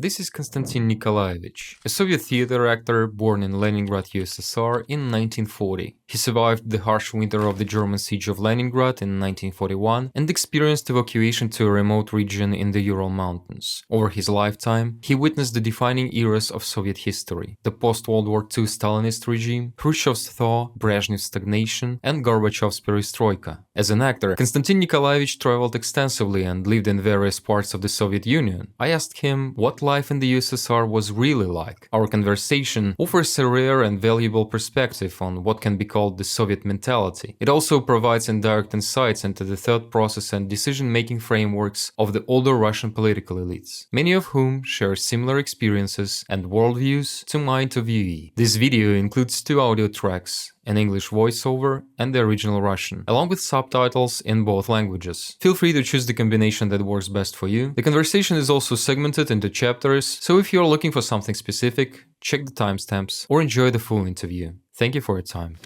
This is Konstantin Nikolayevich, a Soviet theater actor born in Leningrad, USSR in 1940. He survived the harsh winter of the German siege of Leningrad in 1941 and experienced evacuation to a remote region in the Ural Mountains. Over his lifetime, he witnessed the defining eras of Soviet history: the post-World War II Stalinist regime, Khrushchev's thaw, Brezhnev's stagnation, and Gorbachev's Perestroika. As an actor, Konstantin Nikolayevich traveled extensively and lived in various parts of the Soviet Union. I asked him what life in the USSR was really like. Our conversation offers a rare and valuable perspective on what can be called the Soviet mentality. It also provides indirect insights into the thought process and decision-making frameworks of the older Russian political elites, many of whom share similar experiences and worldviews to my interviewee. This video includes 2 audio tracks, an English voiceover and the original Russian, along with subtitles in both languages. Feel free to choose the combination that works best for you. The conversation is also segmented into chapters, so if you're looking for something specific, check the timestamps or enjoy the full interview. Thank you for your time.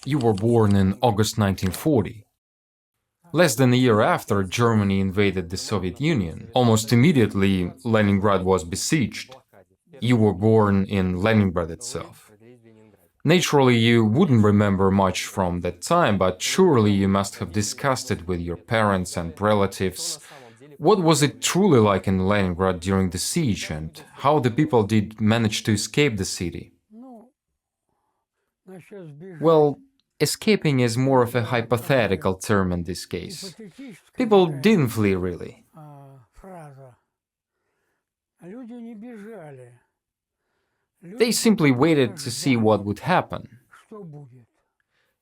You were born in August 1940. Less than a year after Germany invaded the Soviet Union, almost immediately Leningrad was besieged. You were born in Leningrad itself. Naturally, you wouldn't remember much from that time, but surely you must have discussed it with your parents and relatives. What was it truly like in Leningrad during the siege, and how the people did manage to escape the city? Well, escaping is more of a hypothetical term in this case. People didn't flee, really. They simply waited to see what would happen.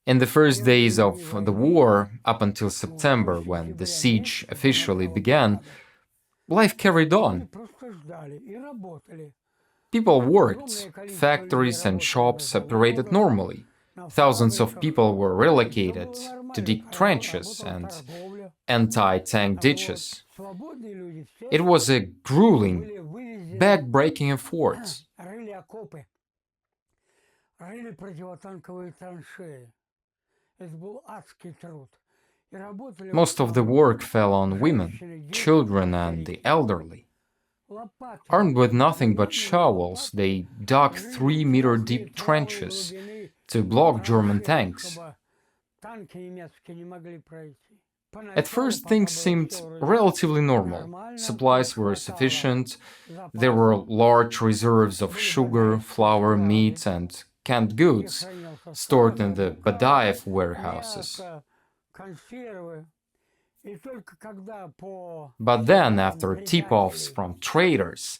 In the first days of the war, up until September, when the siege officially began, life carried on. People worked, factories and shops operated normally. Thousands of people were relocated to dig trenches and anti-tank ditches. It was a grueling, back-breaking effort. Most of the work fell on women, children and the elderly. Armed with nothing but shovels, they dug 3-meter-deep trenches to block German tanks. At first, things seemed relatively normal. Supplies were sufficient, there were large reserves of sugar, flour, meat, and canned goods stored in the Badaev warehouses. But then, after tip-offs from traders,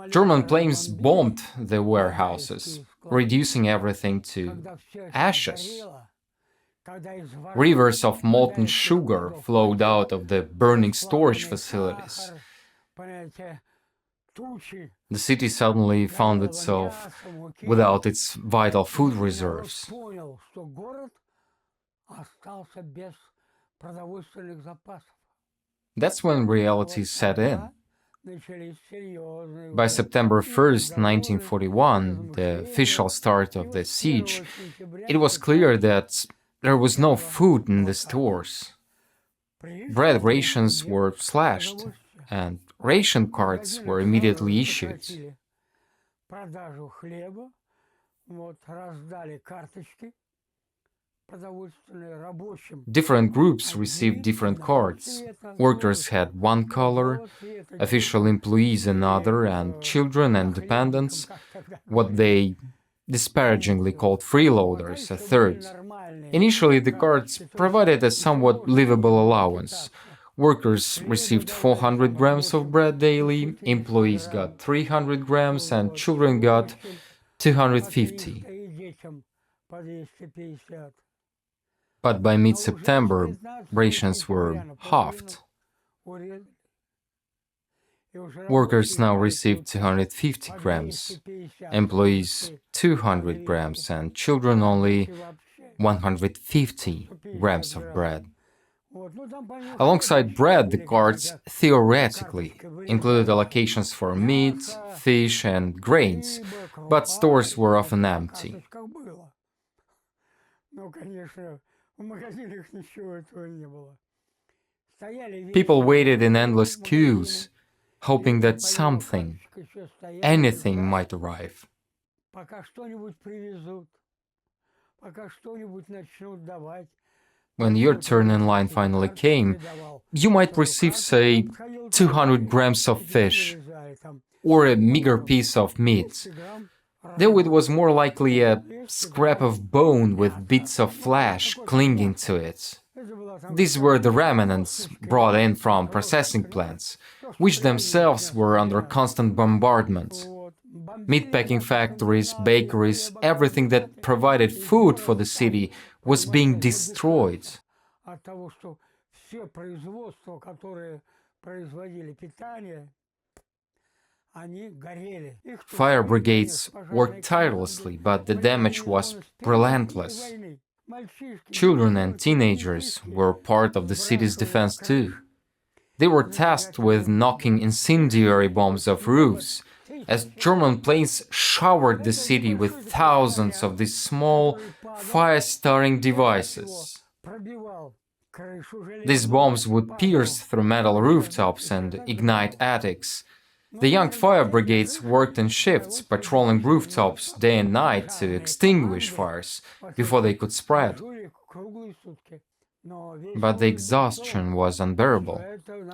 German planes bombed the warehouses, reducing everything to ashes. Rivers of molten sugar flowed out of the burning storage facilities. The city suddenly found itself without its vital food reserves. That's when reality set in. By September 1st, 1941, the official start of the siege, it was clear that there was no food in the stores. Bread rations were slashed, and ration cards were immediately issued. Different groups received different cards. Workers had one color, official employees another, and children and dependents, what they disparagingly called freeloaders, a third. Initially, the cards provided a somewhat livable allowance. Workers received 400 grams of bread daily, employees got 300 grams, and children got 250. But by mid-September, rations were halved. Workers now received 250 grams, employees 200 grams, and children only 150 grams of bread. Alongside bread, the cards theoretically included allocations for meat, fish, and grains, but stores were often empty. People waited in endless queues, hoping that something, anything might arrive. When your turn in line finally came, you might receive, say, 200 grams of fish, or a meager piece of meat, though it was more likely a scrap of bone with bits of flesh clinging to it. These were the remnants brought in from processing plants, which themselves were under constant bombardment. Meatpacking factories, bakeries, everything that provided food for the city was being destroyed. Fire brigades worked tirelessly, but the damage was relentless. Children and teenagers were part of the city's defense too. They were tasked with knocking incendiary bombs off roofs, as German planes showered the city with thousands of these small, fire-starting devices. These bombs would pierce through metal rooftops and ignite attics. The young fire brigades worked in shifts, patrolling rooftops day and night to extinguish fires before they could spread. But the exhaustion was unbearable.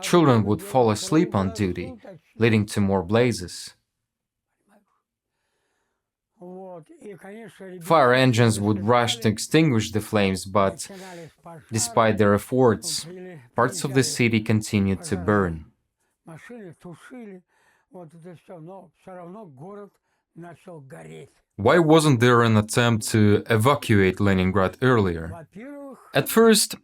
Children would fall asleep on duty, leading to more blazes. Fire engines would rush to extinguish the flames, but despite their efforts, parts of the city continued to burn. Why wasn't there an attempt to evacuate Leningrad earlier? At first,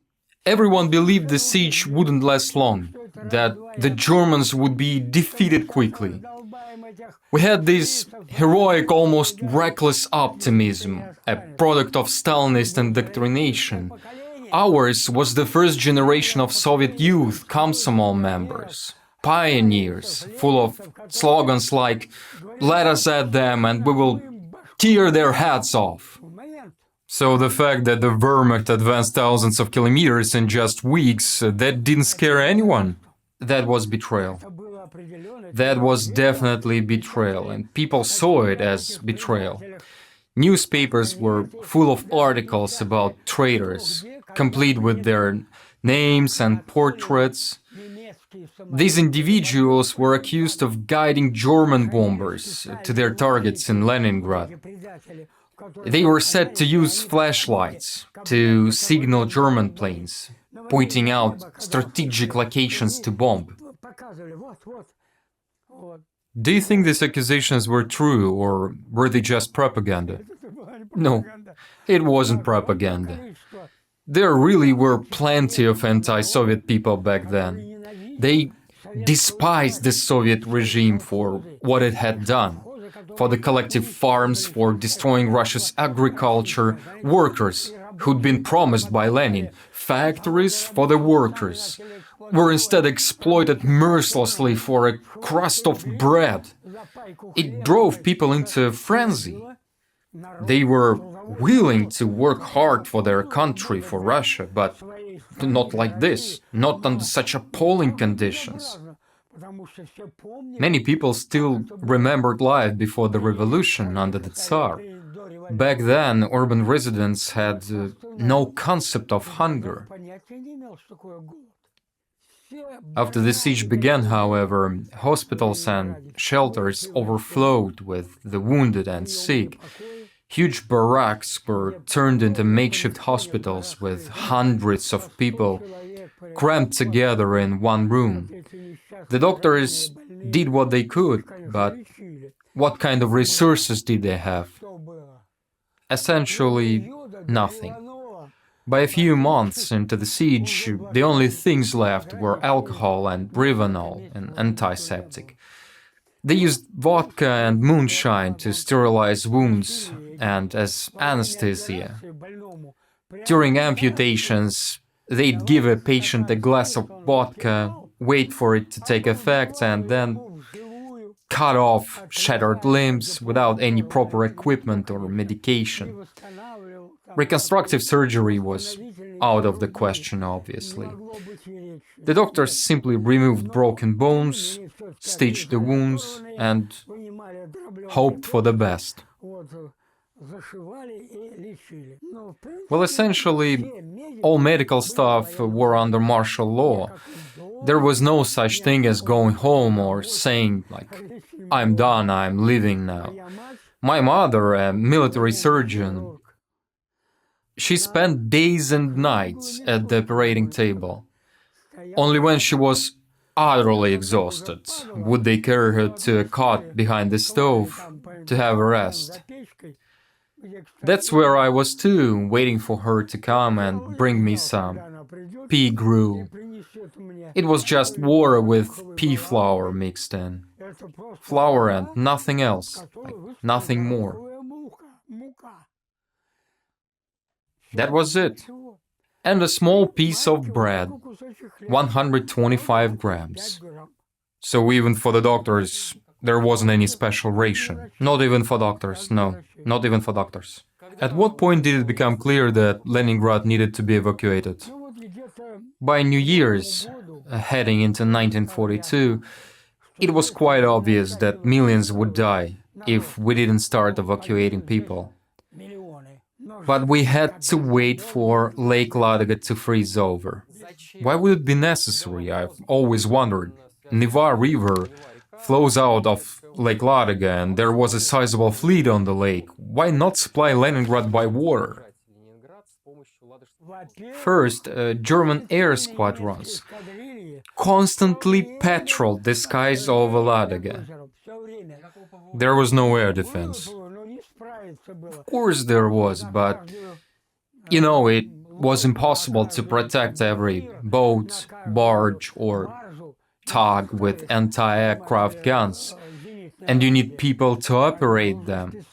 everyone believed the siege wouldn't last long, that the Germans would be defeated quickly. We had this heroic, almost reckless optimism, a product of Stalinist indoctrination. Ours was the first generation of Soviet youth, Komsomol members, pioneers, full of slogans like, "Let us at them and we will tear their heads off." So the fact that the Wehrmacht advanced thousands of kilometers in just weeks, that didn't scare anyone. That was betrayal. That was definitely betrayal, and people saw it as betrayal. Newspapers were full of articles about traitors, complete with their names and portraits. These individuals were accused of guiding German bombers to their targets in Leningrad. They were said to use flashlights to signal German planes, pointing out strategic locations to bomb. Do you think these accusations were true, or were they just propaganda? No, it wasn't propaganda. There really were plenty of anti-Soviet people back then. They despised the Soviet regime for what it had done, for the collective farms, for destroying Russia's agriculture, workers who'd been promised by Lenin, factories for the workers, were instead exploited mercilessly for a crust of bread. It drove people into a frenzy. They were willing to work hard for their country, for Russia, but not like this, not under such appalling conditions. Many people still remembered life before the revolution under the Tsar. Back then, urban residents had no concept of hunger. After the siege began, however, hospitals and shelters overflowed with the wounded and sick. Huge barracks were turned into makeshift hospitals with hundreds of people crammed together in one room. The doctors did what they could, but what kind of resources did they have? Essentially, nothing. By a few months into the siege, the only things left were alcohol and Rivanol, an antiseptic. They used vodka and moonshine to sterilize wounds and as anesthesia. During amputations, they'd give a patient a glass of vodka, wait for it to take effect, and then cut off shattered limbs without any proper equipment or medication. Reconstructive surgery was out of the question, obviously. The doctors simply removed broken bones, stitched the wounds, and hoped for the best. Well, essentially, all medical staff were under martial law. There was no such thing as going home or saying, like, I'm done, I'm leaving now. My mother, a military surgeon, she spent days and nights at the operating table. Only when she was utterly exhausted would they carry her to a cot behind the stove to have a rest. That's where I was too, waiting for her to come and bring me some pea gruel. It was just water with pea flour mixed in. Flour and nothing else, like nothing more. That was it. And a small piece of bread, 125 grams. So even for the doctors, there wasn't any special ration. Not even for doctors, no, not even for doctors. At what point did it become clear that Leningrad needed to be evacuated? By New Year's, heading into 1942, it was quite obvious that millions would die if we didn't start evacuating people. But we had to wait for Lake Ladoga to freeze over. Why would it be necessary? I've always wondered. Neva River flows out of Lake Ladoga and there was a sizable fleet on the lake. Why not supply Leningrad by water? First, German air squadrons constantly patrolled the skies over Ladoga. There was no air defense. Of course there was, but, you know, it was impossible to protect every boat, barge, or tug with anti-aircraft guns, and you need people to operate them.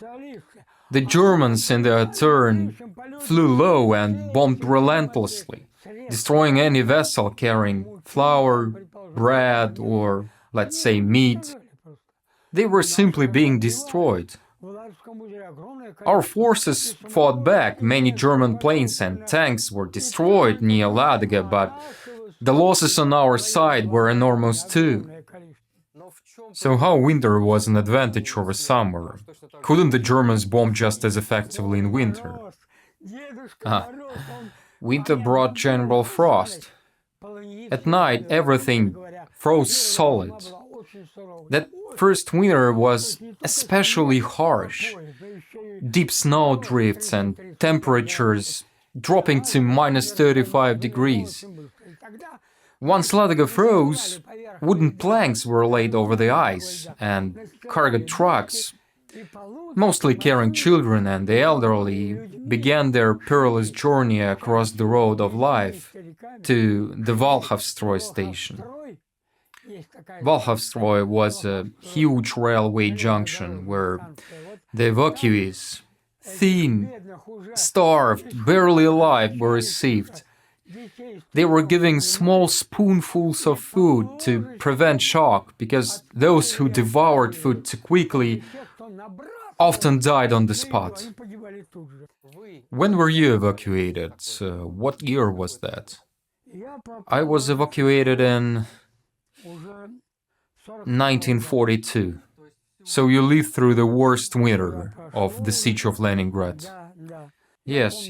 The Germans, in their turn, flew low and bombed relentlessly, destroying any vessel carrying flour, bread, or, let's say, meat. They were simply being destroyed. Our forces fought back. Many German planes and tanks were destroyed near Ladoga, but the losses on our side were enormous too. So how winter was an advantage over summer? Couldn't the Germans bomb just as effectively in winter? Winter brought general frost. At night, everything froze solid. That first winter was especially harsh. Deep snow drifts and temperatures dropping to minus 35 degrees. Once Ladoga froze, wooden planks were laid over the ice, and cargo trucks, mostly carrying children and the elderly, began their perilous journey across the road of life to the Walchavstroy station. Walchavstroy was a huge railway junction where the evacuees, thin, starved, barely alive, were received. They were giving small spoonfuls of food to prevent shock, because those who devoured food too quickly often died on the spot. When were you evacuated? What year was that? I was evacuated in 1942. So you lived through the worst winter of the siege of Leningrad. Yes,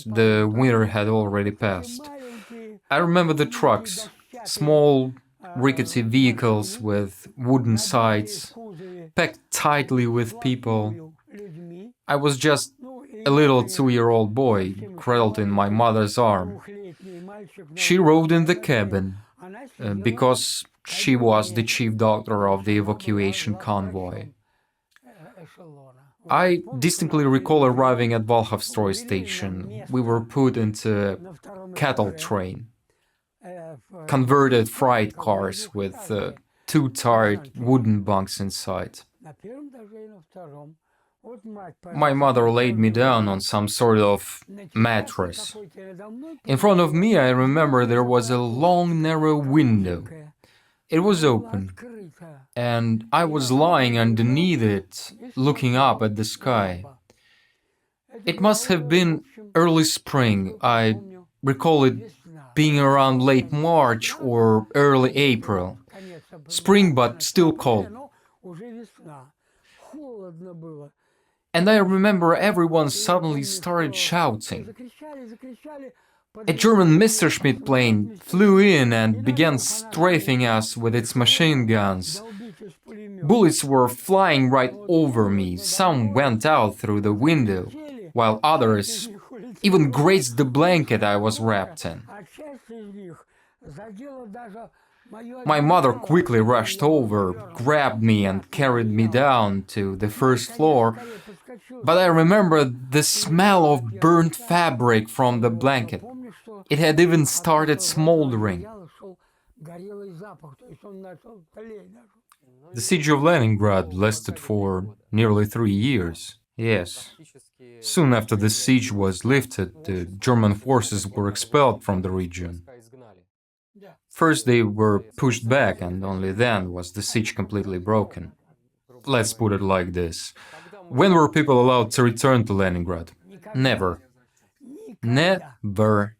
the winter had already passed. I remember the trucks, small, rickety vehicles with wooden sides, packed tightly with people. I was just a little 2-year-old boy, cradled in my mother's arm. She rode in the cabin, because she was the chief doctor of the evacuation convoy. I distinctly recall arriving at Walchavstroy station. We were put into a cattle train, converted freight cars with 2 tired wooden bunks inside. My mother laid me down on some sort of mattress. In front of me, I remember there was a long, narrow window. It was open, and I was lying underneath it, looking up at the sky. It must have been early spring. I recall it being around late March or early April. Spring, but still cold. And I remember everyone suddenly started shouting. A German Messerschmitt plane flew in and began strafing us with its machine guns. Bullets were flying right over me, some went out through the window, while others even grazed the blanket I was wrapped in. My mother quickly rushed over, grabbed me and carried me down to the first floor, but I remember the smell of burnt fabric from the blanket. It had even started smoldering. The siege of Leningrad lasted for nearly 3 years. Yes. Soon after the siege was lifted, the German forces were expelled from the region. First they were pushed back, and only then was the siege completely broken. Let's put it like this. When were people allowed to return to Leningrad? Never. Never.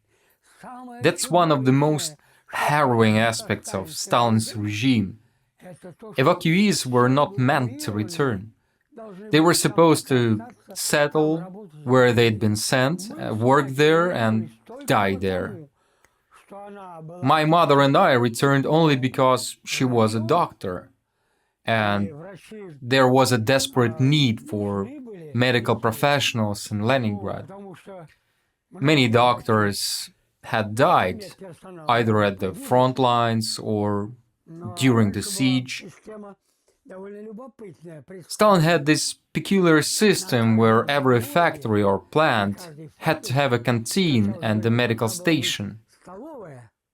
That's one of the most harrowing aspects of Stalin's regime. Evacuees were not meant to return. They were supposed to settle where they'd been sent, work there and die there. My mother and I returned only because she was a doctor, and there was a desperate need for medical professionals in Leningrad. Many doctors had died, either at the front lines or during the siege. Stalin had this peculiar system where every factory or plant had to have a canteen and a medical station.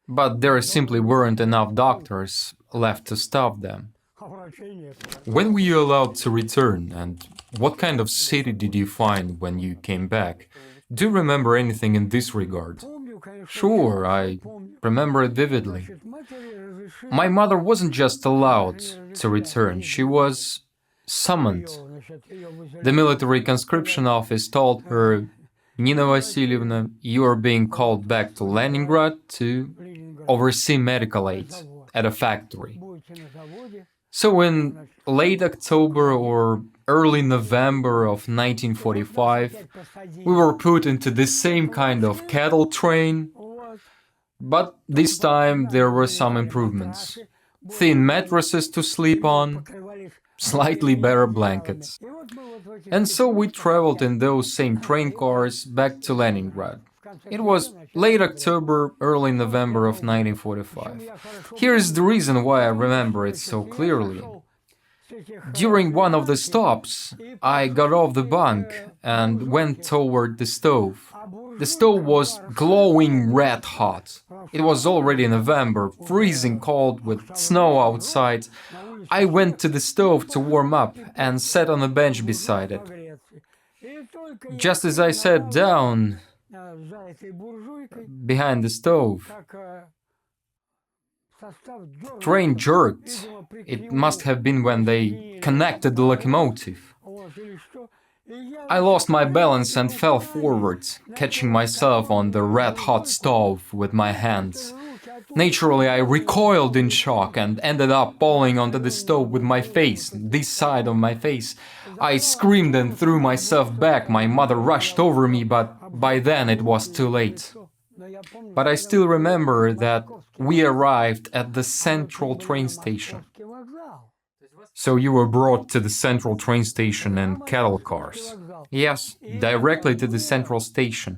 But there simply weren't enough doctors left to staff them. When were you allowed to return, and what kind of city did you find when you came back? Do you remember anything in this regard? Sure, I remember it vividly. My mother wasn't just allowed to return, she was summoned. The military conscription office told her, "Nina Vasilievna, you are being called back to Leningrad to oversee medical aid at a factory." So in late October or early November of 1945, we were put into the same kind of cattle train, but this time there were some improvements. Thin mattresses to sleep on, slightly better blankets. And so we traveled in those same train cars back to Leningrad. It was late October, early November of 1945. Here is the reason why I remember it so clearly. During one of the stops, I got off the bunk and went toward the stove. The stove was glowing red hot. It was already November, freezing cold with snow outside. I went to the stove to warm up and sat on a bench beside it. Just as I sat down behind the stove, the train jerked. It must have been when they connected the locomotive. I lost my balance and fell forward, catching myself on the red-hot stove with my hands. Naturally, I recoiled in shock and ended up falling onto the stove with my face, this side of my face. I screamed and threw myself back. My mother rushed over me, but by then it was too late. But I still remember that we arrived at the central train station. So you were brought to the central train station in cattle cars? Yes, directly to the central station.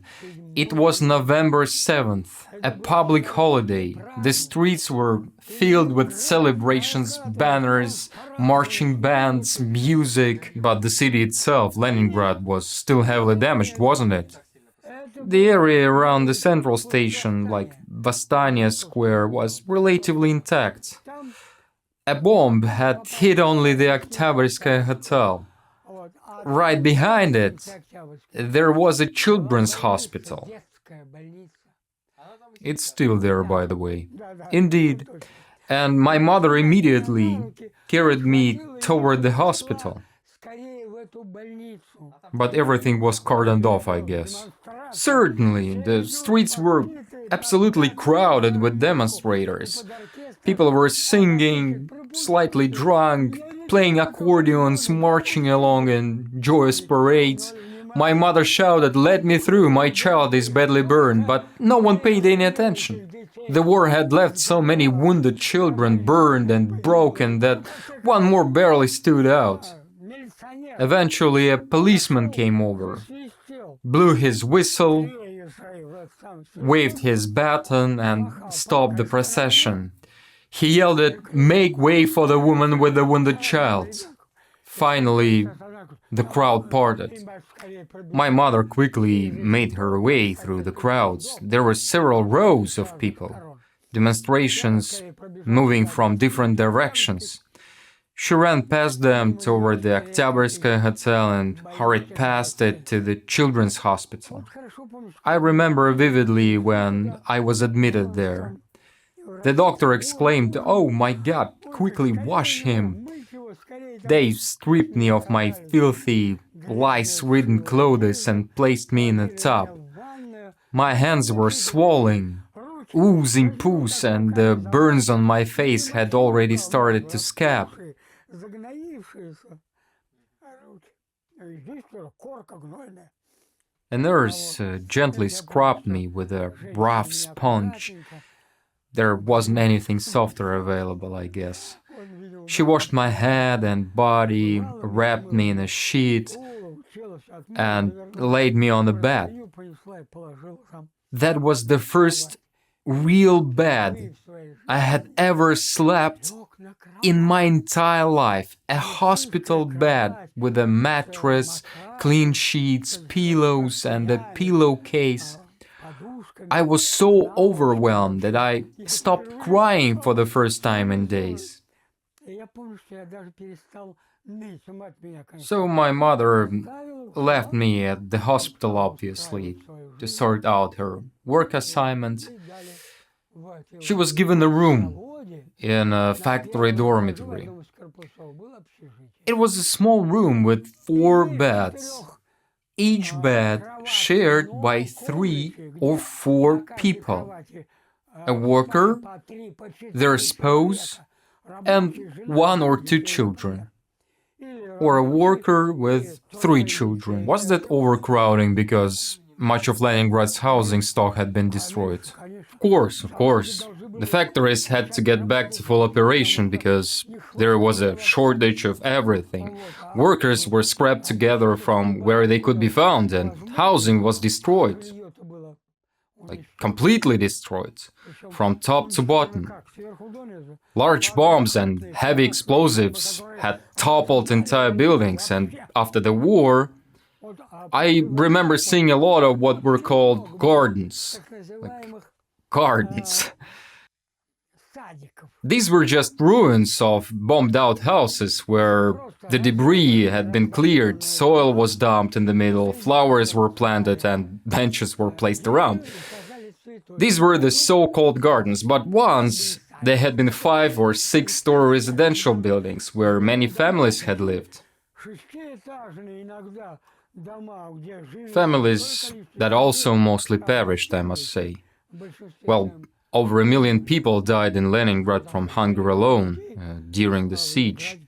It was November 7th, a public holiday. The streets were filled with celebrations, banners, marching bands, music. But the city itself, Leningrad, was still heavily damaged, wasn't it? The area around the central station, like Vastania Square, was relatively intact. A bomb had hit only the Oktyabrskaya Hotel. Right behind it, there was a children's hospital. It's still there, by the way. Indeed. And my mother immediately carried me toward the hospital. But everything was cordoned off, I guess. Certainly, the streets were absolutely crowded with demonstrators. People were singing, slightly drunk, playing accordions, marching along in joyous parades. My mother shouted, "Let me through, my child is badly burned," but no one paid any attention. The war had left so many wounded children burned and broken that one more barely stood out. Eventually, a policeman came over, blew his whistle, waved his baton, and stopped the procession. He yelled at, "Make way for the woman with the wounded child." Finally, the crowd parted. My mother quickly made her way through the crowds. There were several rows of people, demonstrations moving from different directions. She ran past them toward the Oktyabrskaya hotel and hurried past it to the children's hospital. I remember vividly when I was admitted there. The doctor exclaimed, "Oh my God, quickly wash him." They stripped me of my filthy, lice-ridden clothes and placed me in a tub. My hands were swollen, oozing pus, and the burns on my face had already started to scab. A nurse gently scrubbed me with a rough sponge. There wasn't anything softer available, I guess. She washed my head and body, wrapped me in a sheet, and laid me on the bed. That was the first real bed I had ever slept in my entire life. A hospital bed with a mattress, clean sheets, pillows, and a pillowcase. I was so overwhelmed that I stopped crying for the first time in days. So my mother left me at the hospital, obviously, to sort out her work assignment. She was given a room in a factory dormitory. It was a small room with 4 beds, each bed shared by 3 or 4 people: a worker, their spouse, and 1 or 2 children, or a worker with 3 children. Was that overcrowding because much of Leningrad's housing stock had been destroyed? Of course. The factories had to get back to full operation because there was a shortage of everything. Workers were scrapped together from where they could be found, and housing was destroyed. Like, completely destroyed, from top to bottom. Large bombs and heavy explosives had toppled entire buildings, and after the war, I remember seeing a lot of what were called gardens. Gardens. These were just ruins of bombed-out houses where the debris had been cleared, soil was dumped in the middle, flowers were planted, and benches were placed around. These were the so-called gardens, but once they had been 5- or 6-story residential buildings where many families had lived. Families that also mostly perished, I must say. Well, over 1 million people died in Leningrad from hunger alone during the siege.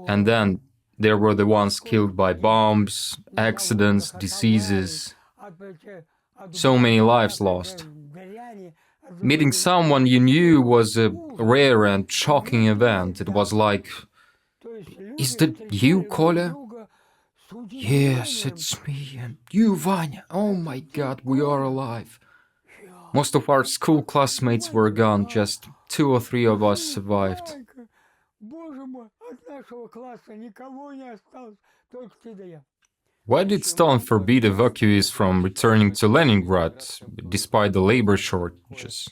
And then there were the ones killed by bombs, accidents, diseases. So many lives lost. Meeting someone you knew was a rare and shocking event. It was like, "Is that you, Kolya?" "Yes, it's me. And you, Vanya? Oh my God, we are alive." Most of our school classmates were gone, just 2 or 3 of us survived. Why did Stalin forbid evacuees from returning to Leningrad, despite the labor shortages?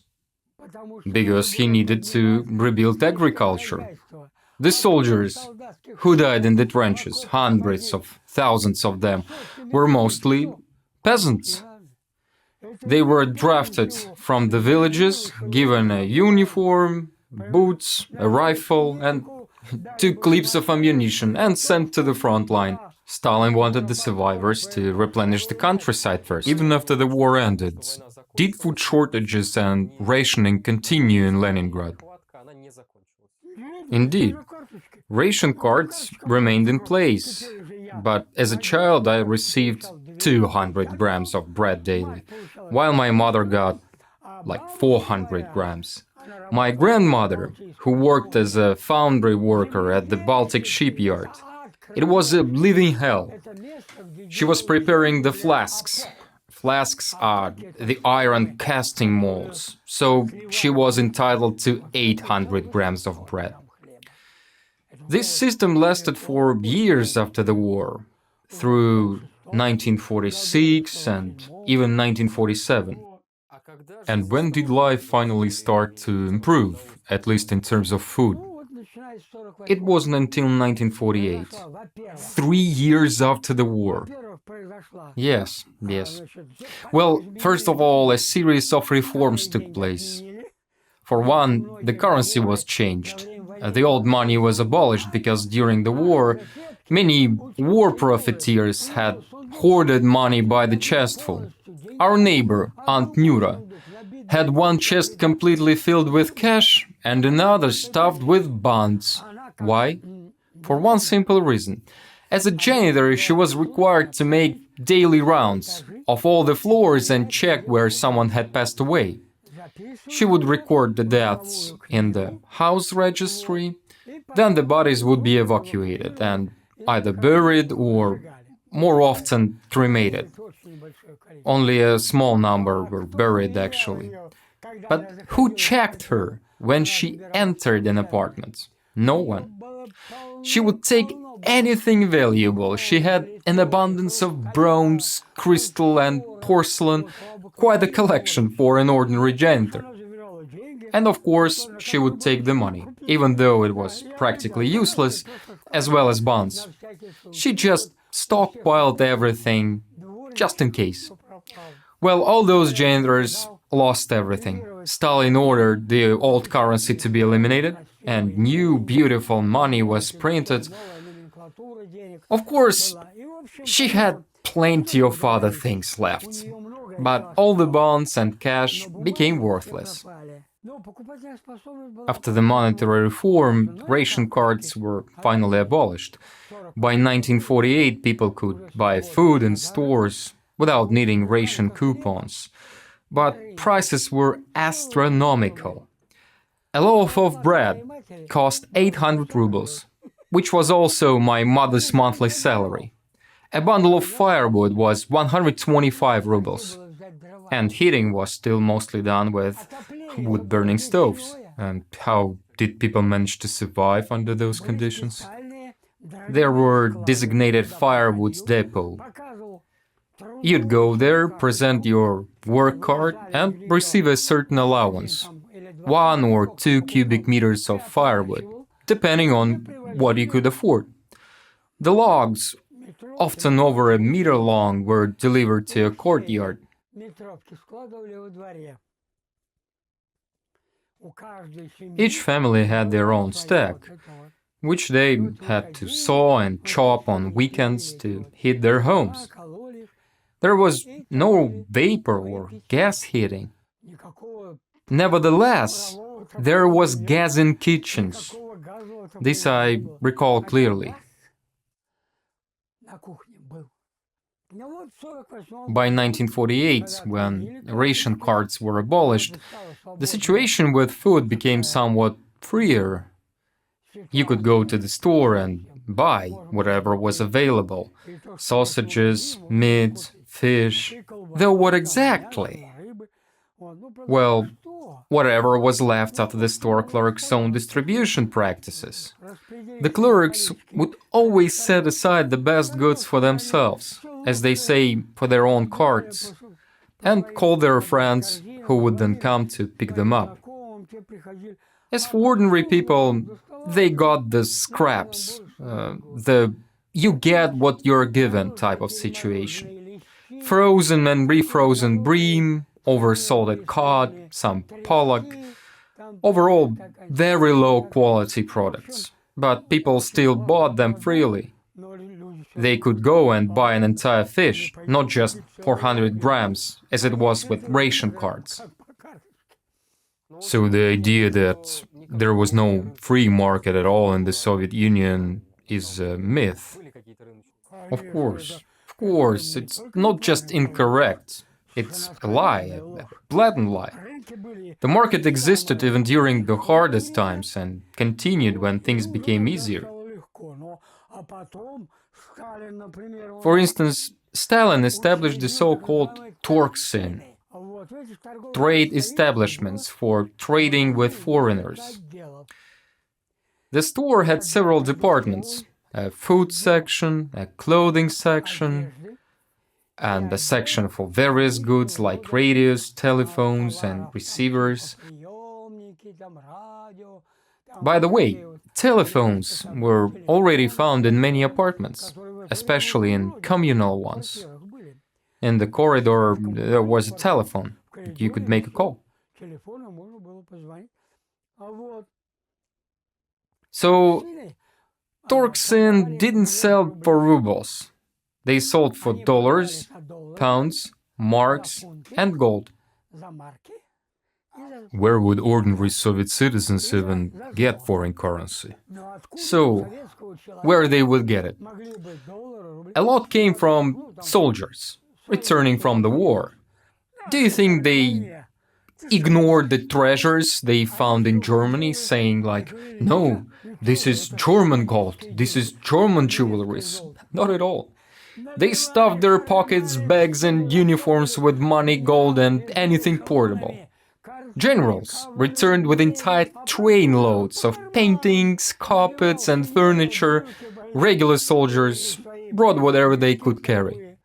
Because he needed to rebuild agriculture. The soldiers who died in the trenches, hundreds of thousands of them, were mostly peasants. They were drafted from the villages, given a uniform, boots, a rifle, and 2 clips of ammunition, and sent to the front line. Stalin wanted the survivors to replenish the countryside first. Even after the war ended, did food shortages and rationing continue in Leningrad? Indeed, ration cards remained in place, but as a child I received 200 grams of bread daily, while my mother got like 400 grams. My grandmother, who worked as a foundry worker at the Baltic shipyard, it was a living hell. She was preparing the flasks. Flasks are the iron casting molds, so she was entitled to 800 grams of bread. This system lasted for years after the war, through 1946 and even 1947. And when did life finally start to improve, at least in terms of food? It wasn't until 1948, 3 years after the war. Yes. Well, first of all, a series of reforms took place. For one, the currency was changed. The old money was abolished because during the war, many war profiteers had hoarded money by the chestful. Our neighbor, Aunt Nura, had one chest completely filled with cash and another stuffed with bonds. Why? For one simple reason. As a janitor, she was required to make daily rounds of all the floors and check where someone had passed away. She would record the deaths in the house registry, then the bodies would be evacuated and either buried or, more often, cremated. Only a small number were buried, actually. But who checked her when she entered an apartment? No one. She would take anything valuable. She had an abundance of bronze, crystal and porcelain, quite a collection for an ordinary janitor. And of course, she would take the money, even though it was practically useless, as well as bonds. She just stockpiled everything, just in case. Well, all those janitors lost everything. Stalin ordered the old currency to be eliminated, and new, beautiful money was printed. Of course, she had plenty of other things left, but all the bonds and cash became worthless. After the monetary reform, ration cards were finally abolished. By 1948, people could buy food in stores without needing ration coupons. But prices were astronomical. A loaf of bread cost 800 rubles, which was also my mother's monthly salary. A bundle of firewood was 125 rubles. And heating was still mostly done with wood-burning stoves. And how did people manage to survive under those conditions? There were designated firewood depots. You'd go there, present your work card, and receive a certain allowance, 1 or 2 cubic meters of firewood, depending on what you could afford. The logs, often over a meter long, were delivered to a courtyard. Each family had their own stack, which they had to saw and chop on weekends to heat their homes. There was no vapor or gas heating. Nevertheless, there was gas in kitchens. This I recall clearly. By 1948, when ration cards were abolished, the situation with food became somewhat freer. You could go to the store and buy whatever was available: sausages, meat, fish. Though what exactly? Well, whatever was left after the store clerk's own distribution practices. The clerks would always set aside the best goods for themselves, as they say, for their own carts, and call their friends, who would then come to pick them up. As for ordinary people, they got the scraps, the you get what you're given type of situation. Frozen and refrozen bream, oversalted cod, some pollock, overall very low quality products, but people still bought them freely. They could go and buy an entire fish, not just 400 grams, as it was with ration cards. So the idea that there was no free market at all in the Soviet Union is a myth. Of course, it's not just incorrect, it's a lie, a blatant lie. The market existed even during the hardest times and continued when things became easier. For instance, Stalin established the so-called Torksin, trade establishments for trading with foreigners. The store had several departments, a food section, a clothing section, and a section for various goods like radios, telephones, and receivers. By the way, telephones were already found in many apartments, especially in communal ones. In the corridor, there was a telephone. You could make a call. So, Torksin didn't sell for rubles. They sold for dollars, pounds, marks, and gold. Where would ordinary Soviet citizens even get foreign currency? So, where they would get it? A lot came from soldiers, returning from the war. Do you think they ignored the treasures they found in Germany, saying like, no, this is German gold, this is German jewelries? Not at all. They stuffed their pockets, bags and uniforms with money, gold and anything portable. Generals returned with entire trainloads of paintings, carpets and furniture. Regular soldiers brought whatever they could carry.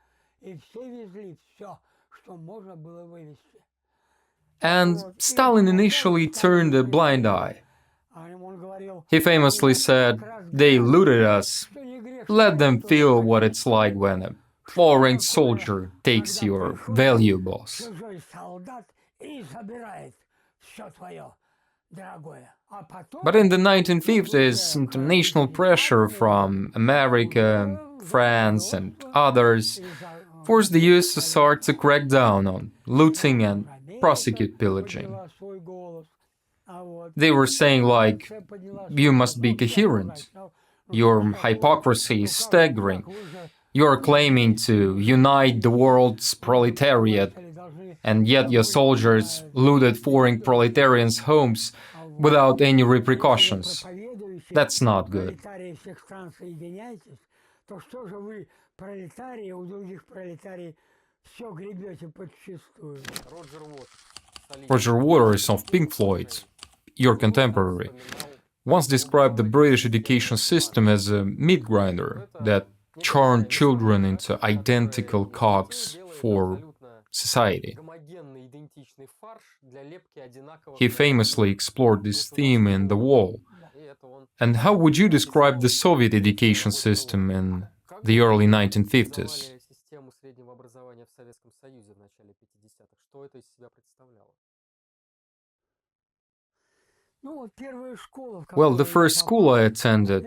And Stalin initially turned a blind eye. He famously said, "They looted us. Let them feel what it's like when a foreign soldier takes your valuables." But in the 1950s, international pressure from America, France and others forced the USSR to crack down on looting and prosecute pillaging. They were saying like, you must be coherent, your hypocrisy is staggering, you're claiming to unite the world's proletariat, and yet your soldiers looted foreign proletarians' homes without any repercussions. That's not good. Roger Waters of Pink Floyd, your contemporary, once described the British education system as a meat grinder that churned children into identical cogs for society. He famously explored this theme in The Wall. And how would you describe the Soviet education system in the early 1950s? Well, the first school I attended,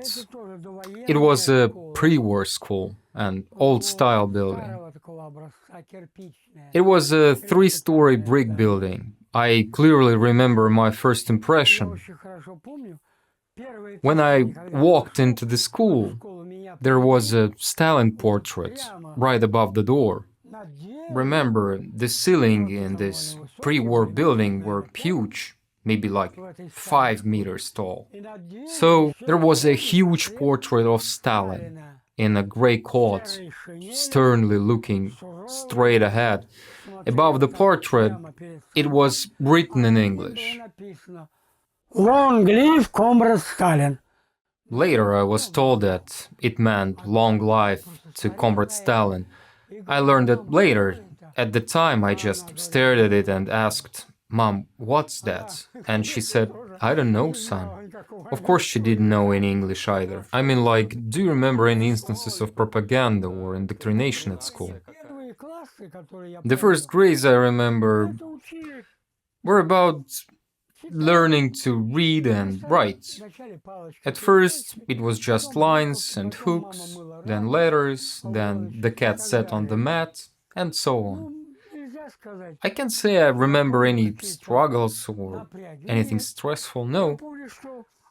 it was a pre-war school, an old-style building. It was a 3-story brick building. I clearly remember my first impression. When I walked into the school, there was a Stalin portrait right above the door. Remember, the ceiling in this pre-war building were huge, maybe like 5 meters tall. So there was a huge portrait of Stalin in a grey coat, sternly looking straight ahead. Above the portrait, it was written in English. Long live Comrade Stalin. Later I was told that it meant long life to Comrade Stalin. I learned that later. At the time I just stared at it and asked, "Mom, what's that?" And she said, "I don't know, son." Of course she didn't know any English either. I mean, like, do you remember any instances of propaganda or indoctrination at school? The first grades I remember were about learning to read and write. At first it was just lines and hooks, then letters, then the cat sat on the mat, and so on. I can't say I remember any struggles or anything stressful, no.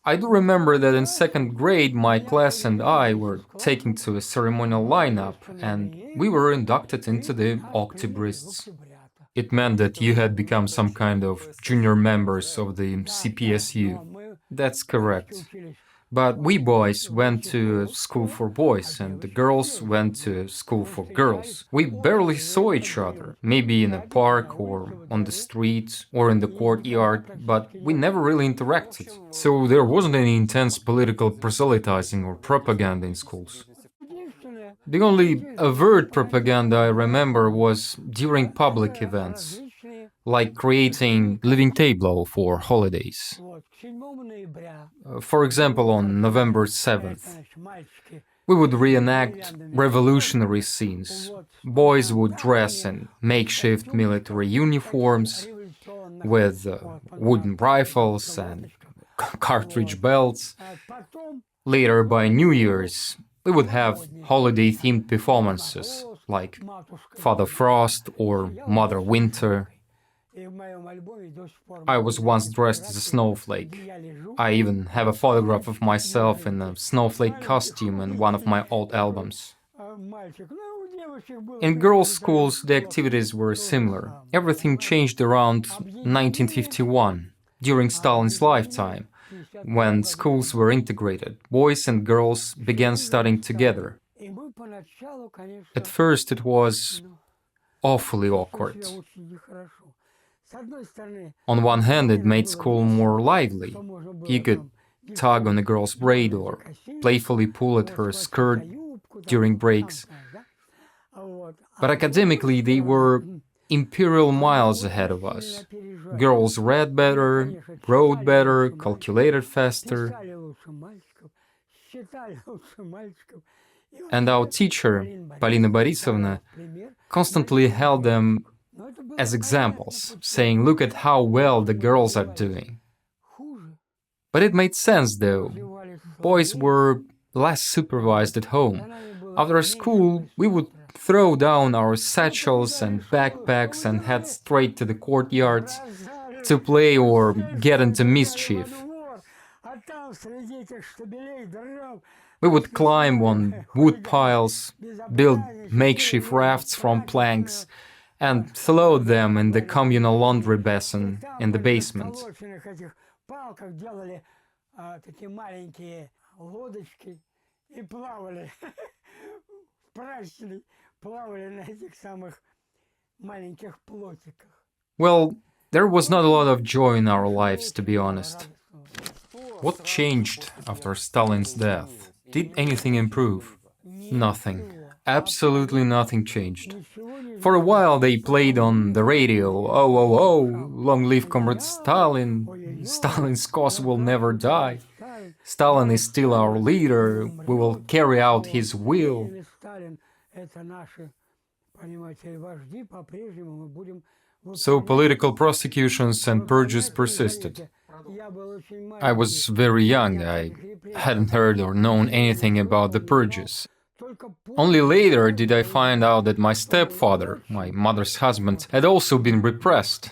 I do remember that in second grade my class and I were taken to a ceremonial lineup and we were inducted into the Octobrists. It meant that you had become some kind of junior members of the CPSU. That's correct. But we boys went to school for boys and the girls went to school for girls. We barely saw each other, maybe in a park or on the street or in the courtyard, but we never really interacted. So there wasn't any intense political proselytizing or propaganda in schools. The only overt propaganda I remember was during public events, like creating living tableau for holidays. For example, on November 7th, we would reenact revolutionary scenes. Boys would dress in makeshift military uniforms with wooden rifles and cartridge belts. Later, by New Year's, we would have holiday-themed performances like Father Frost or Mother Winter. I was once dressed as a snowflake. I even have a photograph of myself in a snowflake costume in one of my old albums. In girls' schools, the activities were similar. Everything changed around 1951, during Stalin's lifetime, when schools were integrated. Boys and girls began studying together. At first, it was awfully awkward. On one hand, it made school more lively. You could tug on a girl's braid or playfully pull at her skirt during breaks. But academically, they were imperial miles ahead of us. Girls read better, wrote better, calculated faster. And our teacher, Polina Borisovna, constantly held them as examples, saying, "Look at how well the girls are doing." But it made sense, though. Boys were less supervised at home. After school, we would throw down our satchels and backpacks and head straight to the courtyards to play or get into mischief. We would climb on wood piles, build makeshift rafts from planks, and float them in the communal laundry basin in the basement. Well, there was not a lot of joy in our lives, to be honest. What changed after Stalin's death? Did anything improve? Nothing. Absolutely nothing changed. For a while they played on the radio, "Oh, oh, oh, long live Comrade Stalin, Stalin's cause will never die. Stalin is still our leader, we will carry out his will." So political prosecutions and purges persisted. I was very young, I hadn't heard or known anything about the purges. Only later did I find out that my stepfather, my mother's husband, had also been repressed.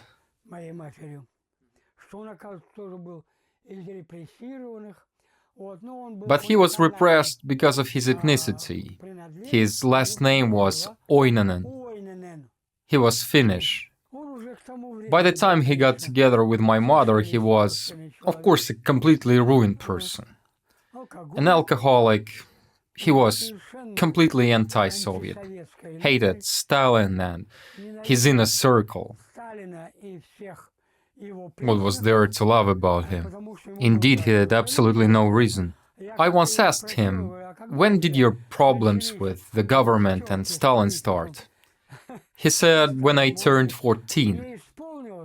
But he was repressed because of his ethnicity. His last name was Oinanen. He was Finnish. By the time he got together with my mother, he was, of course, a completely ruined person. An alcoholic. He was completely anti-Soviet, hated Stalin and his inner circle. What was there to love about him? Indeed, he had absolutely no reason. I once asked him, "When did your problems with the government and Stalin start?" He said, "When I turned 14.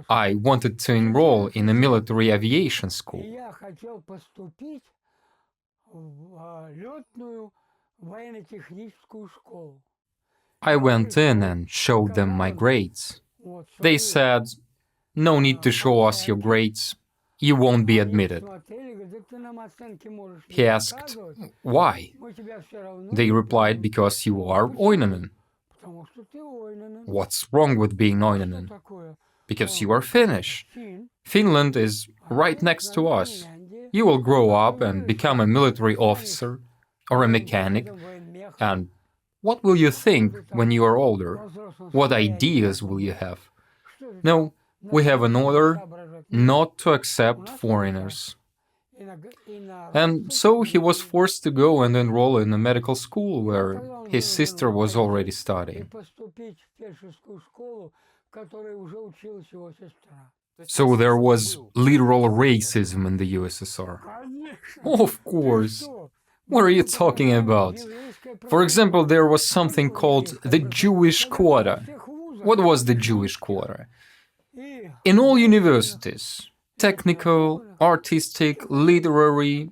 I wanted to enroll in a military aviation school. I went in and showed them my grades. They said, 'No need to show us your grades. You won't be admitted.' He asked, 'Why?' They replied, 'Because you are Oinanen.' 'What's wrong with being Oinanen?' 'Because you are Finnish. Finland is right next to us.' You will grow up and become a military officer or a mechanic, and what will you think when you are older? What ideas will you have? No, we have an order not to accept foreigners. And so he was forced to go and enroll in a medical school where his sister was already studying. So there was literal racism in the USSR. Of course. What are you talking about? For example, there was something called the Jewish quota. What was the Jewish quota? In all universities, technical, artistic, literary,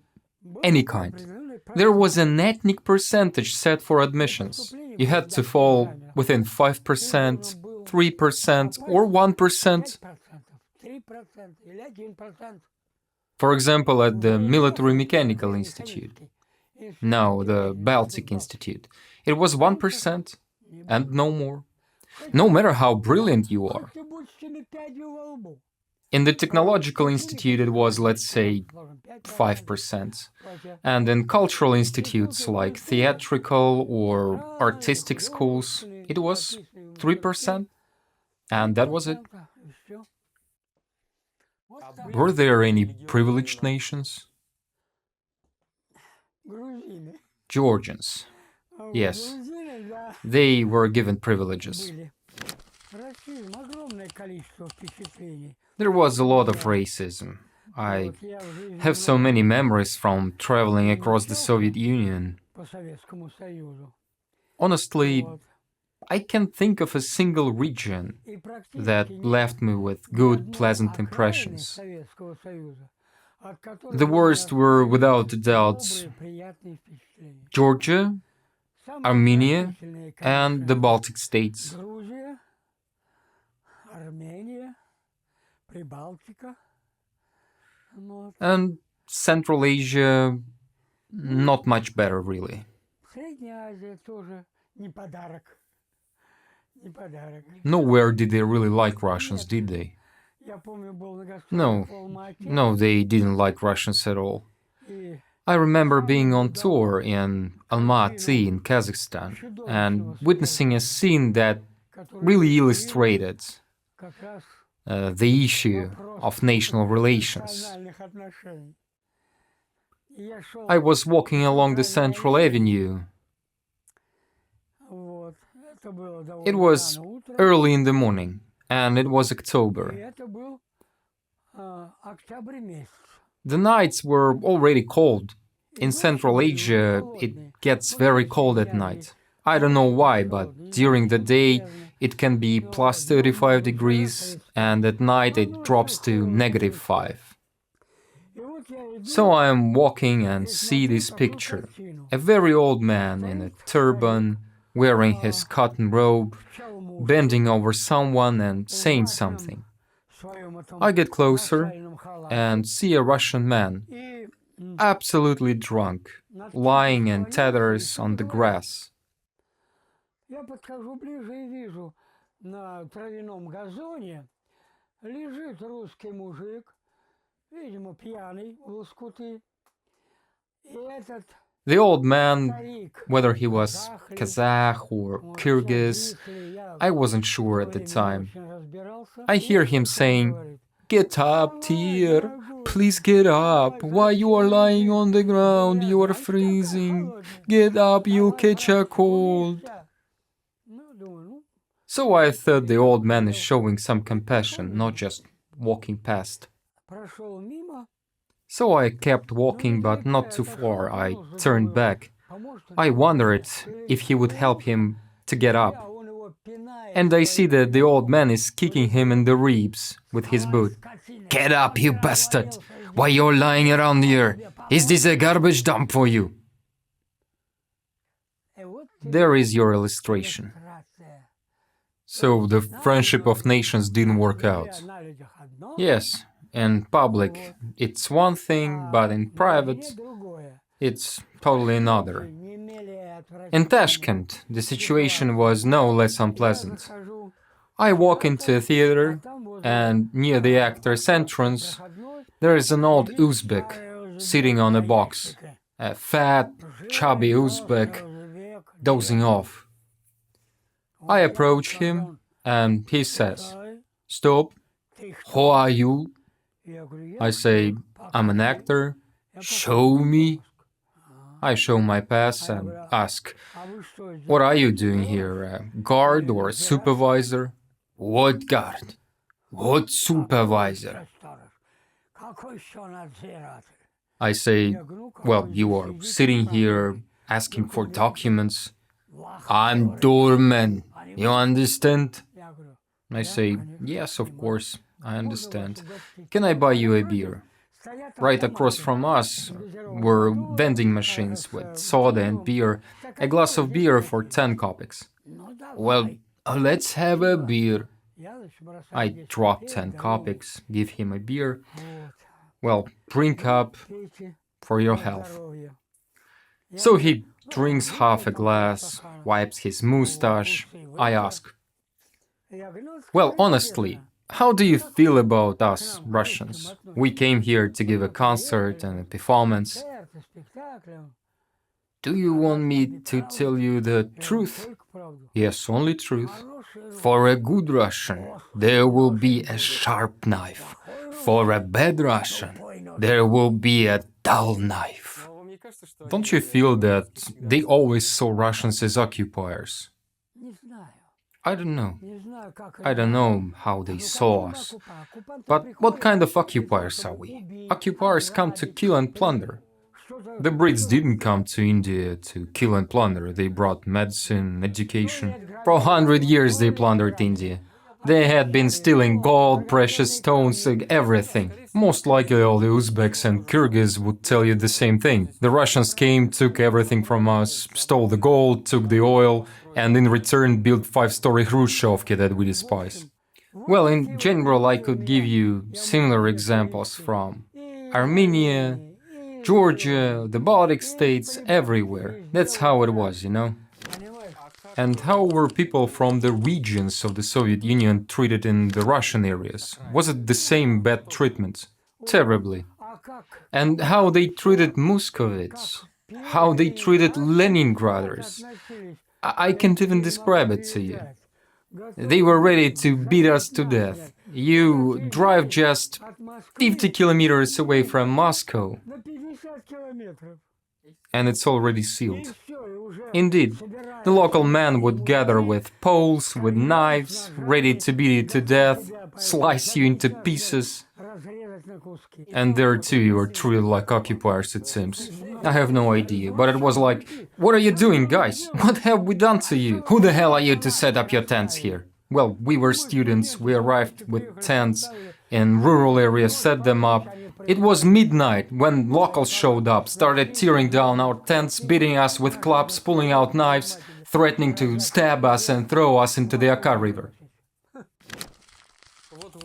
any kind, there was an ethnic percentage set for admissions. You had to fall within 5%, 3%, or 1%. For example, at the Military Mechanical Institute, now the Baltic Institute, it was 1% and no more. No matter how brilliant you are. In the Technological Institute, it was, let's say, 5%. And in cultural institutes like theatrical or artistic schools, it was 3%. And that was it. Were there any privileged nations? Georgians. Yes, they were given privileges. There was a lot of racism. I have so many memories from traveling across the Soviet Union. Honestly, I can't think of a single region that left me with good, pleasant impressions. The worst were, without a doubt, Georgia, Armenia, and the Baltic states. And Central Asia, not much better, really. Nowhere did they really like Russians, did they? No, they didn't like Russians at all. I remember being on tour in Almaty in Kazakhstan and witnessing a scene that really illustrated the issue of national relations. I was walking along the Central Avenue. It was early in the morning, and it was October. The nights were already cold. In Central Asia, it gets very cold at night. I don't know why, but during the day it can be plus 35 degrees, and at night it drops to -5. So I am walking and see this picture. A very old man in a turban, wearing his cotton robe, bending over someone and saying something. I get closer and see a Russian man, absolutely drunk, lying in tatters on the grass. The old man, whether he was Kazakh or Kyrgyz, I wasn't sure at the time. I hear him saying, "Get up, dear, please get up. Why you are lying on the ground? You are freezing. Get up, you'll catch a cold." So I thought the old man is showing some compassion, not just walking past. So I kept walking, but not too far. I turned back. I wondered if he would help him to get up. And I see that the old man is kicking him in the ribs with his boot. "Get up, you bastard! Why you're lying around here? Is this a garbage dump for you?" There is your illustration. So the friendship of nations didn't work out. Yes, in public it's one thing, but in private it's totally another. In Tashkent, the situation was no less unpleasant. I walk into a theater, and near the actor's entrance there is an old Uzbek, sitting on a box, a fat, chubby Uzbek, dozing off. I approach him and he says, "Stop, who are you?" I say, "I'm an actor, show me." I show my pass and ask, "What are you doing here, a guard or a supervisor?" "What guard? What supervisor?" I say, "Well, you are sitting here asking for documents." "I'm doorman, you understand?" I say, "Yes, of course, I understand. Can I buy you a beer?" Right across from us were vending machines with soda and beer, a glass of beer for 10 kopecks. "Well, let's have a beer." I drop 10 kopecks, give him a beer. "Well, drink up for your health." So he drinks half a glass, wipes his mustache. I ask, "Well, honestly, how do you feel about us Russians? We came here to give a concert and a performance. Do you want me to tell you the truth?" "Yes, only truth." "For a good Russian, there will be a sharp knife. For a bad Russian, there will be a dull knife." Don't you feel that they always saw Russians as occupiers? I don't know. I don't know how they saw us. But what kind of occupiers are we? Occupiers come to kill and plunder. The Brits didn't come to India to kill and plunder. They brought medicine, education. For 100 years they plundered India. They had been stealing gold, precious stones, everything. Most likely all the Uzbeks and Kyrgyz would tell you the same thing. The Russians came, took everything from us, stole the gold, took the oil, and in return built 5-story Khrushchevki that we despise. Well, in general, I could give you similar examples from Armenia, Georgia, the Baltic states, everywhere. That's how it was, you know? And how were people from the regions of the Soviet Union treated in the Russian areas? Was it the same bad treatment? Terribly. And how they treated Muscovites? How they treated Leningraders? I can't even describe it to you. They were ready to beat us to death. You drive just 50 kilometers away from Moscow, and it's already sealed. Indeed, the local man would gather with poles, with knives, ready to beat you to death, slice you into pieces. And there too you are treated like occupiers, it seems. I have no idea, but it was like, "What are you doing, guys? What have we done to you? Who the hell are you to set up your tents here?" Well, we were students, we arrived with tents in rural areas, set them up. It was midnight when locals showed up, started tearing down our tents, beating us with clubs, pulling out knives, threatening to stab us and throw us into the Aka River.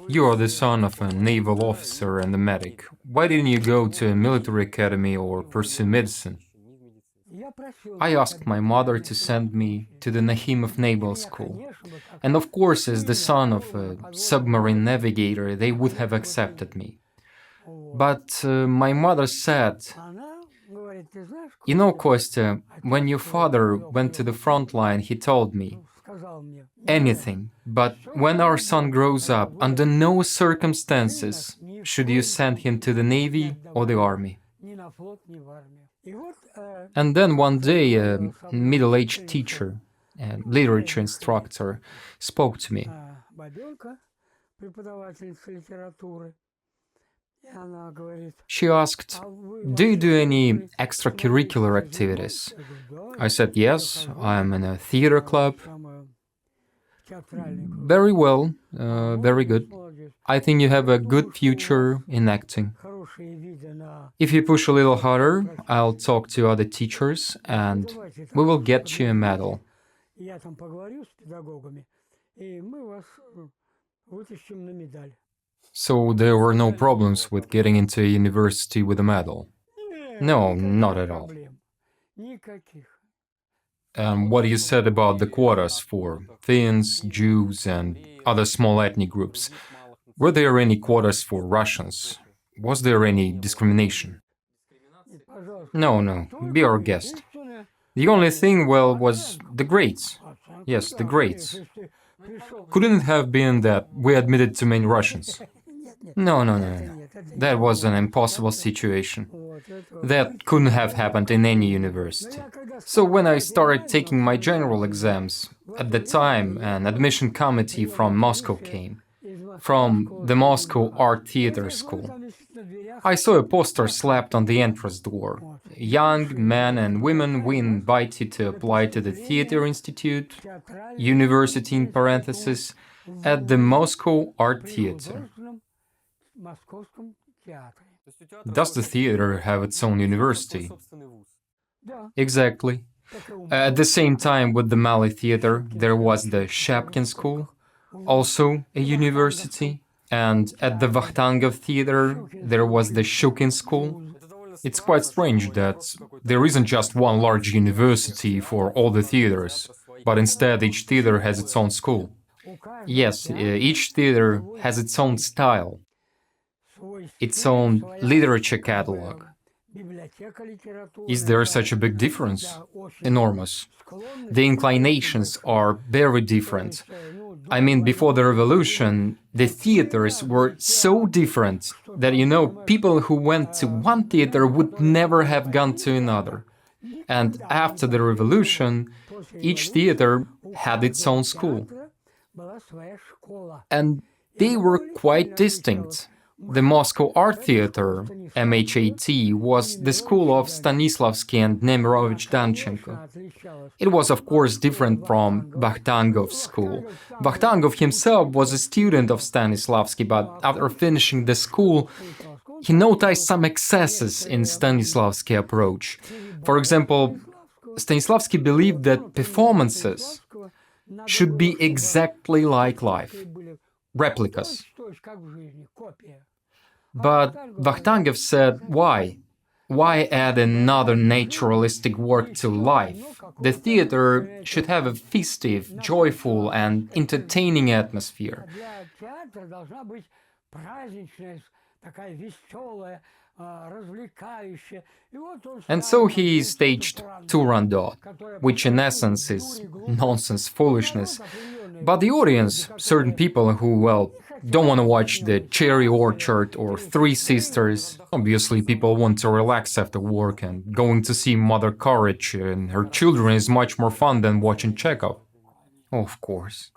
You are the son of a naval officer and a medic. Why didn't you go to a military academy or pursue medicine? I asked my mother to send me to the Nahimov Naval School. And of course, as the son of a submarine navigator, they would have accepted me. But my mother said, "You know, Kostya, when your father went to the front line, he told me, anything, but when our son grows up, under no circumstances should you send him to the Navy or the Army." And then one day a middle-aged teacher, a literature instructor, spoke to me. She asked, "Do you do any extracurricular activities?" I said, "Yes, I'm in a theater club." "Very well, very good. I think you have a good future in acting. If you push a little harder, I'll talk to other teachers and we will get you a medal." So there were no problems with getting into a university with a medal? No, not at all. What you said about the quotas for Finns, Jews, and other small ethnic groups, were there any quotas for Russians? Was there any discrimination? No, be our guest. The only thing, well, was the grades. Yes, the grades. Couldn't it have been that we admitted too many Russians? No. That was an impossible situation. That couldn't have happened in any university. So when I started taking my general exams, at the time an admission committee from Moscow came, from the Moscow Art Theater School. I saw a poster slapped on the entrance door. Young men and women we invited to apply to the Theater Institute, University in parentheses, at the Moscow Art Theater. Does the theater have its own university? Exactly. At the same time with the Mali Theater, there was the Shapkin School, also a university, and at the Vakhtangov Theater, there was the Shukin School. It's quite strange that there isn't just one large university for all the theaters, but instead each theater has its own school. Yes, each theater has its own style, its own literature catalog. Is there such a big difference? Enormous. The inclinations are very different. I mean, before the revolution, the theaters were so different that, people who went to one theater would never have gone to another. And after the revolution, each theater had its own school. And they were quite distinct. The Moscow Art Theater, MHAT, was the school of Stanislavsky and Nemirovich Danchenko. It was, of course, different from Vakhtangov's school. Vakhtangov himself was a student of Stanislavsky, but after finishing the school, he noticed some excesses in Stanislavsky's approach. For example, Stanislavsky believed that performances should be exactly like life, replicas. But Vakhtangov said, why? Why add another naturalistic work to life? The theater should have a festive, joyful and entertaining atmosphere. And so he staged Turandot, which in essence is nonsense foolishness. But the audience, certain people who, don't want to watch the Cherry Orchard or Three Sisters. Obviously, people want to relax after work, and going to see Mother Courage and her children is much more fun than watching Chekhov. Of course.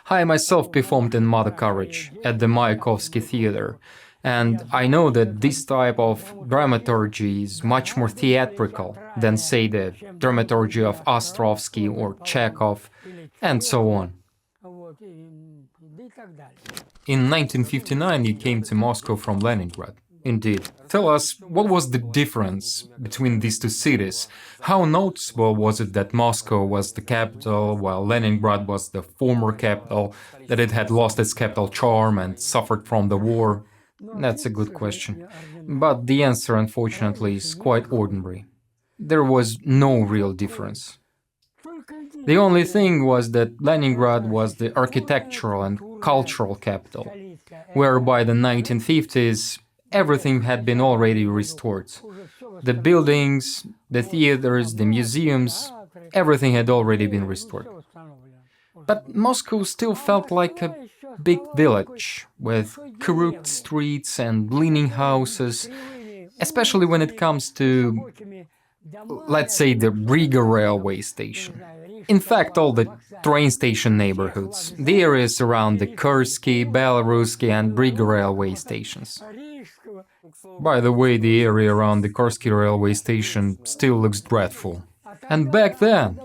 I myself performed in Mother Courage at the Mayakovsky Theater, and I know that this type of dramaturgy is much more theatrical than, say, the dramaturgy of Ostrovsky or Chekhov, and so on. In 1959 you came to Moscow from Leningrad. Indeed. Tell us, what was the difference between these two cities? How noticeable was it that Moscow was the capital, while Leningrad was the former capital, that it had lost its capital charm and suffered from the war? That's a good question. But the answer, unfortunately, is quite ordinary. There was no real difference. The only thing was that Leningrad was the architectural and cultural capital, where by the 1950s everything had been already restored. The buildings, the theaters, the museums, everything had already been restored. But Moscow still felt like a big village, with corrupt streets and leaning houses, especially when it comes to, let's say, the Riga railway station. In fact, all the train station neighborhoods, the areas around the Kursky, Belarussky and Riga railway stations. By the way, the area around the Kursky railway station still looks dreadful. And back then,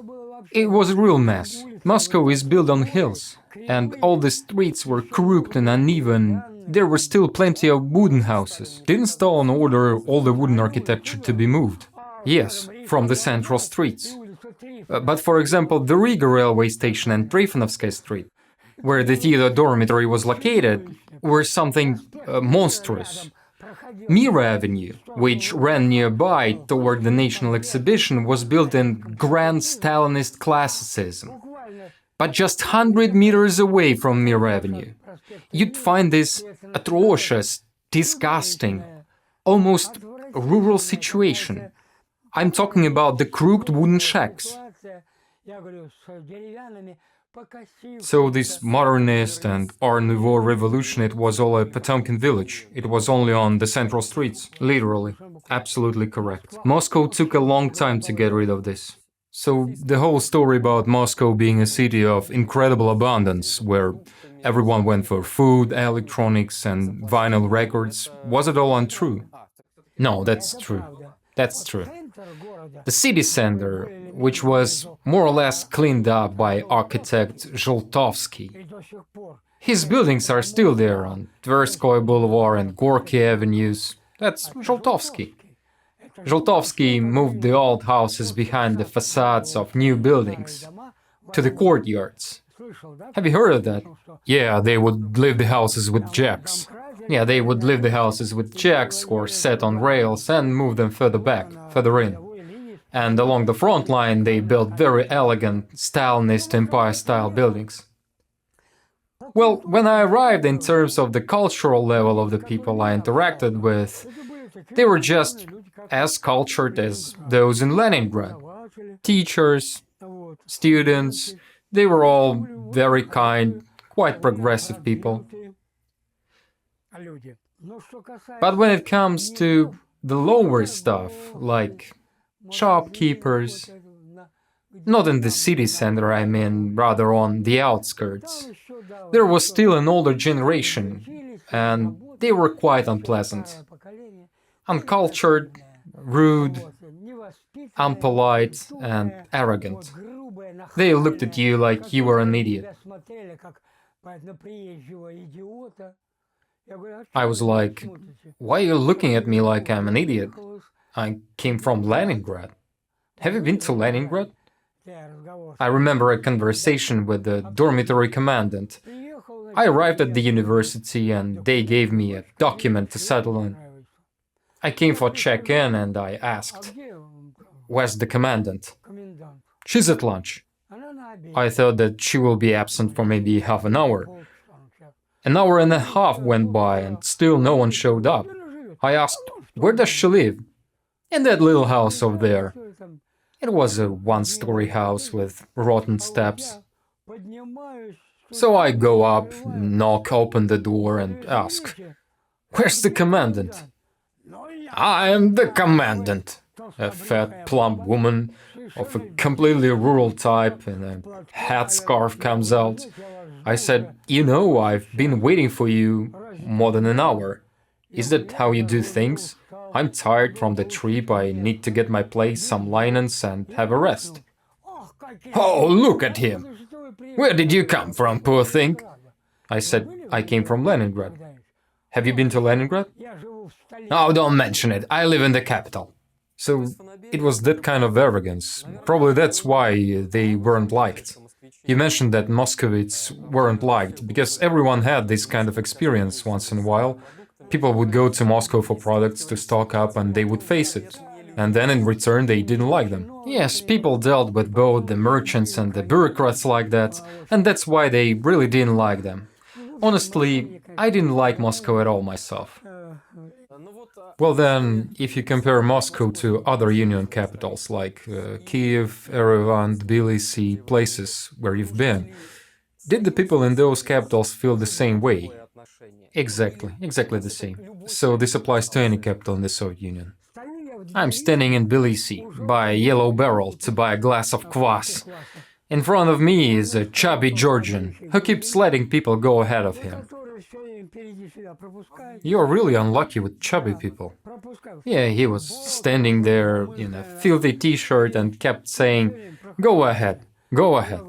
it was a real mess. Moscow is built on hills, and all the streets were corrupt and uneven. There were still plenty of wooden houses. Didn't Stalin order all the wooden architecture to be moved? Yes, from the central streets. But for example, the Riga railway station and Trifonovskaya Street, where the theater dormitory was located, were something monstrous. Mira Avenue, which ran nearby toward the National Exhibition, was built in grand Stalinist classicism. But just 100 meters away from Mira Avenue, you'd find this atrocious, disgusting, almost a rural situation. I'm talking about the crooked wooden shacks. So this modernist and Art Nouveau revolution, it was all a Potemkin village. It was only on the central streets, literally. Absolutely correct. Moscow took a long time to get rid of this. So the whole story about Moscow being a city of incredible abundance, where everyone went for food, electronics and vinyl records, was it all untrue? No, that's true. That's true. The city center, which was more or less cleaned up by architect Zholtovsky. His buildings are still there on Tverskoy Boulevard and Gorky Avenues. That's Zholtovsky. Zholtovsky moved the old houses behind the facades of new buildings to the courtyards. Have you heard of that? Yeah, they would leave the houses with jacks. Yeah, they would leave the houses with jacks or set on rails and move them further back, further in. And along the front line they built very elegant Stalinist Empire-style buildings. Well, when I arrived in terms of the cultural level of the people I interacted with, they were just as cultured as those in Leningrad. Teachers, students, they were all very kind, quite progressive people. But when it comes to the lower stuff, like shopkeepers, not in the city center, I mean, rather on the outskirts, there was still an older generation, and they were quite unpleasant. Uncultured, rude, unpolite, and arrogant. They looked at you like you were an idiot. I was like, why are you looking at me like I'm an idiot? I came from Leningrad. Have you been to Leningrad? I remember a conversation with the dormitory commandant. I arrived at the university and they gave me a document to settle in. I came for check-in and I asked, where's the commandant? She's at lunch. I thought that she will be absent for maybe half an hour. An hour and a half went by and still no one showed up. I asked, where does she live? In that little house over there. It was a one-story house with rotten steps. So I go up, knock, open the door and ask, where's the commandant? I am the commandant. A fat, plump woman of a completely rural type in a headscarf comes out. I said, you know, I've been waiting for you more than an hour. Is that how you do things? I'm tired from the trip, I need to get my place, some linens and have a rest. Oh, look at him! Where did you come from, poor thing? I said, I came from Leningrad. Have you been to Leningrad? Oh, don't mention it, I live in the capital. So it was that kind of arrogance. Probably that's why they weren't liked. You mentioned that Moscovites weren't liked, because everyone had this kind of experience once in a while. People would go to Moscow for products to stock up and they would face it. And then in return they didn't like them. Yes, people dealt with both the merchants and the bureaucrats like that, and that's why they really didn't like them. Honestly, I didn't like Moscow at all myself. Well then, if you compare Moscow to other Union capitals like Kiev, Yerevan, Tbilisi, places where you've been, did the people in those capitals feel the same way? Exactly the same. So this applies to any capital in the Soviet Union. I'm standing in Tbilisi, by a yellow barrel, to buy a glass of kvass. In front of me is a chubby Georgian, who keeps letting people go ahead of him. You're really unlucky with chubby people. Yeah, he was standing there in a filthy t-shirt and kept saying, go ahead, go ahead.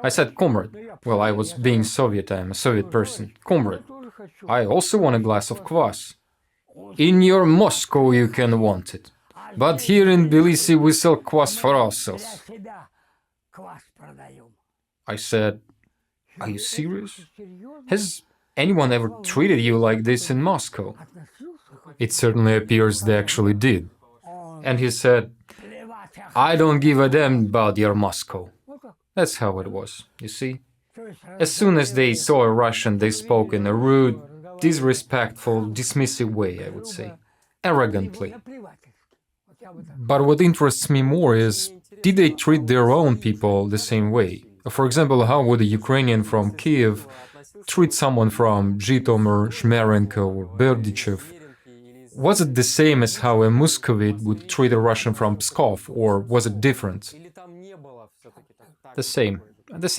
I said, comrade. Well, I was being Soviet, I'm a Soviet person. Comrade, I also want a glass of kvass. In your Moscow you can want it. But here in Tbilisi we sell kvass for ourselves. I said, are you serious? Has anyone ever treated you like this in Moscow? It certainly appears they actually did. And he said, I don't give a damn about your Moscow. That's how it was, you see. As soon as they saw a Russian, they spoke in a rude, disrespectful, dismissive way, I would say. arrogantly. But what interests me more is, did they treat their own people the same way? For example, how would a Ukrainian from Kiev treat someone from Zhytomyr, Zhmerenko or Berdichev? Was it the same as how a Muscovite would treat a Russian from Pskov, or was it different? The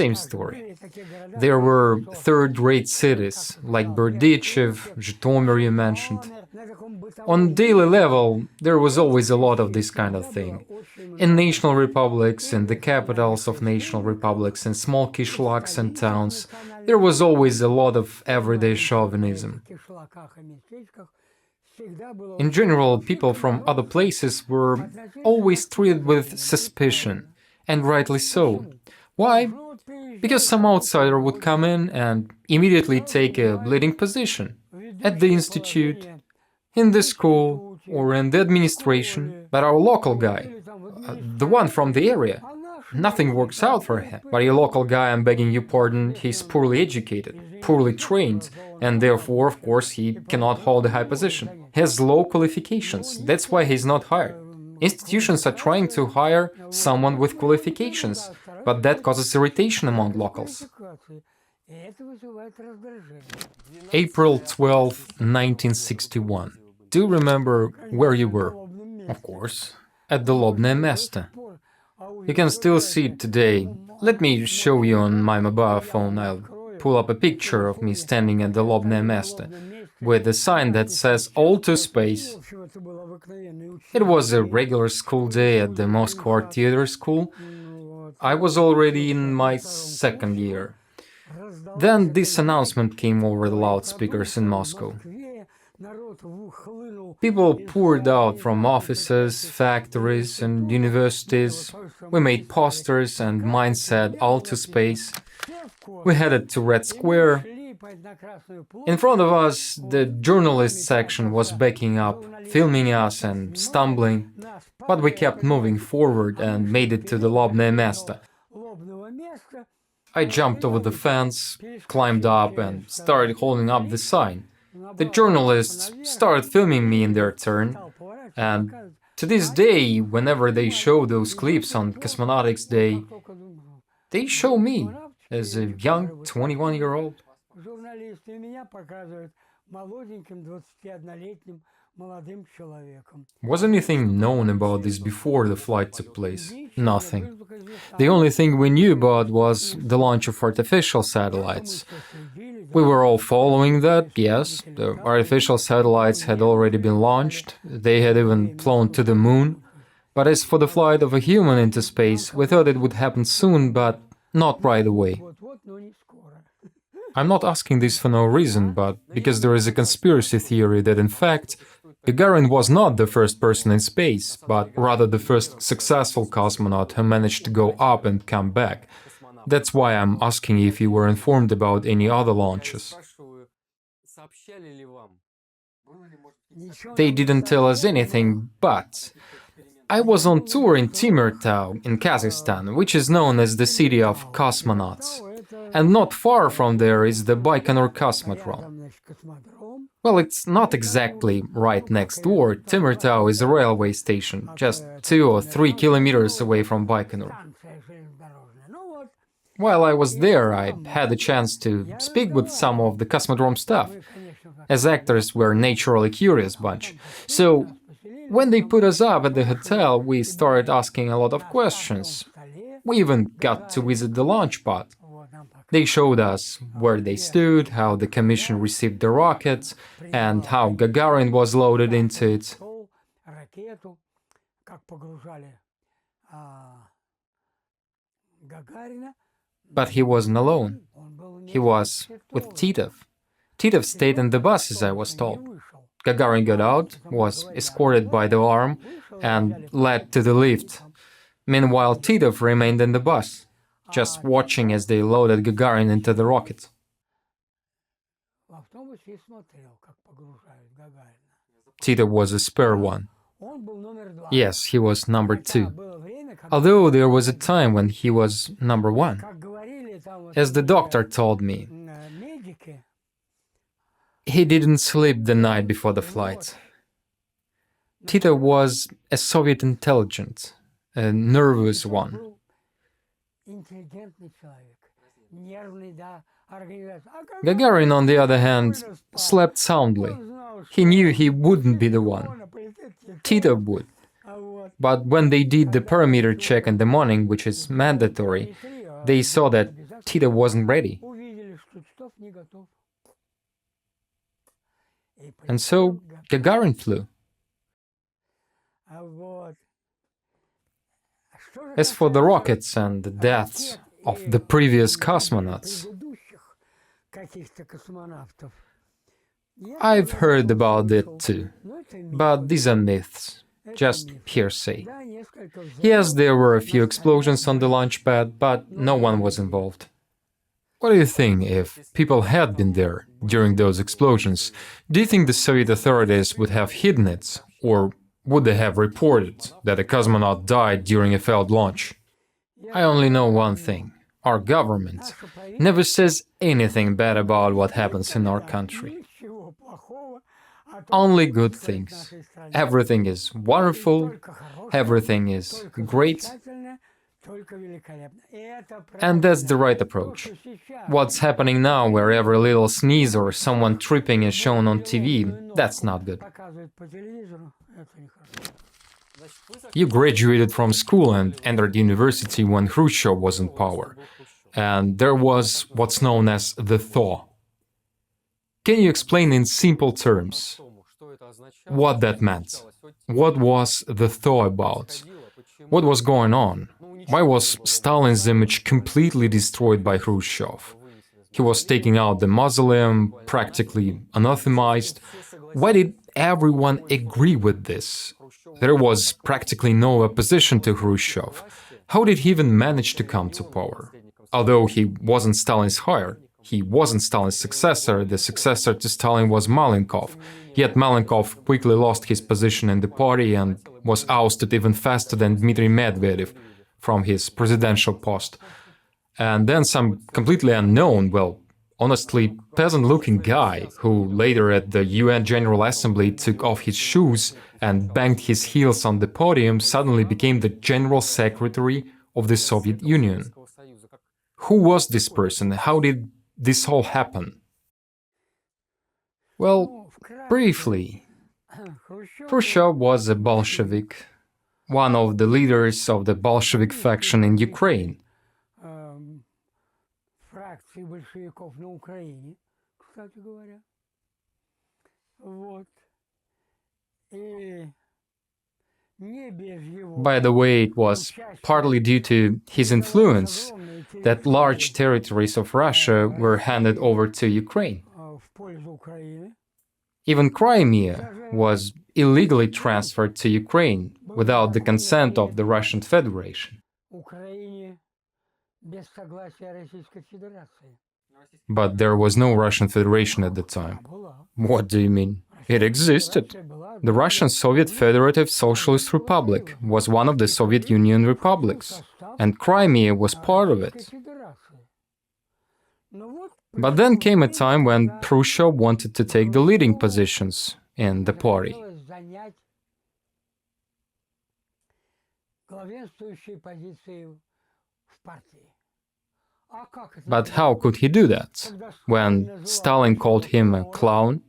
same story. There were third-rate cities, like Berdichev, Zhytomyr you mentioned. On daily level, there was always a lot of this kind of thing. In national republics, in the capitals of national republics, in small kishlaks and towns, there was always a lot of everyday chauvinism. In general, people from other places were always treated with suspicion, and rightly so. Why? Because some outsider would come in and immediately take a leading position at the institute, in the school, or in the administration. But our local guy, the one from the area, nothing works out for him. But your local guy, I'm begging your pardon, he's poorly educated, poorly trained, and therefore, of course, he cannot hold a high position. He has low qualifications, that's why he's not hired. Institutions are trying to hire someone with qualifications, but that causes irritation among locals. April 12, 1961. Do you remember where you were? Of course, at the Lobное место. You can still see it today. Let me show you on my mobile phone. I'll pull up a picture of me standing at the Lobное место with a sign that says "All to Space." It was a regular school day at the Moscow Art Theater School. I was already in my second year. Then this announcement came over the loudspeakers in Moscow. People poured out from offices, factories and universities. We made posters and mine said "All to Space." We headed to Red Square. In front of us, the journalist section was backing up, filming us and stumbling, but we kept moving forward and made it to the Lobное место. I jumped over the fence, climbed up and started holding up the sign. The journalists started filming me in their turn, and to this day, whenever they show those clips on Cosmonautics Day, they show me as a young 21-year-old. Was anything known about this before the flight took place? Nothing. The only thing we knew about was the launch of artificial satellites. We were all following that, yes. The artificial satellites had already been launched, they had even flown to the moon. But as for the flight of a human into space, we thought it would happen soon, but not right away. I'm not asking this for no reason, but because there is a conspiracy theory that in fact, Gagarin was not the first person in space, but rather the first successful cosmonaut who managed to go up and come back. That's why I'm asking if you were informed about any other launches. They didn't tell us anything, but I was on tour in Temirtau in Kazakhstan, which is known as the city of cosmonauts. And not far from there is the Baikonur Cosmodrome. Well, it's not exactly right next door. Temirtau is a railway station, just 2 or 3 kilometers away from Baikonur. While I was there, I had the chance to speak with some of the Cosmodrome staff. As actors, we're naturally curious bunch. So, when they put us up at the hotel, we started asking a lot of questions. We even got to visit the launch pod. They showed us where they stood, how the commission received the rockets, and how Gagarin was loaded into it. But he wasn't alone. He was with Titov. Titov stayed in the bus, as I was told. Gagarin got out, was escorted by the arm, and led to the lift. Meanwhile, Titov remained in the bus, just watching as they loaded Gagarin into the rocket. Titov was a spare one. Yes, he was number 2. Although there was a time when he was number 1. As the doctor told me, he didn't sleep the night before the flight. Tito was a Soviet intelligence, a nervous one. Gagarin, on the other hand, slept soundly. He knew he wouldn't be the one. Tito would. But when they did the parameter check in the morning, which is mandatory, they saw that Tito wasn't ready. And so Gagarin flew. As for the rockets and the deaths of the previous cosmonauts, I've heard about it too, but these are myths, just hearsay. Yes, there were a few explosions on the launch pad, but no one was involved. What do you think if people had been there during those explosions? Do you think the Soviet authorities would have hidden it, or would they have reported that a cosmonaut died during a failed launch? I only know one thing. Our government never says anything bad about what happens in our country. Only good things. Everything is wonderful, everything is great. And that's the right approach. What's happening now, where every little sneeze or someone tripping is shown on TV, that's not good. You graduated from school and entered university when Khrushchev was in power, and there was what's known as the thaw. Can you explain in simple terms what that meant? What was the thaw about? What was going on? Why was Stalin's image completely destroyed by Khrushchev? He was taking out the mausoleum, practically anathemized. Why did everyone agree with this? There was practically no opposition to Khrushchev. How did he even manage to come to power? Although he wasn't Stalin's heir, he wasn't Stalin's successor, the successor to Stalin was Malenkov. Yet Malenkov quickly lost his position in the party and was ousted even faster than Dmitry Medvedev from his presidential post. And then some completely unknown, well, honestly, peasant-looking guy, who later at the UN General Assembly took off his shoes and banged his heels on the podium, suddenly became the General Secretary of the Soviet Union. Who was this person? How did this all happen? Well, briefly, Khrushchev was a Bolshevik, one of the leaders of the Bolshevik faction in Ukraine. By the way, it was partly due to his influence that large territories of Russia were handed over to Ukraine. Even Crimea was illegally transferred to Ukraine without the consent of the Russian Federation. But there was no Russian Federation at the time. What do you mean? It existed. The Russian Soviet Federative Socialist Republic was one of the Soviet Union republics, and Crimea was part of it. But then came a time when Khrushchev wanted to take the leading positions in the party. But how could he do that? When Stalin called him a clown?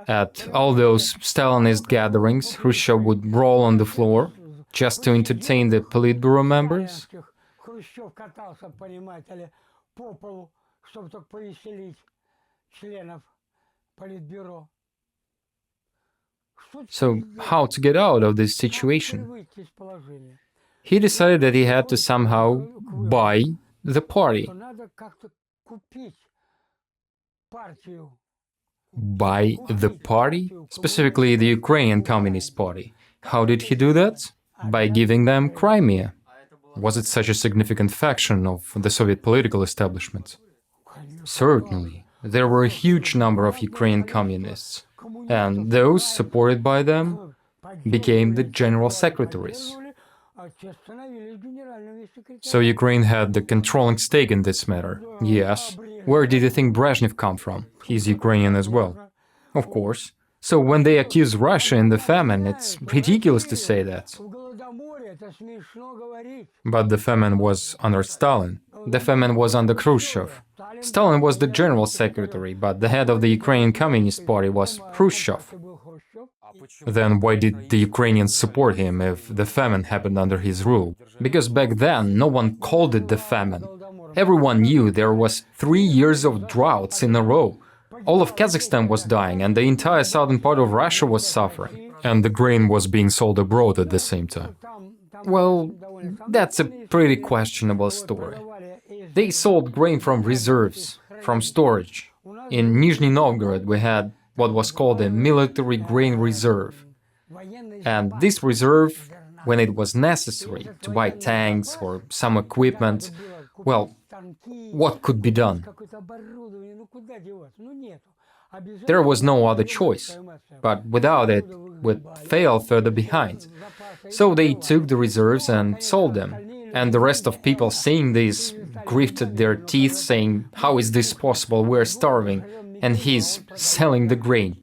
At all those Stalinist gatherings, Khrushchev would roll on the floor just to entertain the Politburo members? So, how to get out of this situation? He decided that he had to somehow buy the party. Buy the party? Specifically the Ukrainian Communist Party. How did he do that? By giving them Crimea. Was it such a significant faction of the Soviet political establishment? Certainly. There were a huge number of Ukrainian communists, and those supported by them became the general secretaries. So Ukraine had the controlling stake in this matter. Yes. Where did you think Brezhnev come from? He's Ukrainian as well. Of course. So when they accuse Russia in the famine, it's ridiculous to say that. But the famine was under Stalin. The famine was under Khrushchev. Stalin was the general secretary, but the head of the Ukrainian Communist Party was Khrushchev. Then why did the Ukrainians support him if the famine happened under his rule? Because back then no one called it the famine. Everyone knew there was 3 years of droughts in a row. All of Kazakhstan was dying and the entire southern part of Russia was suffering. And the grain was being sold abroad at the same time. Well, that's a pretty questionable story. They sold grain from reserves, from storage. In Nizhny Novgorod we had what was called a military grain reserve. And this reserve, when it was necessary to buy tanks or some equipment, well, what could be done? There was no other choice, but without it, we'd fail further behind. So they took the reserves and sold them. And the rest of people seeing this gritted their teeth saying, how is this possible, we're starving, and he's selling the grain.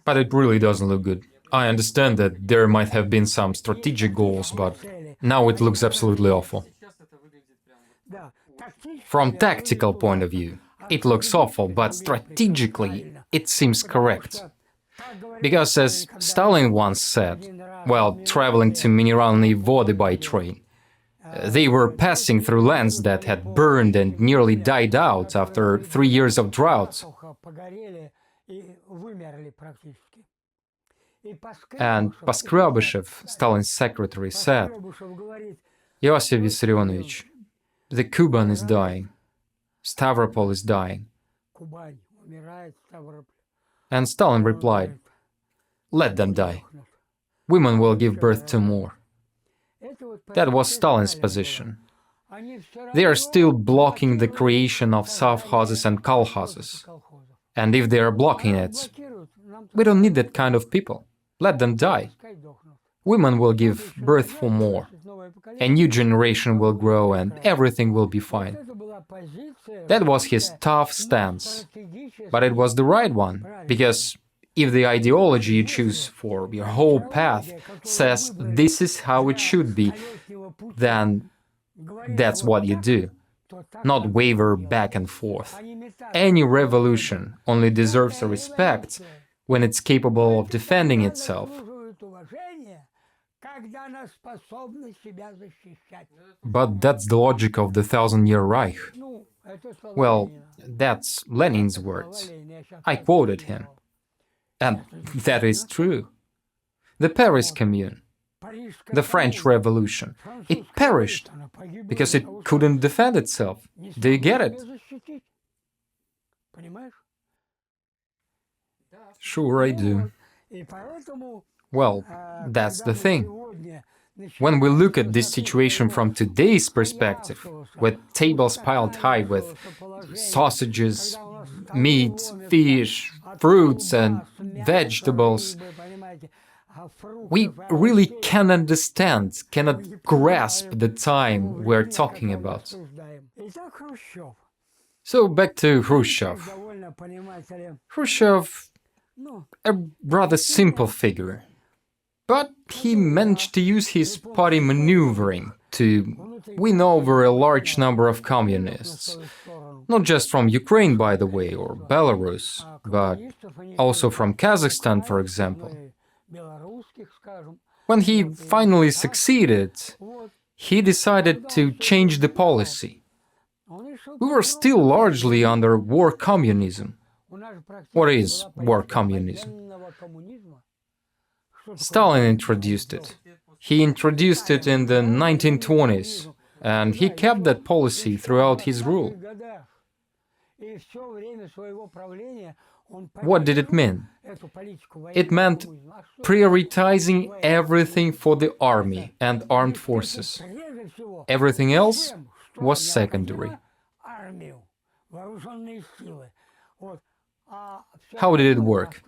But it really doesn't look good. I understand that there might have been some strategic goals, but now it looks absolutely awful. From tactical point of view, it looks awful, but strategically, it seems correct. Because as Stalin once said, while traveling to Mineralny Vody by train, they were passing through lands that had burned and nearly died out after 3 years of drought. And Gorbachev, Stalin's secretary, said, Iosif Vissarionovich, the Kuban is dying, Stavropol is dying. And Stalin replied, let them die. Women will give birth to more. That was Stalin's position. They are still blocking the creation of sovkhozes and kolkhozes. And if they are blocking it, we don't need that kind of people. Let them die. Women will give birth for more. A new generation will grow and everything will be fine. That was his tough stance. But it was the right one, because if the ideology you choose for your whole path says this is how it should be, then that's what you do, not waver back and forth. Any revolution only deserves a respect when it's capable of defending itself. But that's the logic of the 1,000-year Reich. Well, that's Lenin's words. I quoted him. And that is true. The Paris Commune, the French Revolution, it perished because it couldn't defend itself. Do you get it? Sure, I do. Well, that's the thing. When we look at this situation from today's perspective, with tables piled high with sausages, meat, fish, fruits and vegetables, we really can't understand, cannot grasp the time we're talking about. So back to Khrushchev. Khrushchev, a rather simple figure. But he managed to use his party maneuvering to win over a large number of communists. Not just from Ukraine, by the way, or Belarus, but also from Kazakhstan, for example. When he finally succeeded, he decided to change the policy. We were still largely under war communism. What is war communism? Stalin introduced it. He introduced it in the 1920s, and he kept that policy throughout his rule. What did it mean? It meant prioritizing everything for the army and armed forces. Everything else was secondary. How did it work?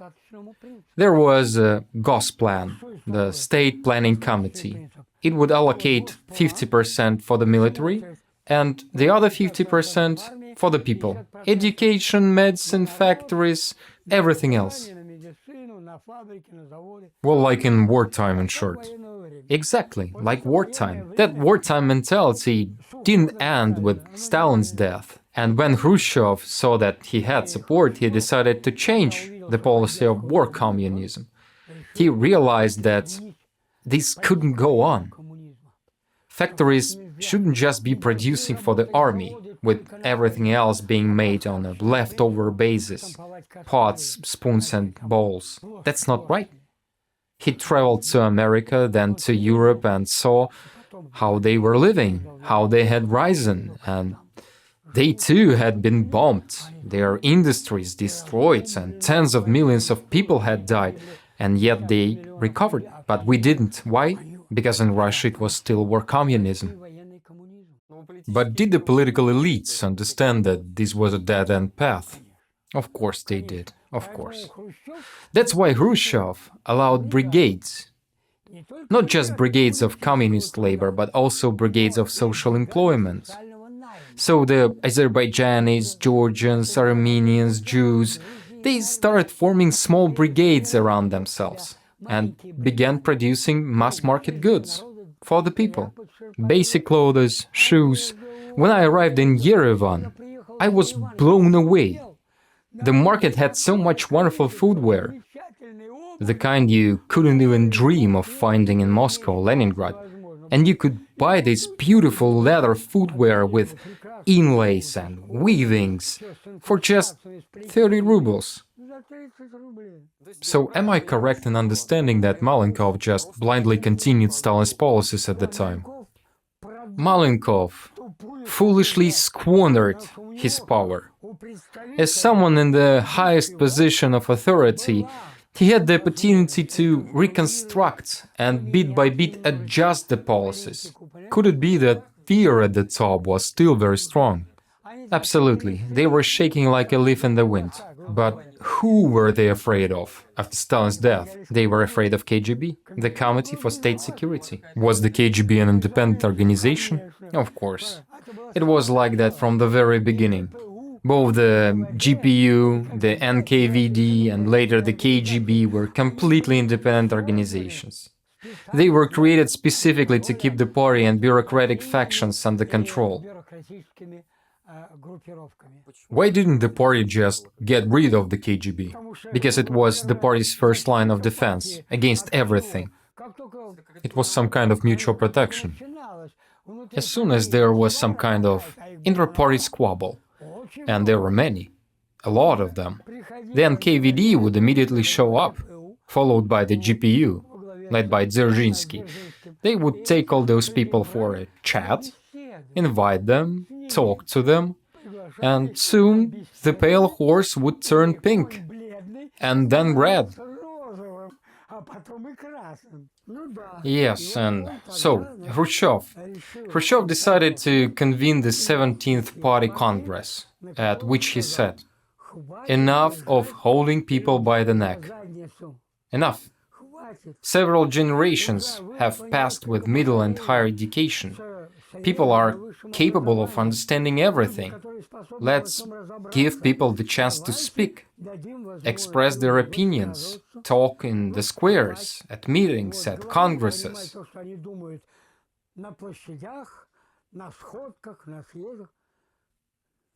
There was a Gosplan, the State Planning Committee. It would allocate 50% for the military and the other 50% for the people. Education, medicine, factories, everything else. Well, like in wartime, in short. Exactly, like wartime. That wartime mentality didn't end with Stalin's death. And when Khrushchev saw that he had support, he decided to change the policy of war communism. He realized that this couldn't go on. Factories shouldn't just be producing for the army, with everything else being made on a leftover basis. Pots, spoons and bowls. That's not right. He traveled to America, then to Europe, and saw how they were living, how they had risen, and they too had been bombed, their industries destroyed, and tens of millions of people had died, and yet they recovered. But we didn't. Why? Because in Russia it was still war communism. But did the political elites understand that this was a dead-end path? Of course they did, of course. That's why Khrushchev allowed brigades. Not just brigades of communist labor, but also brigades of social employment. So the Azerbaijanis, Georgians, Armenians, Jews, they started forming small brigades around themselves and began producing mass-market goods for the people. Basic clothes, shoes. When I arrived in Yerevan, I was blown away. The market had so much wonderful footwear, the kind you couldn't even dream of finding in Moscow or Leningrad. And you could buy this beautiful leather footwear with inlays and weavings for just 30 rubles. So am I correct in understanding that Malenkov just blindly continued Stalin's policies at the time? Malenkov foolishly squandered his power. As someone in the highest position of authority, he had the opportunity to reconstruct and bit by bit adjust the policies. Could it be that fear at the top was still very strong? Absolutely, they were shaking like a leaf in the wind. But who were they afraid of? After Stalin's death, they were afraid of KGB, the Committee for State Security. Was the KGB an independent organization? Of course. It was like that from the very beginning. Both the GPU, the NKVD, and later the KGB were completely independent organizations. They were created specifically to keep the party and bureaucratic factions under control. Why didn't the party just get rid of the KGB? Because it was the party's first line of defense against everything. It was some kind of mutual protection. As soon as there was some kind of inter-party squabble, and there were many, a lot of them, then KVD would immediately show up, followed by the GPU, led by Dzerzhinsky. They would take all those people for a chat, invite them, talk to them, and soon the pale horse would turn pink, and then red. Yes, and so, Khrushchev decided to convene the 17th Party Congress, at which he said, "Enough of holding people by the neck. Enough. Several generations have passed with middle and higher education. People are capable of understanding everything. Let's give people the chance to speak, express their opinions, talk in the squares, at meetings, at congresses."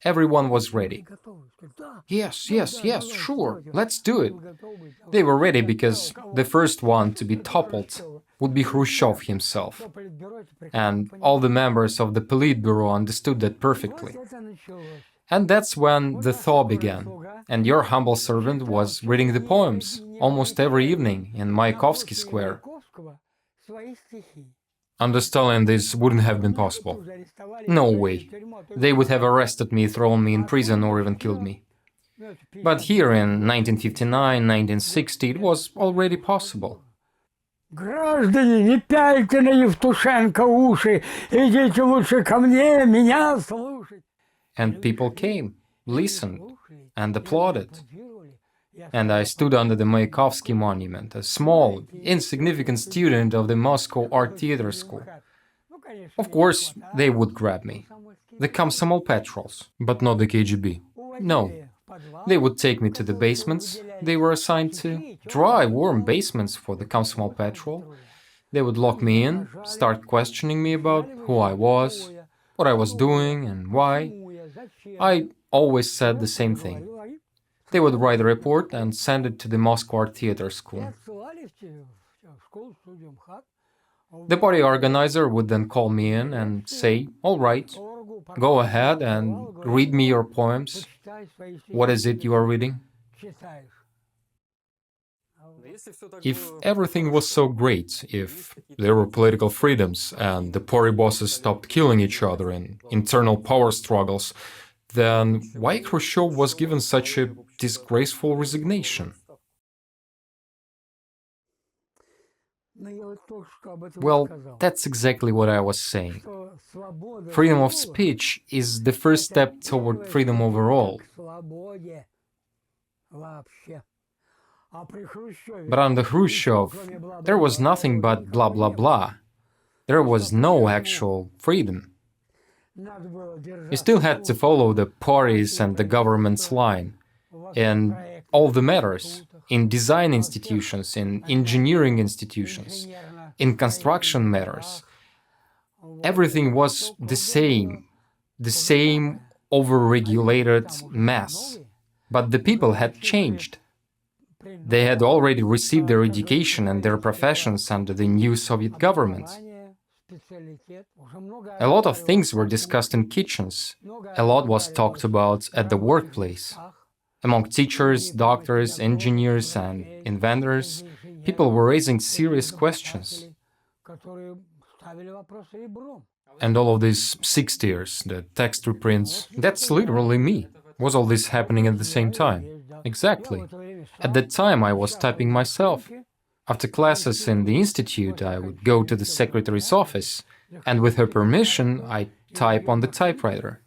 Everyone was ready. Yes, sure, let's do it. They were ready because the first one to be toppled would be Khrushchev himself. And all the members of the Politburo understood that perfectly. And that's when the thaw began, and your humble servant was reading the poems almost every evening in Mayakovsky Square. Under Stalin, this wouldn't have been possible. No way. They would have arrested me, thrown me in prison, or even killed me. But here in 1959, 1960, it was already possible. Граждане, не пяльте на Евтушенко уши, идите лучше ко мне, меня слушать. And people came, listened, and applauded. And I stood under the Mayakovsky monument, a small, insignificant student of the Moscow Art Theater School. Of course, they would grab me. The Komsomol patrols, but not the KGB. No. They would take me to the basements, they were assigned to, dry, warm basements for the Komsomol patrol. They would lock me in, start questioning me about who I was, what I was doing, and why. I always said the same thing. They would write a report and send it to the Moscow Art Theater School. The party organizer would then call me in and say, "All right, go ahead and read me your poems. What is it you are reading?" If everything was so great, if there were political freedoms and the party bosses stopped killing each other in internal power struggles, then why Khrushchev was given such a disgraceful resignation? Well, that's exactly what I was saying. Freedom of speech is the first step toward freedom overall. But under Khrushchev, there was nothing but blah blah blah. There was no actual freedom. You still had to follow the party's and the government's line in all the matters, in design institutions, in engineering institutions, in construction matters. Everything was the same over-regulated mess. But the people had changed. They had already received their education and their professions under the new Soviet government. A lot of things were discussed in kitchens. A lot was talked about at the workplace. Among teachers, doctors, engineers, and inventors, people were raising serious questions. And all of these 60ers, the text reprints, that's literally me. Was all this happening at the same time? Exactly. At that time I was typing myself. After classes in the institute, I would go to the secretary's office, and with her permission, I type on the typewriter.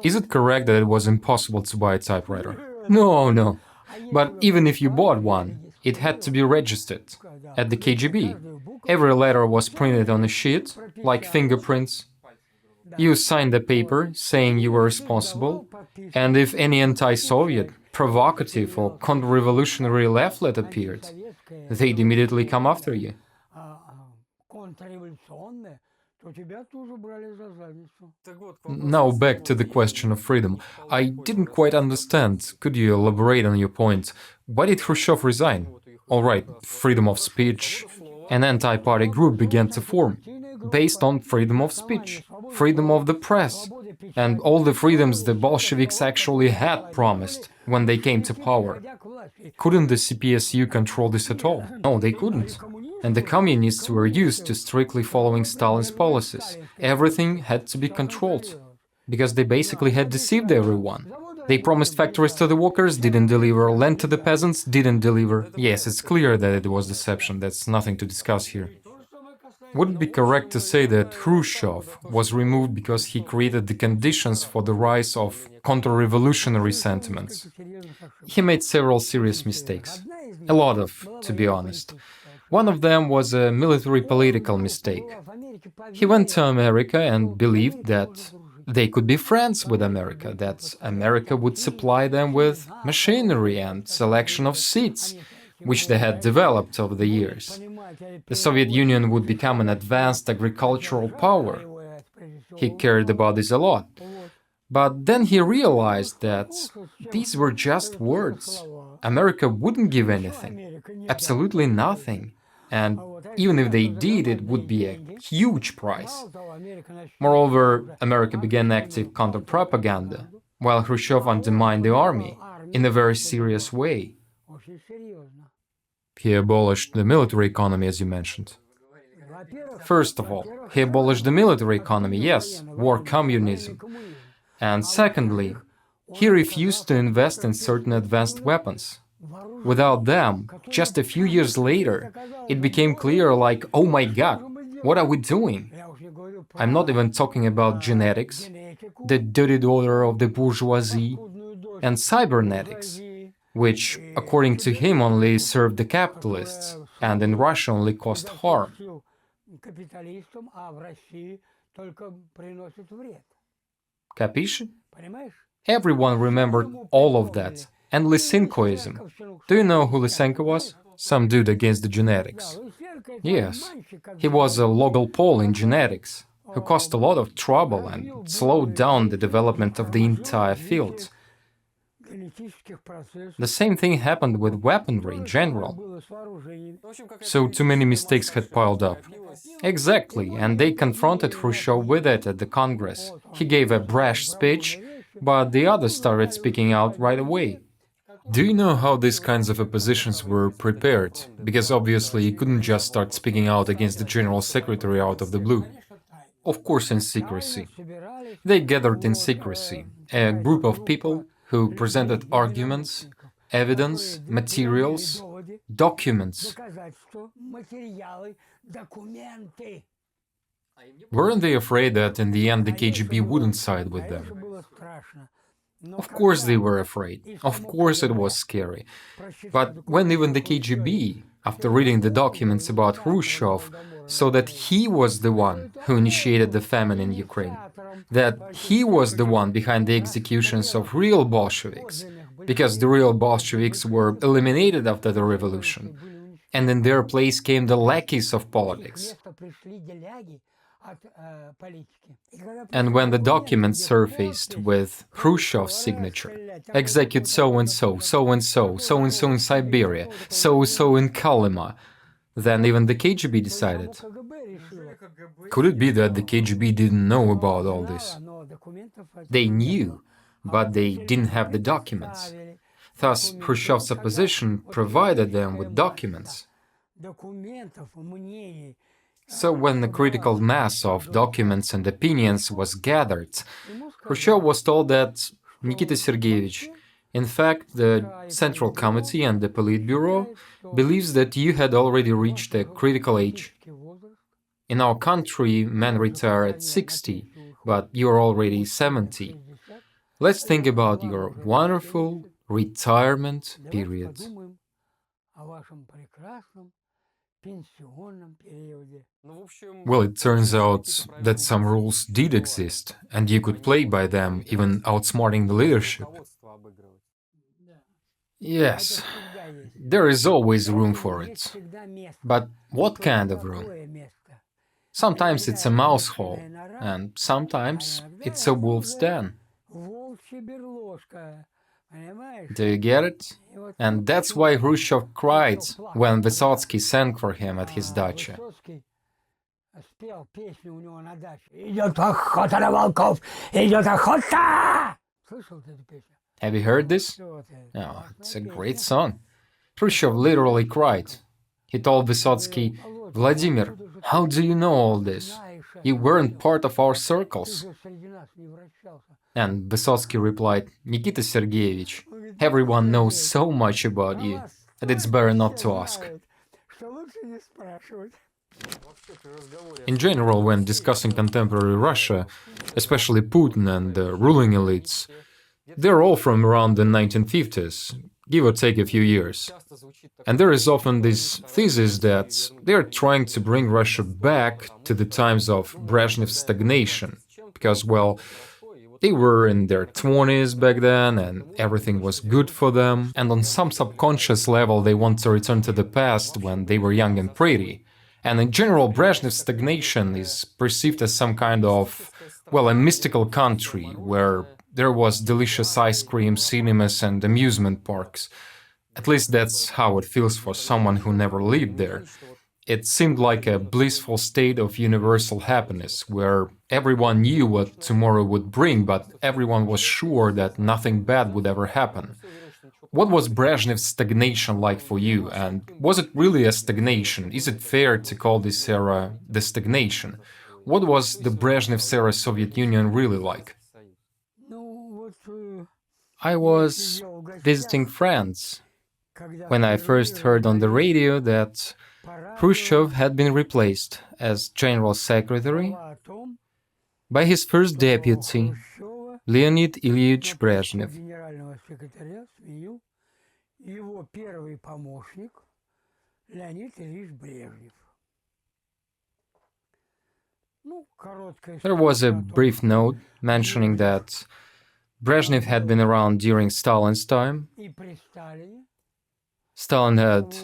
Is it correct that it was impossible to buy a typewriter? No. But even if you bought one, it had to be registered at the KGB. Every letter was printed on a sheet, like fingerprints. You signed a paper saying you were responsible, and if any anti-Soviet, provocative or counter-revolutionary leaflet appeared, they'd immediately come after you. Now back to the question of freedom. I didn't quite understand. Could you elaborate on your point? Why did Khrushchev resign? All right, freedom of speech. An anti-party group began to form, based on freedom of speech, freedom of the press, and all the freedoms the Bolsheviks actually had promised when they came to power. Couldn't the CPSU control this at all? No, they couldn't. And the communists were used to strictly following Stalin's policies. Everything had to be controlled, because they basically had deceived everyone. They promised factories to the workers, didn't deliver, land to the peasants, didn't deliver. Yes, it's clear that it was deception, that's nothing to discuss here. Would it be correct to say that Khrushchev was removed because he created the conditions for the rise of counter-revolutionary sentiments? He made several serious mistakes. A lot of, to be honest. One of them was a military-political mistake. He went to America and believed that they could be friends with America, that America would supply them with machinery and selection of seats, which they had developed over the years. The Soviet Union would become an advanced agricultural power. He cared about this a lot. But then he realized that these were just words. America wouldn't give anything, absolutely nothing. And even if they did, it would be a huge price. Moreover, America began active counter-propaganda, while Khrushchev undermined the army in a very serious way. He abolished the military economy, as you mentioned. First of all, he abolished the military economy, yes, war communism. And secondly, he refused to invest in certain advanced weapons. Without them, just a few years later, it became clear like, oh my god, what are we doing? I'm not even talking about genetics, the dirty daughter of the bourgeoisie, and cybernetics, which, according to him, only served the capitalists, and in Russia only caused harm. Capisci? Everyone remembered all of that. And Lysenkoism. Do you know who Lysenko was? Some dude against the genetics. Yes, he was a Logal Pole in genetics, who caused a lot of trouble and slowed down the development of the entire field. The same thing happened with weaponry in general. So too many mistakes had piled up. Exactly, and they confronted Khrushchev with it at the Congress. He gave a brash speech, but the others started speaking out right away. Do you know how these kinds of oppositions were prepared? Because obviously you couldn't just start speaking out against the General Secretary out of the blue. Of course, in secrecy. They gathered in secrecy, a group of people who presented arguments, evidence, materials, documents. Weren't they afraid that in the end the KGB wouldn't side with them? Of course they were afraid. Of course it was scary. But when even the KGB, after reading the documents about Khrushchev, saw that he was the one who initiated the famine in Ukraine, that he was the one behind the executions of real Bolsheviks, because the real Bolsheviks were eliminated after the revolution, and in their place came the lackeys of politics. And when the document surfaced with Khrushchev's signature, execute so-and-so, so-and-so, so-and-so in Siberia, so-and-so in Kolyma, then even the KGB decided. Could it be that the KGB didn't know about all this? They knew, but they didn't have the documents. Thus, Khrushchev's opposition provided them with documents. So when the critical mass of documents and opinions was gathered, Khrushchev was told that, Nikita Sergeyevich, in fact, the Central Committee and the Politburo believes that you had already reached a critical age. In our country, men retire at 60, but you're already 70. Let's think about your wonderful retirement period. Well, it turns out that some rules did exist, and you could play by them, even outsmarting the leadership. Yes, there is always room for it. But what kind of room? Sometimes it's a mouse hole, and sometimes it's a wolf's den. Do you get it? And that's why Khrushchev cried when Vysotsky sang for him at his dacha. Have you heard this? Oh, it's a great song. Khrushchev literally cried. He told Vysotsky, Vladimir, how do you know all this? You weren't part of our circles. And Vysotsky replied, Nikita Sergeyevich, everyone knows so much about you, that it's better not to ask. In general, when discussing contemporary Russia, especially Putin and the ruling elites, they're all from around the 1950s, give or take a few years. And there is often this thesis that they're trying to bring Russia back to the times of Brezhnev's stagnation, because, well, they were in their 20s back then and everything was good for them, and on some subconscious level they want to return to the past when they were young and pretty. And in general, Brezhnev's stagnation is perceived as some kind of, well, a mystical country where there was delicious ice cream, cinemas and amusement parks. At least that's how it feels for someone who never lived there. It seemed like a blissful state of universal happiness, where everyone knew what tomorrow would bring, but everyone was sure that nothing bad would ever happen. What was Brezhnev's stagnation like for you, and was it really a stagnation? Is it fair to call this era the stagnation? What was the Brezhnev-era Soviet Union really like? I was visiting friends when I first heard on the radio that Khrushchev had been replaced as General Secretary by his first deputy, Leonid Ilyich Brezhnev. There was a brief note mentioning that Brezhnev had been around during Stalin's time. Stalin had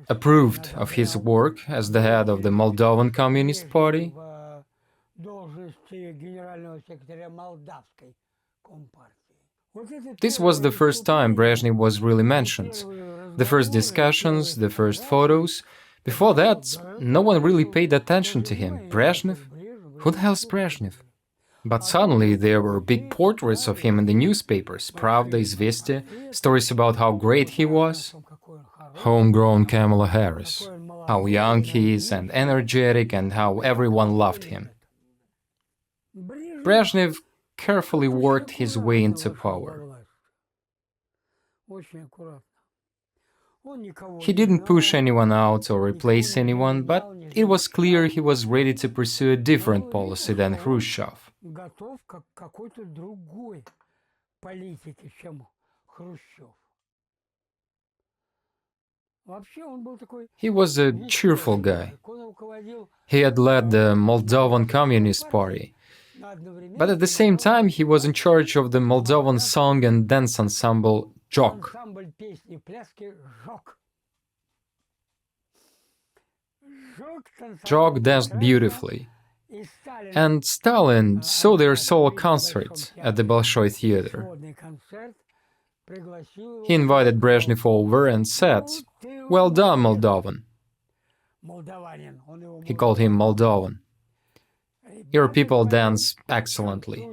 approved of his work as the head of the Moldovan Communist Party. This was the first time Brezhnev was really mentioned. The first discussions, the first photos. Before that, no one really paid attention to him. Brezhnev? Who the hell's Brezhnev? But suddenly there were big portraits of him in the newspapers, Pravda, Izvestia, stories about how great he was. Homegrown Kamala Harris. How young he is and energetic and how everyone loved him. Brezhnev carefully worked his way into power. He didn't push anyone out or replace anyone, but it was clear he was ready to pursue a different policy than Khrushchev. He was a cheerful guy. He had led the Moldovan Communist Party, but at the same time he was in charge of the Moldovan song and dance ensemble Jok. Jok danced beautifully, and Stalin saw their solo concert at the Bolshoi Theater. He invited Brezhnev over and said, "Well done, Moldovan." He called him Moldovan. "Your people dance excellently."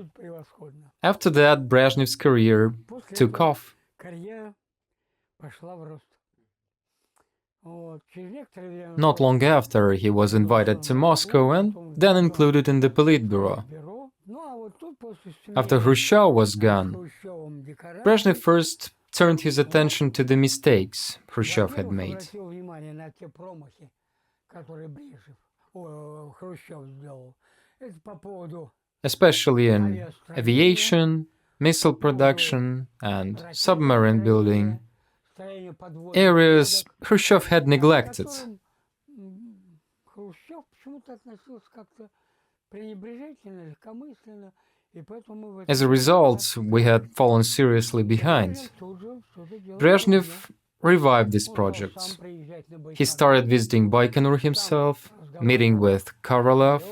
After that, Brezhnev's career took off. Not long after, he was invited to Moscow and then included in the Politburo. After Khrushchev was gone, Brezhnev first turned his attention to the mistakes Khrushchev had made. Especially in aviation, missile production, and submarine building, areas Khrushchev had neglected. As a result, we had fallen seriously behind. Brezhnev revived these projects. He started visiting Baikonur himself, meeting with Korolev,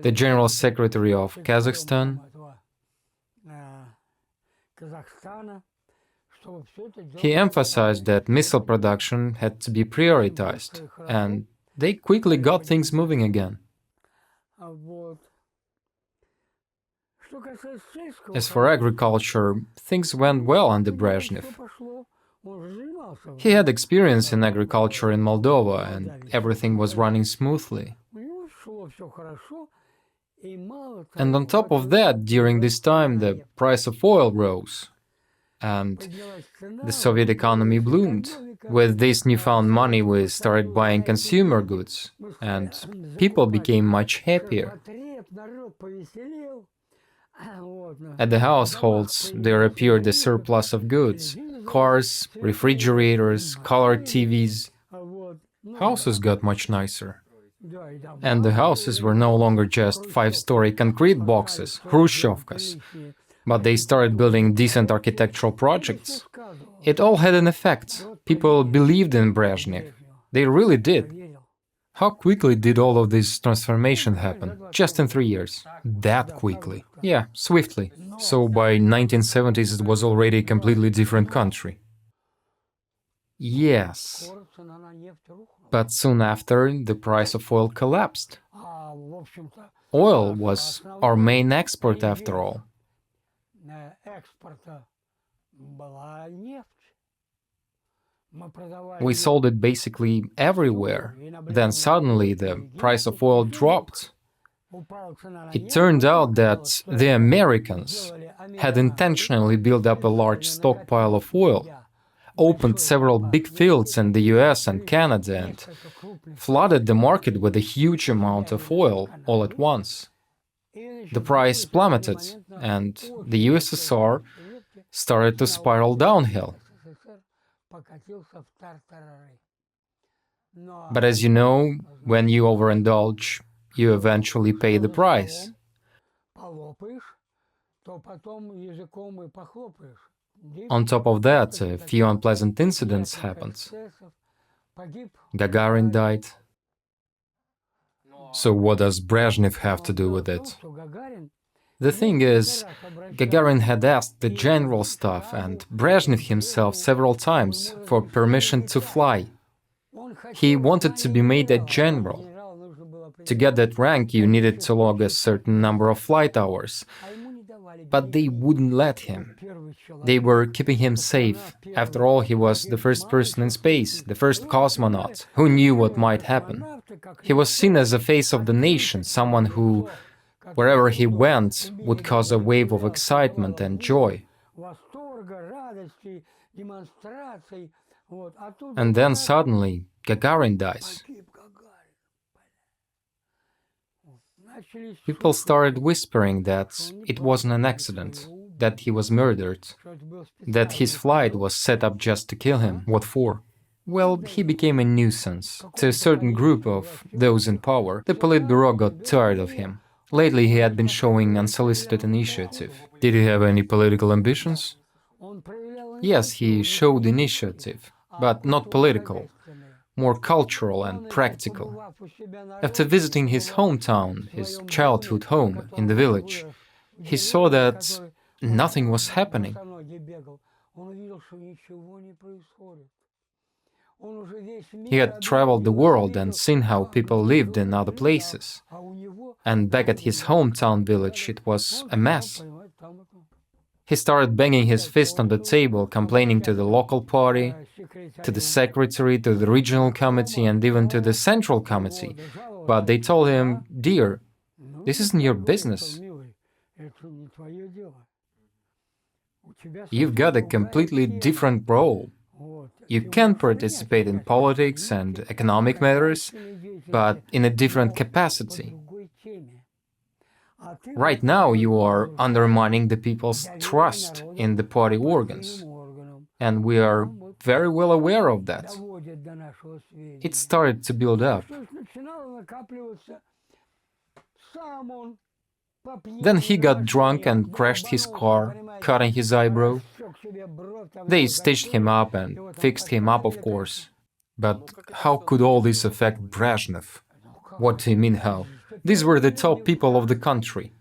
the General Secretary of Kazakhstan. He emphasized that missile production had to be prioritized, and they quickly got things moving again. As for agriculture, things went well under Brezhnev. He had experience in agriculture in Moldova, and everything was running smoothly. And on top of that, during this time, the price of oil rose, and the Soviet economy bloomed. With this newfound money, we started buying consumer goods, and people became much happier. At the households, there appeared a surplus of goods: cars, refrigerators, colored TVs. Houses got much nicer. And the houses were no longer just five-story concrete boxes, Khrushchevkas, but they started building decent architectural projects. It all had an effect. People believed in Brezhnev. They really did. How quickly did all of this transformation happen? Just in 3 years. That quickly. Yeah, swiftly. So by 1970s it was already a completely different country. Yes. But soon after, the price of oil collapsed. Oil was our main export after all. We sold it basically everywhere. Then suddenly the price of oil dropped. It turned out that the Americans had intentionally built up a large stockpile of oil, opened several big fields in the US and Canada, and flooded the market with a huge amount of oil all at once. The price plummeted, and the USSR started to spiral downhill. But as you know, when you overindulge, you eventually pay the price. On top of that, a few unpleasant incidents happened. Gagarin died. So what does Brezhnev have to do with it? The thing is, Gagarin had asked the general staff and Brezhnev himself several times for permission to fly. He wanted to be made a general. To get that rank, you needed to log a certain number of flight hours. But they wouldn't let him. They were keeping him safe. After all, he was the first person in space, the first cosmonaut, who knew what might happen. He was seen as the face of the nation, someone who, wherever he went, would cause a wave of excitement and joy. And then suddenly, Gagarin dies. People started whispering that it wasn't an accident, that he was murdered, that his flight was set up just to kill him. What for? Well, he became a nuisance. To a certain group of those in power, the Politburo got tired of him. Lately he had been showing unsolicited initiative. Did he have any political ambitions? Yes, he showed initiative, but not political, more cultural and practical. After visiting his hometown, his childhood home in the village, he saw that nothing was happening. He had traveled the world and seen how people lived in other places. And back at his hometown village, it was a mess. He started banging his fist on the table, complaining to the local party, to the secretary, to the regional committee, and even to the central committee. But they told him, "Dear, this isn't your business. You've got a completely different role. You can participate in politics and economic matters, but in a different capacity. Right now you are undermining the people's trust in the party organs, and we are very well aware of that." It started to build up. Then he got drunk and crashed his car, cutting his eyebrow. They stitched him up and fixed him up, of course. But how could all this affect Brezhnev? What do you mean how? These were the top people of the country.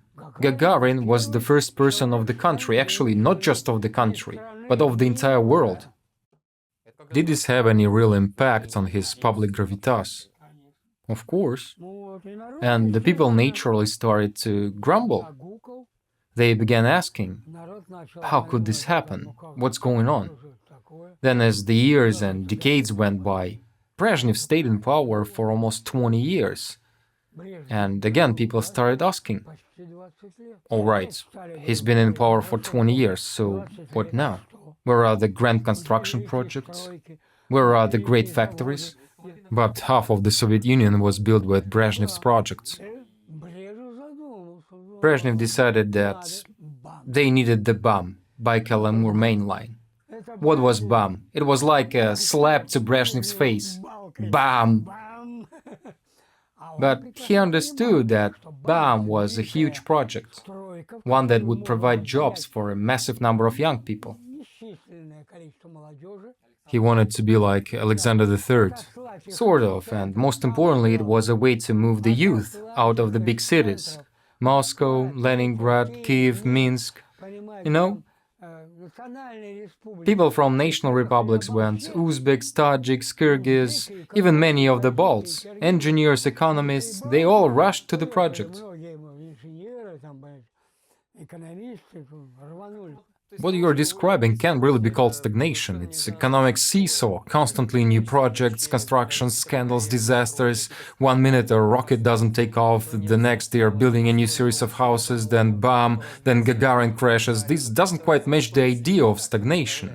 Gagarin was the first person of the country, actually not just of the country, but of the entire world. Did this have any real impact on his public gravitas? Of course. And the people naturally started to grumble. They began asking, how could this happen? What's going on? Then as the years and decades went by, Brezhnev stayed in power for almost 20 years. And again, people started asking, all right, he's been in power for 20 years, so what now? Where are the grand construction projects? Where are the great factories? But half of the Soviet Union was built with Brezhnev's projects. Brezhnev decided that they needed the BAM, Baikal-Amur main line. What was BAM? It was like a slap to Brezhnev's face. BAM! But he understood that BAM was a huge project, one that would provide jobs for a massive number of young people. He wanted to be like Alexander III, sort of, and most importantly, it was a way to move the youth out of the big cities. Moscow, Leningrad, Kiev, Minsk, you know? People from national republics went, Uzbeks, Tajiks, Kyrgyz, even many of the Balts, engineers, economists, they all rushed to the project. What you're describing can't really be called stagnation. It's economic seesaw, constantly new projects, constructions, scandals, disasters. 1 minute a rocket doesn't take off, the next they are building a new series of houses, then BAM, then Gagarin crashes. This doesn't quite match the idea of stagnation.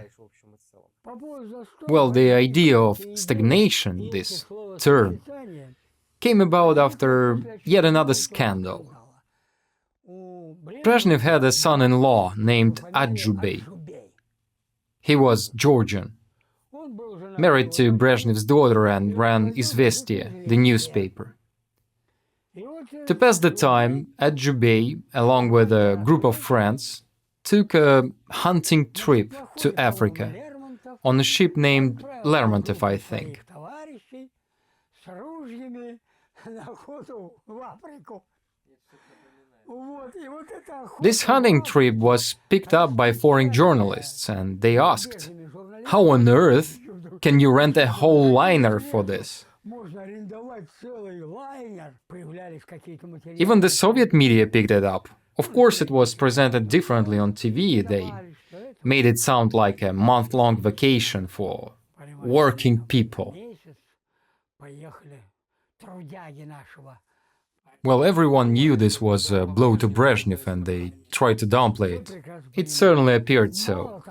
Well, the idea of stagnation, this term, came about after yet another scandal. Brezhnev had a son-in-law named Adjubey. He was Georgian, married to Brezhnev's daughter and ran Izvestia, the newspaper. To pass the time, at Jubei, along with a group of friends, took a hunting trip to Africa on a ship named Lermontov, I think. This hunting trip was picked up by foreign journalists, and they asked, "How on earth can you rent a whole liner for this?" Even the Soviet media picked it up. Of course, it was presented differently on TV. They made it sound like a month-long vacation for working people. Well, everyone knew this was a blow to Brezhnev, and they tried to downplay it. It certainly appeared so.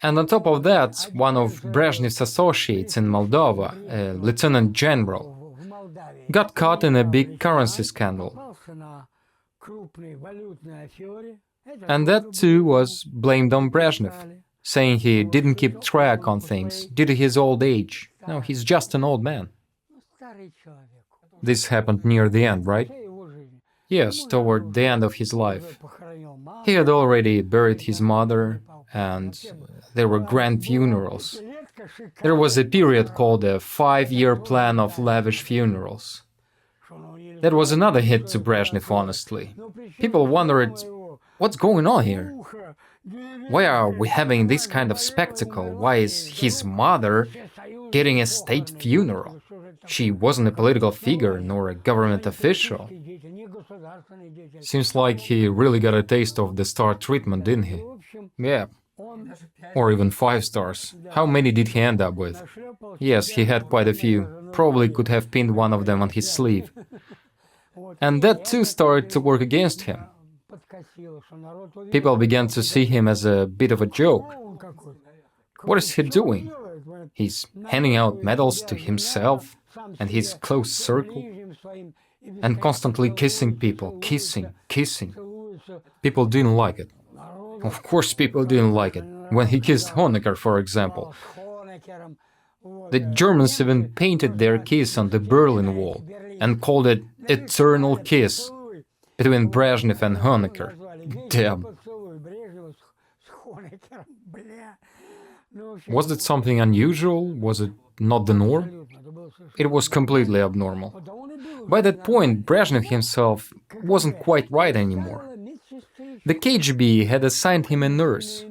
And on top of that, one of Brezhnev's associates in Moldova, a lieutenant general, got caught in a big currency scandal. And that too was blamed on Brezhnev, saying he didn't keep track on things due to his old age. No, he's just an old man. This happened near the end, right? Yes, toward the end of his life. He had already buried his mother, and there were grand funerals. There was a period called a 5-year plan of lavish funerals. That was another hit to Brezhnev, honestly. People wondered, what's going on here? Why are we having this kind of spectacle? Why is his mother getting a state funeral? She wasn't a political figure nor a government official. Seems like he really got a taste of the star treatment, didn't he? Yeah. Or even 5 stars. How many did he end up with? Yes, he had quite a few. Probably could have pinned one of them on his sleeve. And that too started to work against him. People began to see him as a bit of a joke. What is he doing? He's handing out medals to himself and his close circle, and constantly kissing people, kissing. People didn't like it. Of course people didn't like it. When he kissed Honecker, for example. The Germans even painted their kiss on the Berlin Wall and called it "eternal kiss" between Brezhnev and Honecker. Damn. Was it something unusual? Was it not the norm? It was completely abnormal. By that point, Brezhnev himself wasn't quite right anymore. The KGB had assigned him a nurse,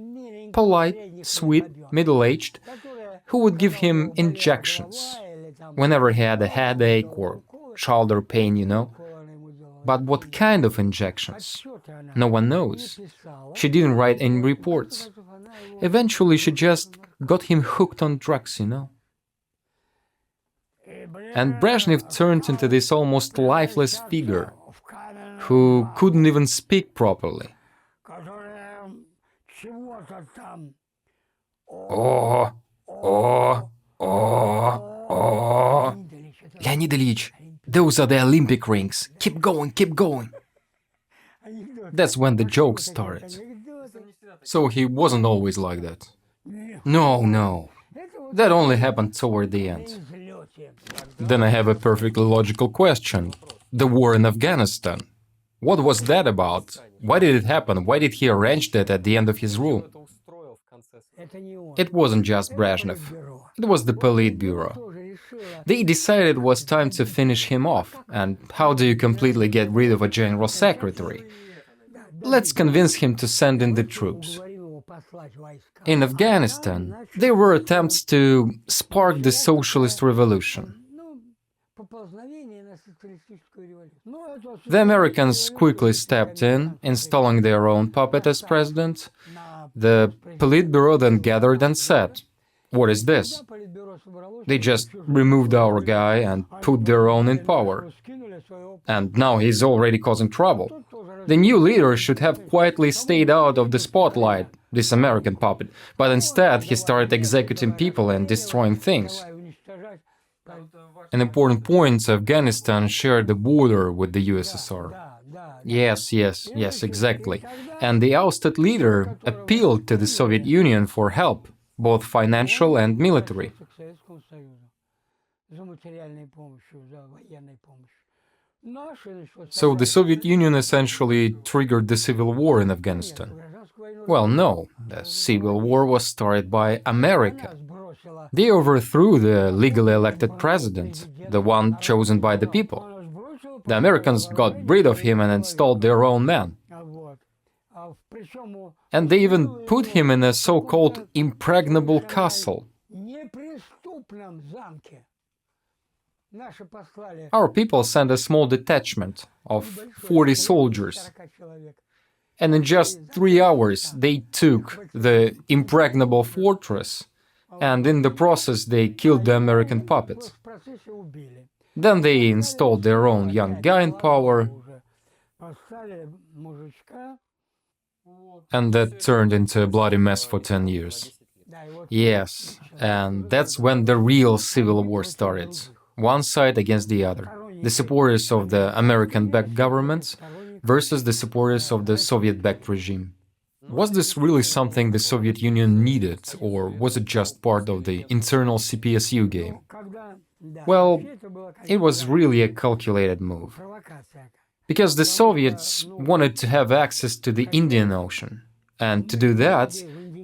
polite, sweet, middle-aged, who would give him injections whenever he had a headache or shoulder pain, you know. But what kind of injections? No one knows. She didn't write any reports. Eventually, she just got him hooked on drugs, you know. And Brezhnev turned into this almost lifeless figure who couldn't even speak properly. Leonid Ilyich, those are the Olympic rings. Keep going, keep going. That's when the jokes started. So he wasn't always like that. No. That only happened toward the end. Then I have a perfectly logical question. The war in Afghanistan. What was that about? Why did it happen? Why did he arrange that at the end of his rule? It wasn't just Brezhnev. It was the Politburo. They decided it was time to finish him off. And how do you completely get rid of a general secretary? Let's convince him to send in the troops. In Afghanistan, there were attempts to spark the socialist revolution. The Americans quickly stepped in, installing their own puppet as president. The Politburo then gathered and said, "What is this?" They just removed our guy and put their own in power. And now he's already causing trouble. The new leader should have quietly stayed out of the spotlight, this American puppet, but instead he started executing people and destroying things. An important point, Afghanistan shared the border with the USSR. Yes, exactly. And the ousted leader appealed to the Soviet Union for help, both financial and military. So the Soviet Union essentially triggered the civil war in Afghanistan. Well, no, the civil war was started by America. They overthrew the legally elected president, the one chosen by the people. The Americans got rid of him and installed their own man. And they even put him in a so-called impregnable castle. Our people sent a small detachment of 40 soldiers. And in just 3 hours, they took the impregnable fortress, and in the process, they killed the American puppets. Then they installed their own young guy in power, and that turned into a bloody mess for 10 years. Yes, and that's when the real civil war started. One side against the other. The supporters of the American-backed government versus the supporters of the Soviet-backed regime. Was this really something the Soviet Union needed, or was it just part of the internal CPSU game? Well, it was really a calculated move. Because the Soviets wanted to have access to the Indian Ocean, and to do that,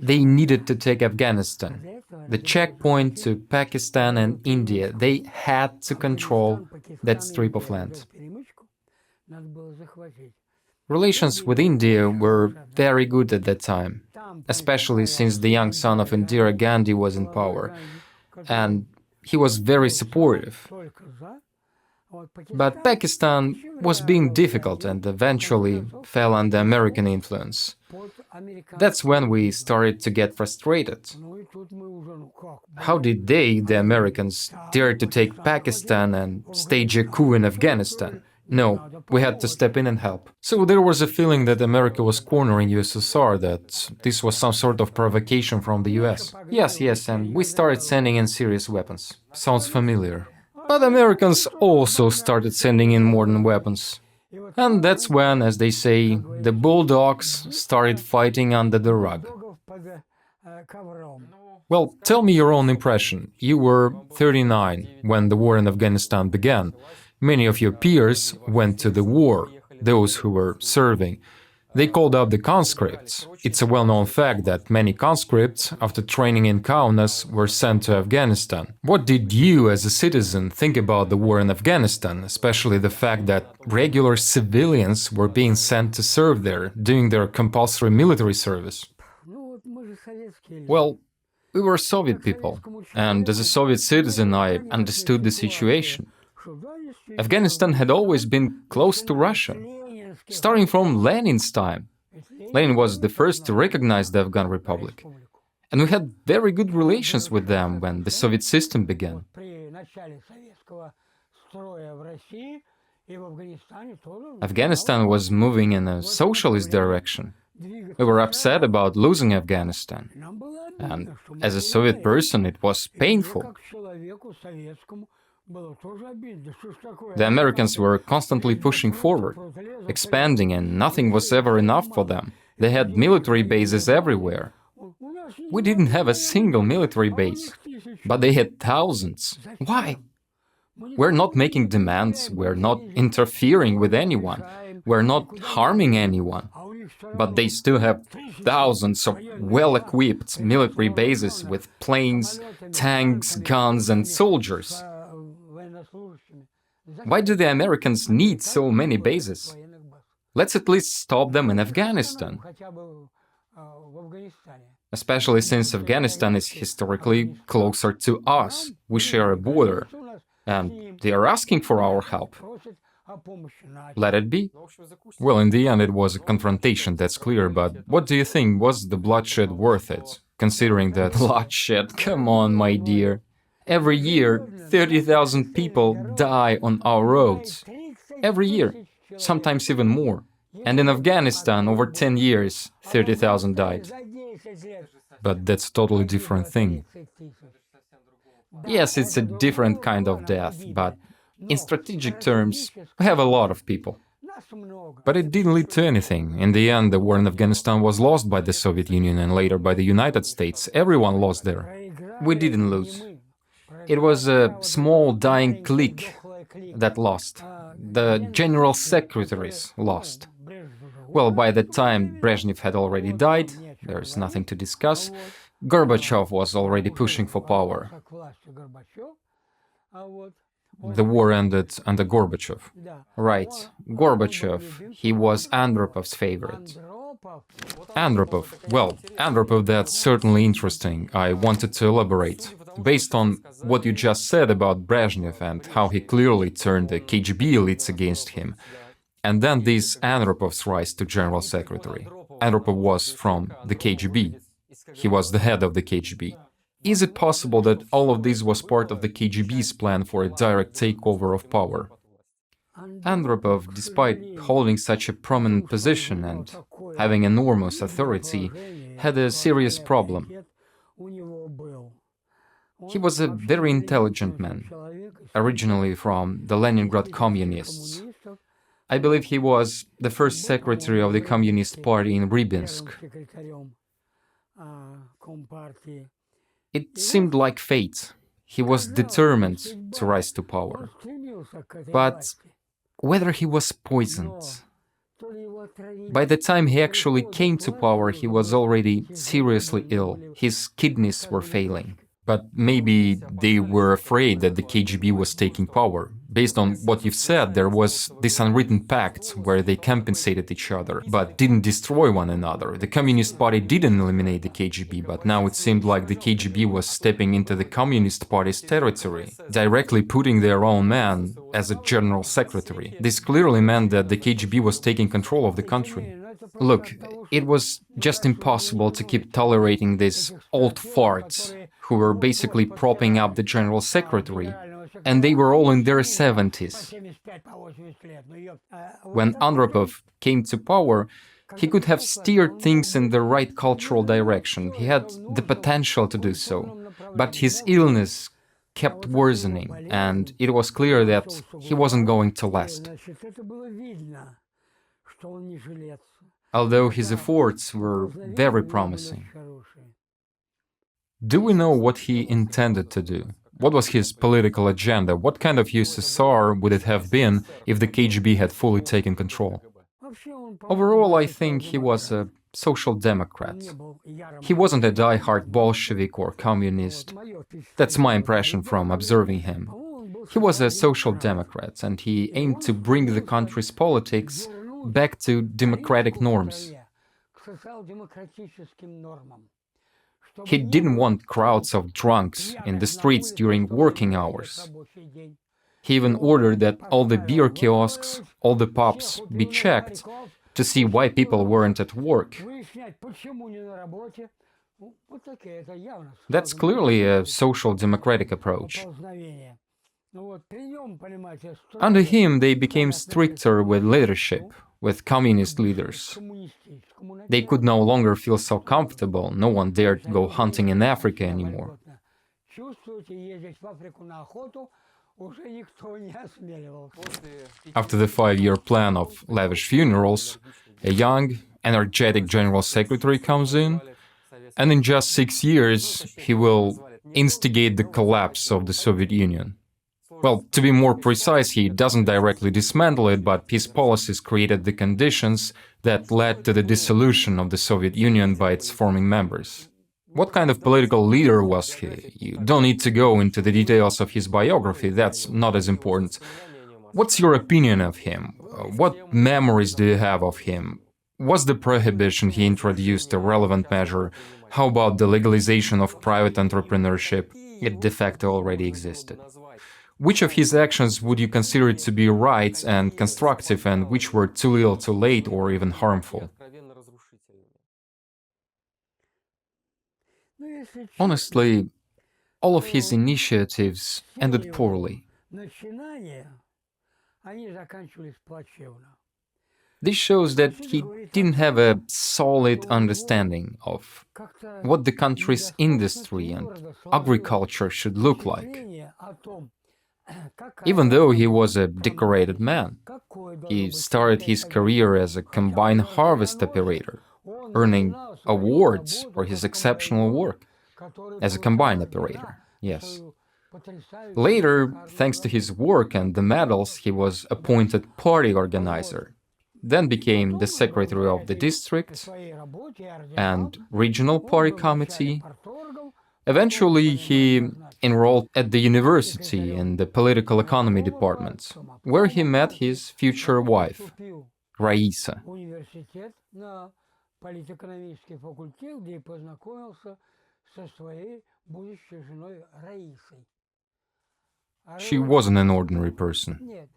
they needed to take Afghanistan. The checkpoint to Pakistan and India, they had to control that strip of land. Relations with India were very good at that time, especially since the young son of Indira Gandhi was in power, and he was very supportive. But Pakistan was being difficult and eventually fell under American influence. That's when we started to get frustrated. How did they, the Americans, dare to take Pakistan and stage a coup in Afghanistan? No, we had to step in and help. So there was a feeling that America was cornering USSR, that this was some sort of provocation from the US. Yes, and we started sending in serious weapons. Sounds familiar. But Americans also started sending in modern weapons. And that's when, as they say, the bulldogs started fighting under the rug. Well, tell me your own impression. You were 39 when the war in Afghanistan began. Many of your peers went to the war, those who were serving. They called up the conscripts. It's a well-known fact that many conscripts, after training in Kaunas, were sent to Afghanistan. What did you, as a citizen, think about the war in Afghanistan, especially the fact that regular civilians were being sent to serve there, doing their compulsory military service? Well, we were Soviet people, and as a Soviet citizen, I understood the situation. Afghanistan had always been close to Russia. Starting from Lenin's time. Lenin was the first to recognize the Afghan Republic. And we had very good relations with them when the Soviet system began. Afghanistan was moving in a socialist direction. We were upset about losing Afghanistan. And as a Soviet person, it was painful. The Americans were constantly pushing forward, expanding, and nothing was ever enough for them. They had military bases everywhere. We didn't have a single military base, but they had thousands. Why? We're not making demands, we're not interfering with anyone, we're not harming anyone. But they still have thousands of well-equipped military bases with planes, tanks, guns, and soldiers. Why do the Americans need so many bases? Let's at least stop them in Afghanistan. Especially since Afghanistan is historically closer to us. We share a border, and they are asking for our help. Let it be. Well, in the end it was a confrontation, that's clear, but what do you think, was the bloodshed worth it? Considering that bloodshed, come on, my dear. Every year, 30,000 people die on our roads. Every year, sometimes even more. And in Afghanistan, over 10 years, 30,000 died. But that's a totally different thing. Yes, it's a different kind of death, but in strategic terms, we have a lot of people. But it didn't lead to anything. In the end, the war in Afghanistan was lost by the Soviet Union and later by the United States. Everyone lost there. We didn't lose. It was a small dying clique that lost. The general secretaries lost. Well, by that time, Brezhnev had already died, there's nothing to discuss. Gorbachev was already pushing for power. The war ended under Gorbachev. Right, Gorbachev, he was Andropov's favorite. Andropov, well, Andropov, that's certainly interesting. I wanted to elaborate. Based on what you just said about Brezhnev and how he clearly turned the KGB elites against him, and then this Andropov's rise to General Secretary. Andropov was from the KGB. He was the head of the KGB. Is it possible that all of this was part of the KGB's plan for a direct takeover of power? Andropov, despite holding such a prominent position and having enormous authority, had a serious problem. He was a very intelligent man, originally from the Leningrad communists. I believe he was the first secretary of the Communist Party in Rybinsk. It seemed like fate. He was determined to rise to power. But whether he was poisoned? By the time he actually came to power, he was already seriously ill. His kidneys were failing. But maybe they were afraid that the KGB was taking power. Based on what you've said, there was this unwritten pact where they compensated each other, but didn't destroy one another. The Communist Party didn't eliminate the KGB, but now it seemed like the KGB was stepping into the Communist Party's territory, directly putting their own man as a general secretary. This clearly meant that the KGB was taking control of the country. Look, it was just impossible to keep tolerating these old farts who were basically propping up the general secretary, and they were all in their 70s. When Andropov came to power, he could have steered things in the right cultural direction. He had the potential to do so, but his illness kept worsening, and it was clear that he wasn't going to last. Although his efforts were very promising. Do we know what he intended to do? What was his political agenda? What kind of USSR would it have been if the KGB had fully taken control? Overall, I think he was a social democrat. He wasn't a die-hard Bolshevik or communist. That's my impression from observing him. He was a social democrat, and he aimed to bring the country's politics back to democratic norms. He didn't want crowds of drunks in the streets during working hours. He even ordered that all the beer kiosks, all the pubs be checked to see why people weren't at work. That's clearly a social democratic approach. Under him, they became stricter with leadership, with communist leaders. They could no longer feel so comfortable, no one dared go hunting in Africa anymore. After the 5-year plan of lavish funerals, a young, energetic general secretary comes in, and in just 6 years he will instigate the collapse of the Soviet Union. Well, to be more precise, he doesn't directly dismantle it, but his policies created the conditions that led to the dissolution of the Soviet Union by its forming members. What kind of political leader was he? You don't need to go into the details of his biography, that's not as important. What's your opinion of him? What memories do you have of him? Was the prohibition he introduced a relevant measure? How about the legalization of private entrepreneurship? It de facto already existed. Which of his actions would you consider to be right and constructive, and which were too little too late or even harmful? Honestly, all of his initiatives ended poorly. This shows that he didn't have a solid understanding of what the country's industry and agriculture should look like. Even though he was a decorated man, he started his career as a combine harvest operator, earning awards for his exceptional work as a combine operator, yes. Later, thanks to his work and the medals, he was appointed party organizer, then became the secretary of the district and regional party committee. Eventually, he enrolled at the university in the political economy department, where he met his future wife, Raisa. She wasn't an ordinary person.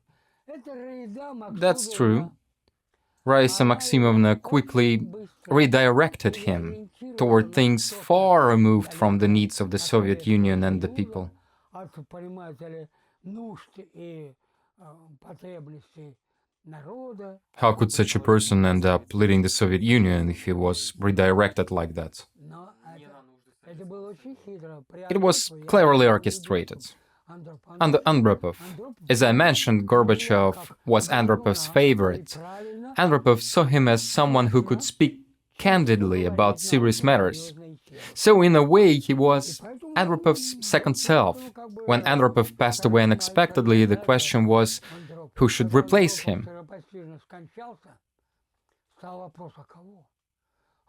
That's true. Raisa Maximovna quickly redirected him toward things far removed from the needs of the Soviet Union and the people. How could such a person end up leading the Soviet Union if he was redirected like that? It was cleverly orchestrated. Under Andropov, as I mentioned, Gorbachev was Andropov's favorite. Andropov saw him as someone who could speak candidly about serious matters. So in a way, he was Andropov's second self. When Andropov passed away unexpectedly, the question was who should replace him.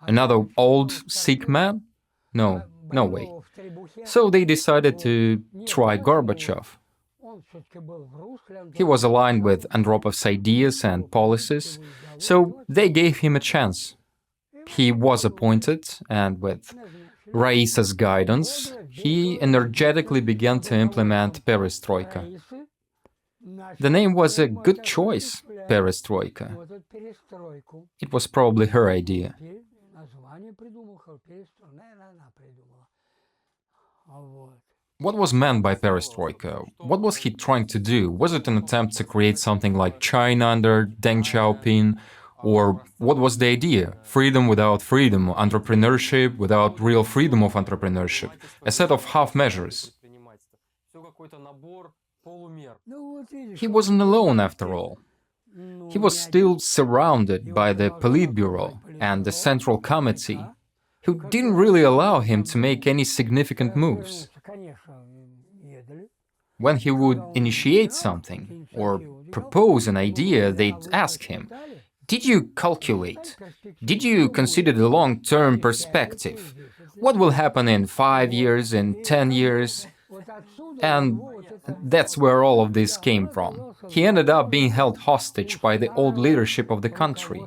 Another old, sick man? No way. So they decided to try Gorbachev. He was aligned with Andropov's ideas and policies, so they gave him a chance. He was appointed, and with Raisa's guidance, he energetically began to implement Perestroika. The name was a good choice, Perestroika. It was probably her idea. What was meant by Perestroika? What was he trying to do? Was it an attempt to create something like China under Deng Xiaoping? Or what was the idea? Freedom without freedom, entrepreneurship without real freedom of entrepreneurship, a set of half measures. He wasn't alone after all. He was still surrounded by the Politburo and the Central Committee, who didn't really allow him to make any significant moves. When he would initiate something or propose an idea, they'd ask him, "Did you calculate? Did you consider the long-term perspective? What will happen in 5 years, in 10 years?" And that's where all of this came from. He ended up being held hostage by the old leadership of the country,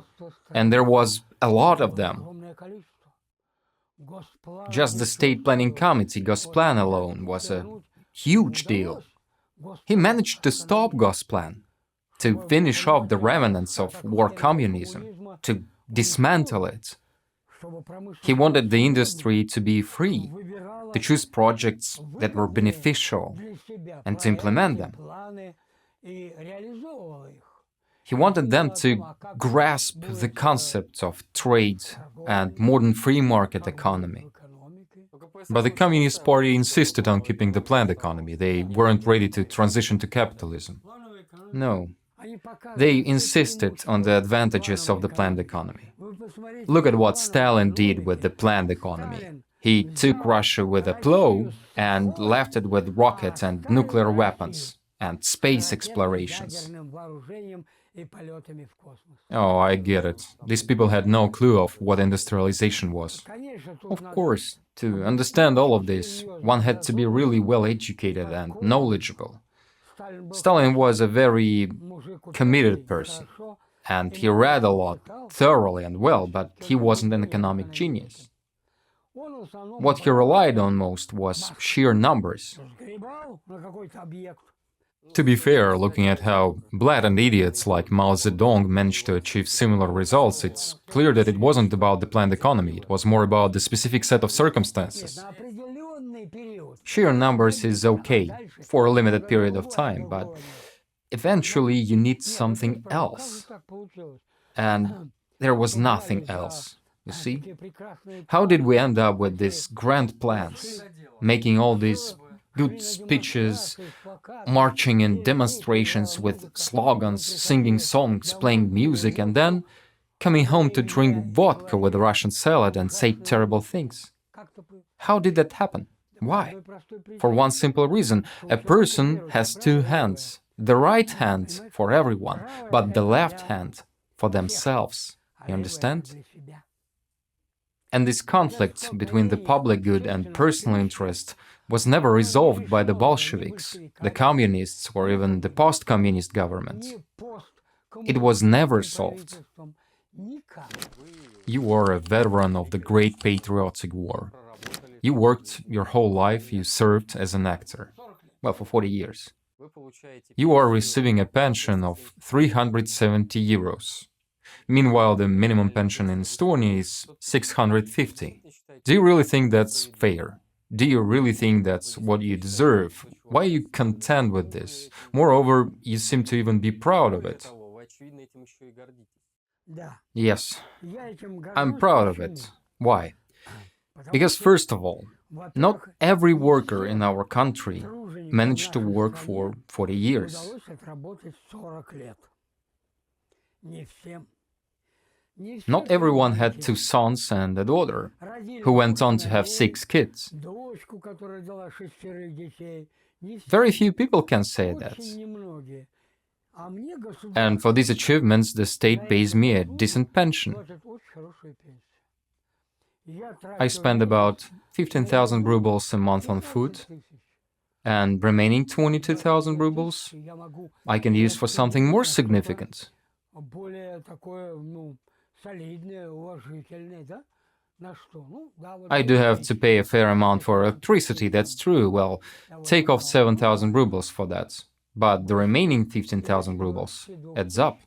and there was a lot of them. Just the State Planning Committee, Gosplan alone, was a huge deal. He managed to stop Gosplan, to finish off the remnants of war communism, to dismantle it. He wanted the industry to be free, to choose projects that were beneficial, and to implement them. He wanted them to grasp the concepts of trade and modern free market economy. But the Communist Party insisted on keeping the planned economy. They weren't ready to transition to capitalism. No. They insisted on the advantages of the planned economy. Look at what Stalin did with the planned economy. He took Russia with a plow and left it with rockets and nuclear weapons and space explorations. Oh, I get it. These people had no clue of what industrialization was. Of course, to understand all of this, one had to be really well educated and knowledgeable. Stalin was a very committed person, and he read a lot, thoroughly and well, but he wasn't an economic genius. What he relied on most was sheer numbers. To be fair, looking at how blatant idiots like Mao Zedong managed to achieve similar results, it's clear that it wasn't about the planned economy, it was more about the specific set of circumstances. Sheer numbers is okay for a limited period of time, but eventually you need something else. And there was nothing else, you see? How did we end up with these grand plans, making all these good speeches, marching in demonstrations with slogans, singing songs, playing music, and then coming home to drink vodka with Russian salad and say terrible things? How did that happen? Why? For one simple reason: a person has two hands. The right hand for everyone, but the left hand for themselves. You understand? And this conflict between the public good and personal interest was never resolved by the Bolsheviks, the communists, or even the post-communist governments. It was never solved. You are a veteran of the Great Patriotic War. You worked your whole life, you served as an actor. Well, for 40 years. You are receiving a pension of 370 euros. Meanwhile, the minimum pension in Estonia is 650. Do you really think that's fair? Do you really think that's what you deserve? Why are you content with this? Moreover, you seem to even be proud of it. Yes, I'm proud of it. Why? Because first of all, not every worker in our country managed to work for 40 years. Not everyone had two sons and a daughter, who went on to have 6 kids. Very few people can say that. And for these achievements, the state pays me a decent pension. I spend about 15,000 rubles a month on food, and remaining 22,000 rubles I can use for something more significant. I do have to pay a fair amount for electricity, that's true. Well, take off 7,000 rubles for that. But the remaining 15,000 rubles adds up.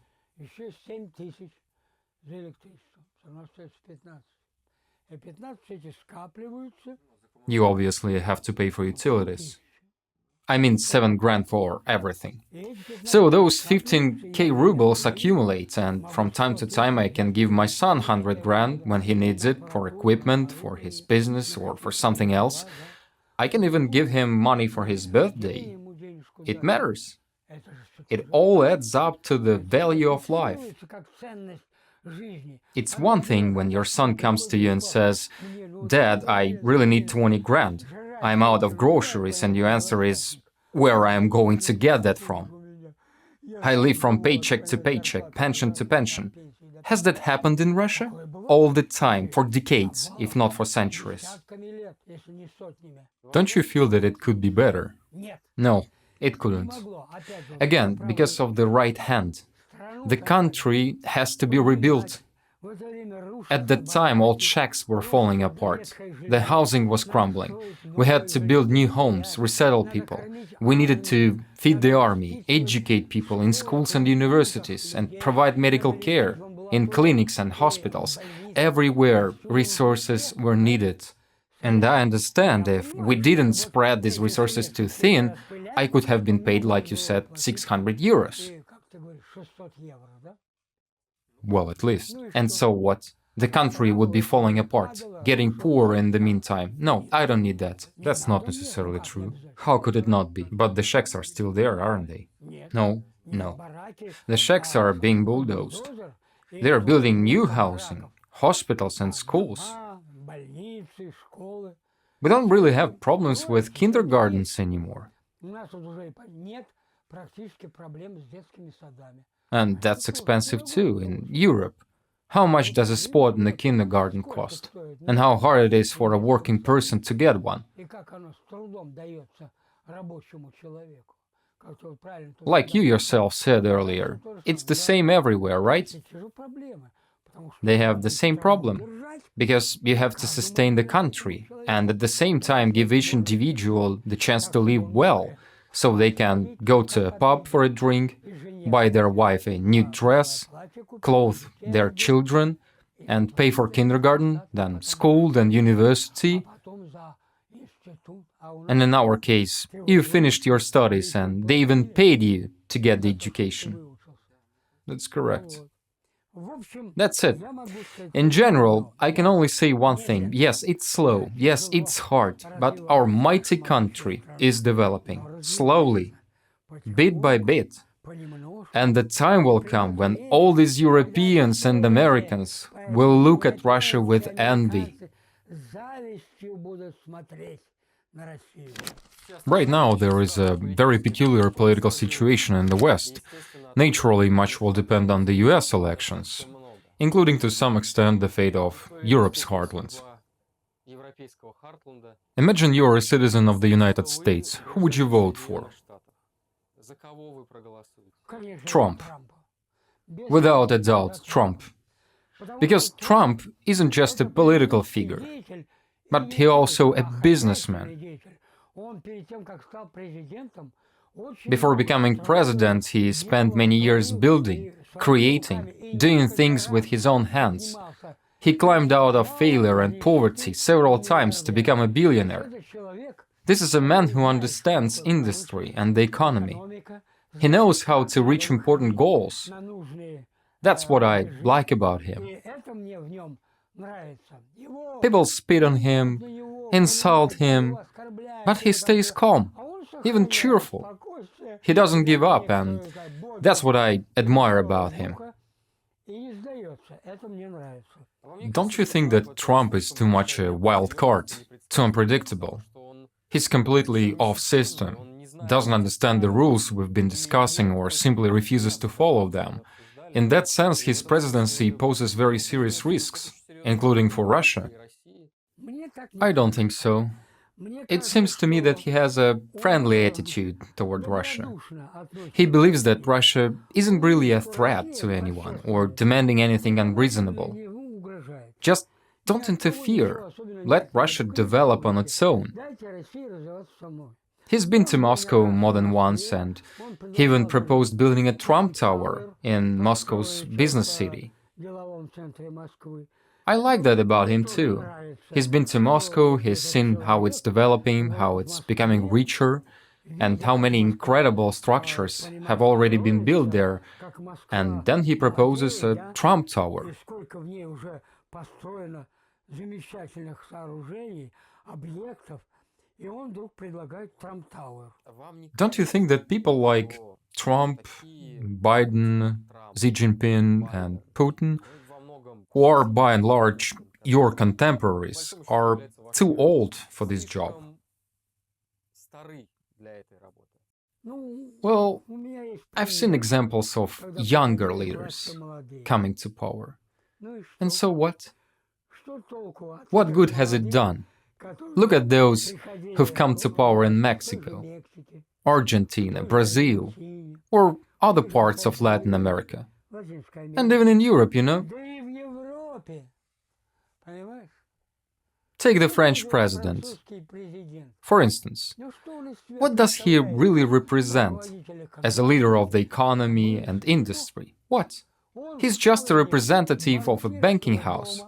You obviously have to pay for utilities. I mean 7 grand for everything. So those 15k rubles accumulate, and from time to time I can give my son 100 grand when he needs it for equipment, for his business, or for something else. I can even give him money for his birthday. It matters. It all adds up to the value of life. It's one thing when your son comes to you and says, "Dad, I really need 20 grand. I'm out of groceries," and your answer is, "Where I am going to get that from? I live from paycheck to paycheck, pension to pension." Has that happened in Russia? All the time, for decades, if not for centuries. Don't you feel that it could be better? No, it couldn't. Again, because of the right hand. The country has to be rebuilt. At that time, all Czechs were falling apart. The housing was crumbling. We had to build new homes, resettle people. We needed to feed the army, educate people in schools and universities, and provide medical care in clinics and hospitals. Everywhere resources were needed. And I understand if we didn't spread these resources too thin, I could have been paid, like you said, 600 euros. Well, at least. And so what? The country would be falling apart, getting poorer in the meantime. No, I don't need that. That's not necessarily true. How could it not be? But the shacks are still there, aren't they? No, no. The shacks are being bulldozed. They are building new housing, hospitals and schools. We don't really have problems with kindergartens anymore. And that's expensive too, in Europe. How much does a spot in a kindergarten cost? And how hard it is for a working person to get one? Like you yourself said earlier, it's the same everywhere, right? They have the same problem, because you have to sustain the country, and at the same time give each individual the chance to live well, so they can go to a pub for a drink, buy their wife a new dress, clothe their children, and pay for kindergarten, then school, then university. And in our case, you finished your studies and they even paid you to get the education. That's correct. That's it. In general, I can only say one thing. Yes, it's slow. Yes, it's hard. But our mighty country is developing. Slowly. Bit by bit. And the time will come when all these Europeans and Americans will look at Russia with envy. Right now, there is a very peculiar political situation in the West. Naturally, much will depend on the US elections, including to some extent the fate of Europe's heartlands. Imagine you're a citizen of the United States. Who would you vote for? Trump. Without a doubt, Trump. Because Trump isn't just a political figure, but he also a businessman. Before becoming president, he spent many years building, creating, doing things with his own hands. He climbed out of failure and poverty several times to become a billionaire. This is a man who understands industry and the economy. He knows how to reach important goals. That's what I like about him. People spit on him, insult him, but he stays calm, even cheerful. He doesn't give up, and that's what I admire about him. Don't you think that Trump is too much a wild card, too unpredictable? He's completely off-system, doesn't understand the rules we've been discussing or simply refuses to follow them. In that sense, his presidency poses very serious risks, including for Russia. I don't think so. It seems to me that he has a friendly attitude toward Russia. He believes that Russia isn't really a threat to anyone or demanding anything unreasonable. Just don't interfere. Let Russia develop on its own. He's been to Moscow more than once, and he even proposed building a Trump Tower in Moscow's business city. I like that about him too. He's been to Moscow, he's seen how it's developing, how it's becoming richer, and how many incredible structures have already been built there, and then he proposes a Trump Tower. Don't you think that people like Trump, Biden, Xi Jinping, and Putin, who are by and large your contemporaries, are too old for this job? Well, I've seen examples of younger leaders coming to power. And so what? What good has it done? Look at those who've come to power in Mexico, Argentina, Brazil, or other parts of Latin America. And even in Europe, you know? Take the French president. For instance, what does he really represent as a leader of the economy and industry? What? He's just a representative of a banking house.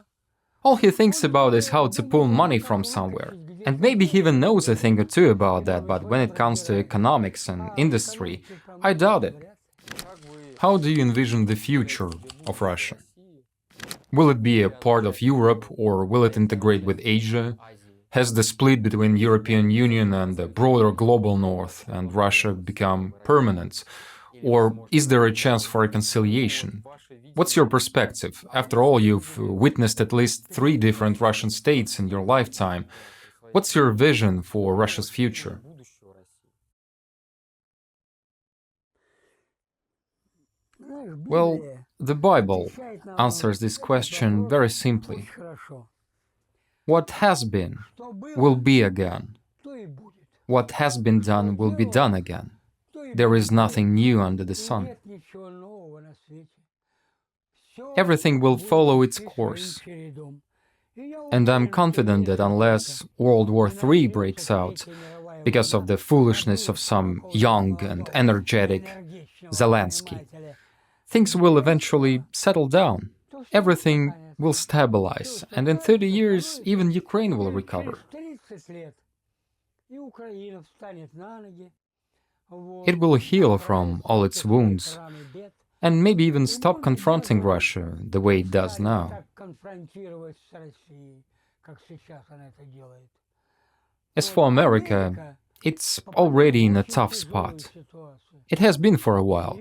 All he thinks about is how to pull money from somewhere. And maybe he even knows a thing or two about that, but when it comes to economics and industry, I doubt it. How do you envision the future of Russia? Will it be a part of Europe, or will it integrate with Asia? Has the split between European Union and the broader global North and Russia become permanent? Or is there a chance for reconciliation? What's your perspective? After all, you've witnessed at least 3 different Russian states in your lifetime. What's your vision for Russia's future? Well, the Bible answers this question very simply. What has been will be again. What has been done will be done again. There is nothing new under the sun. Everything will follow its course. And I'm confident that unless World War III breaks out because of the foolishness of some young and energetic Zelensky, things will eventually settle down. Everything will stabilize, and in 30 years, even Ukraine will recover. It will heal from all its wounds, and maybe even stop confronting Russia the way it does now. As for America, it's already in a tough spot. It has been for a while,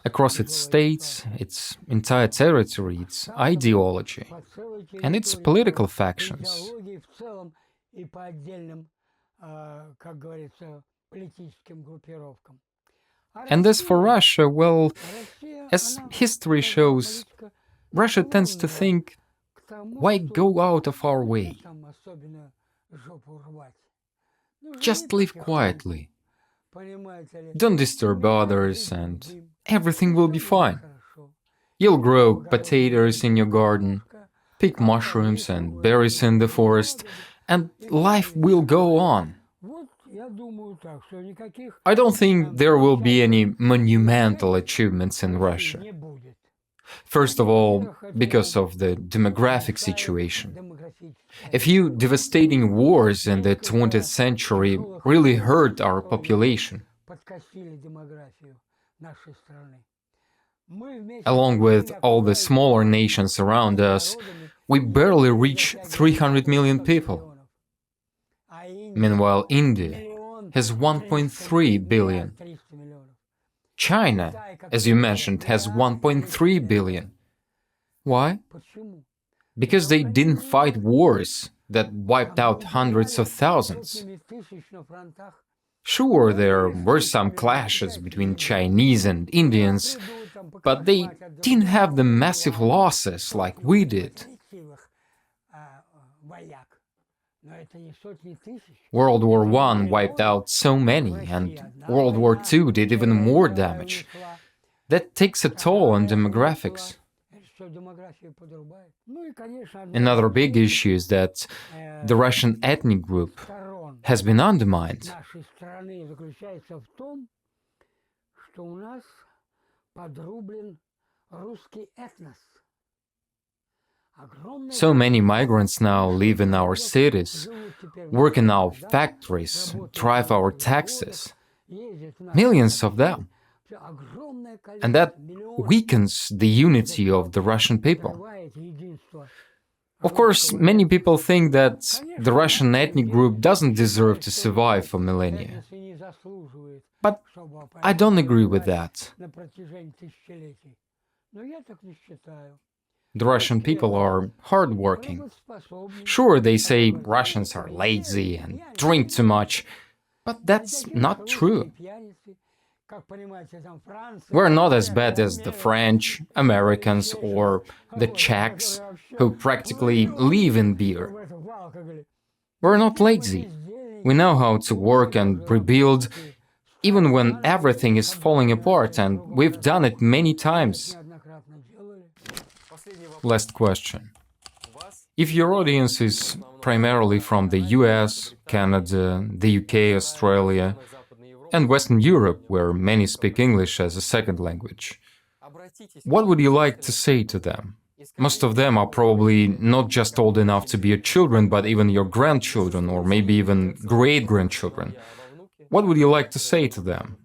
across its states, its entire territory, its ideology, and its political factions. как говорится, политическим группировкам. And as for Russia, well, as history shows, Russia tends to think, why go out of our way? Just live quietly. Don't disturb others and everything will be fine. You'll grow potatoes in your garden, pick mushrooms and berries in the forest, and life will go on. I don't think there will be any monumental achievements in Russia. First of all, because of the demographic situation. A few devastating wars in the 20th century really hurt our population. Along with all the smaller nations around us, we barely reach 300 million people. Meanwhile, India has 1.3 billion. China, as you mentioned, has 1.3 billion. Why? Because they didn't fight wars that wiped out hundreds of thousands. Sure, there were some clashes between Chinese and Indians, but they didn't have the massive losses like we did. World War I wiped out so many, and World War II did even more damage. That takes a toll on demographics. Another big issue is that the Russian ethnic group has been undermined. So many migrants now live in our cities, work in our factories, drive our taxes. Millions of them. And that weakens the unity of the Russian people. Of course, many people think that the Russian ethnic group doesn't deserve to survive for millennia. But I don't agree with that. The Russian people are hardworking. Sure, they say Russians are lazy and drink too much, but that's not true. We're not as bad as the French, Americans, or the Czechs, who practically live in beer. We're not lazy. We know how to work and rebuild, even when everything is falling apart, and we've done it many times. Last question. If your audience is primarily from the US, Canada, the UK, Australia, and Western Europe, where many speak English as a second language, what would you like to say to them? Most of them are probably not just old enough to be your children, but even your grandchildren, or maybe even great-grandchildren. What would you like to say to them?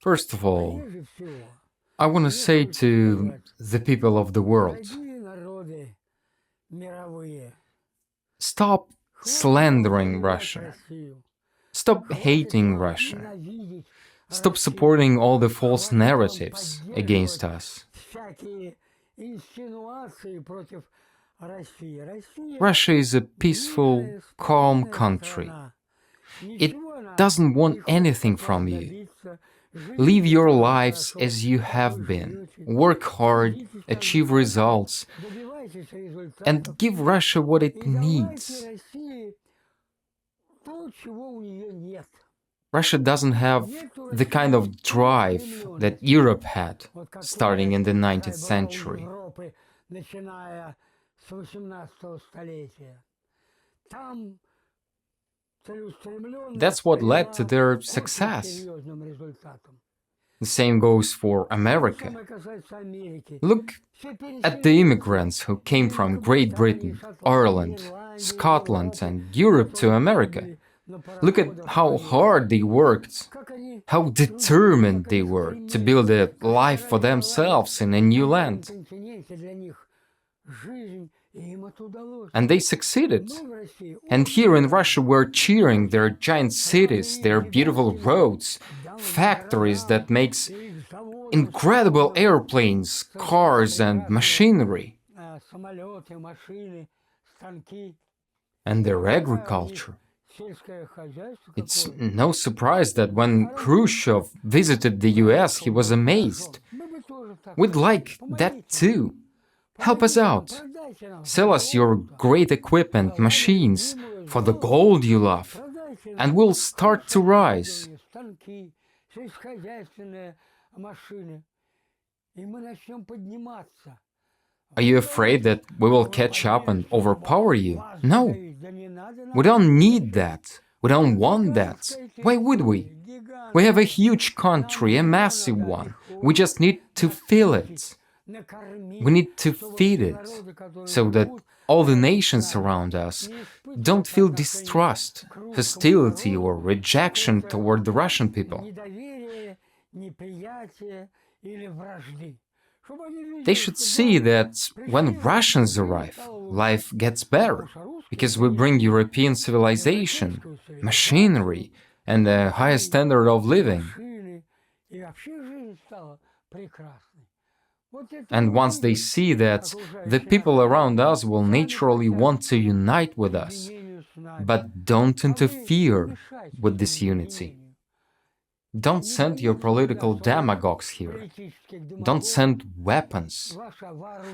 First of all, I want to say to the people of the world, stop slandering Russia. Stop hating Russia. Stop supporting all the false narratives against us. Russia is a peaceful, calm country. It doesn't want anything from you. Live your lives as you have been. Work hard, achieve results, and give Russia what it needs. Russia doesn't have the kind of drive that Europe had starting in the 19th century. That's what led to their success. The same goes for America. Look at the immigrants who came from Great Britain, Ireland, Scotland, and Europe to America. Look at how hard they worked, how determined they were to build a life for themselves in a new land. And they succeeded. And here in Russia we're cheering their giant cities, their beautiful roads, factories that makes incredible airplanes, cars and machinery. самолеты, машины, станки. And their agriculture. Сельское хозяйство It's какое. no surprise that when Khrushchev visited the US, he was amazed. Мы бы тоже так. We'd like that too. Help us out. Продайте нам Sell us your great equipment, machines, for the gold you love, продайте нам and we'll start to rise. станки, сельскохозяйственные машины. И мы начнем подниматься. Are you afraid that we will catch up and overpower you? No. We don't need that. We don't want that. Why would we? We have a huge country, a massive one. We just need to fill it. We need to feed it, so that all the nations around us don't feel distrust, hostility, or rejection toward the Russian people. They should see that when Russians arrive, life gets better, because we bring European civilization, machinery, and a higher standard of living. And once they see that, the people around us will naturally want to unite with us, but don't interfere with this unity. Don't send your political demagogues here. Don't send weapons.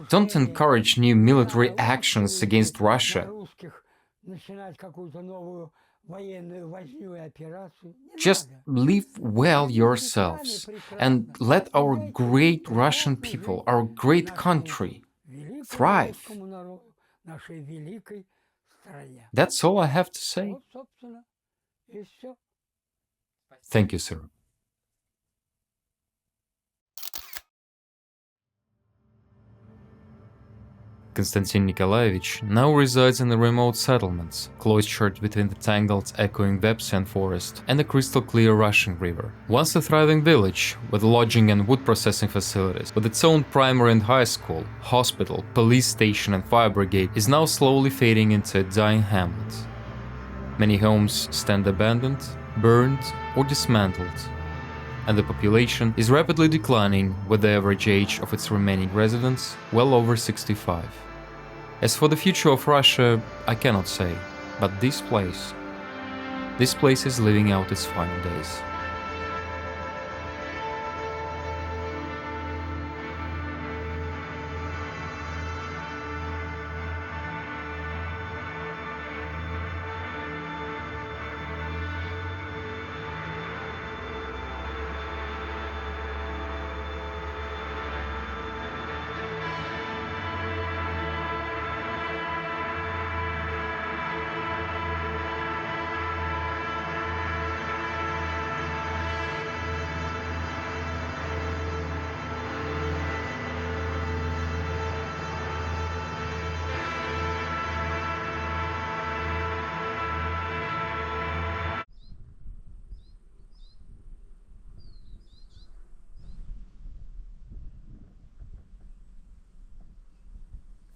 Don't encourage new military actions against Russia. Just live well yourselves and let our great Russian people, our great country, thrive. That's all I have to say. Thank you, sir. Konstantin Nikolayevich now resides in the remote settlements, cloistered between the tangled, echoing Vepsian forest and the crystal-clear Russian river. Once a thriving village, with lodging and wood processing facilities, with its own primary and high school, hospital, police station and fire brigade, is now slowly fading into a dying hamlet. Many homes stand abandoned, burned or dismantled, and the population is rapidly declining, with the average age of its remaining residents well over 65. As for the future of Russia, I cannot say, but this place is living out its final days.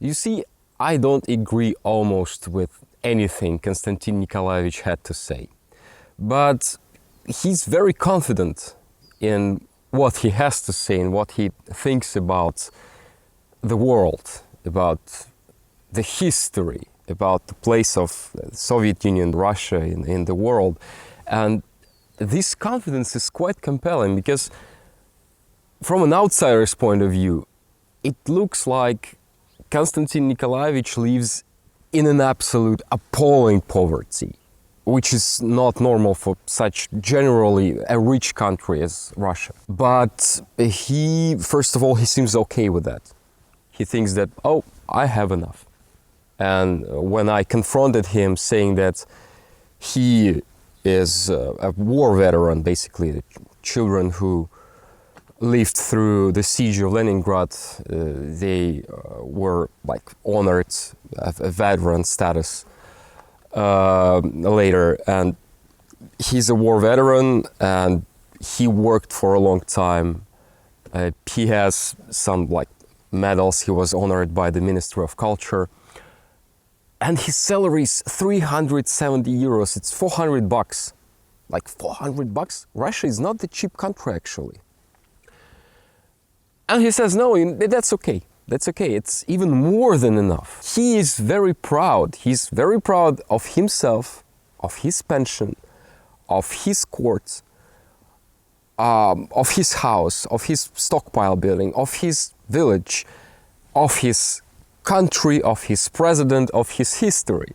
You see, I don't agree almost with anything Konstantin Nikolayevich had to say. But he's very confident in what he has to say and what he thinks about the world, about the history, about the place of the Soviet Union, Russia in the world. And this confidence is quite compelling because from an outsider's point of view, it looks like Konstantin Nikolayevich lives in an absolute appalling poverty, which is not normal for such generally a rich country as Russia. But he, first of all, he seems okay with that. He thinks that, oh, I have enough. And when I confronted him saying that he is a war veteran, basically, the children who lived through the siege of Leningrad, they were like honored a veteran status later, and he's a war veteran and he worked for a long time. He has some like medals. He was honored by the Ministry of Culture, and his salary is 370 euros. It's 400 bucks. Like 400 bucks? Russia is not a cheap country, actually. And he says, no, that's okay. That's okay. It's even more than enough. He is very proud. He's very proud of himself, of his pension, of his court, of his house, of his stockpile building, of his village, of his country, of his president, of his history.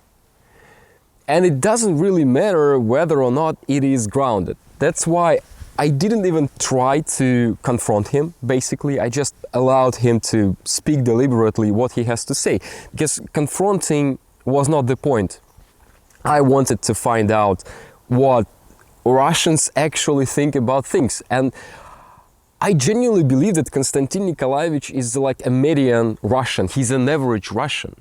And it doesn't really matter whether or not it is grounded. That's why I didn't even try to confront him, basically. I just allowed him to speak deliberately what he has to say, because confronting was not the point. I wanted to find out what Russians actually think about things. And I genuinely believe that Konstantin Nikolayevich is like a median Russian. He's an average Russian.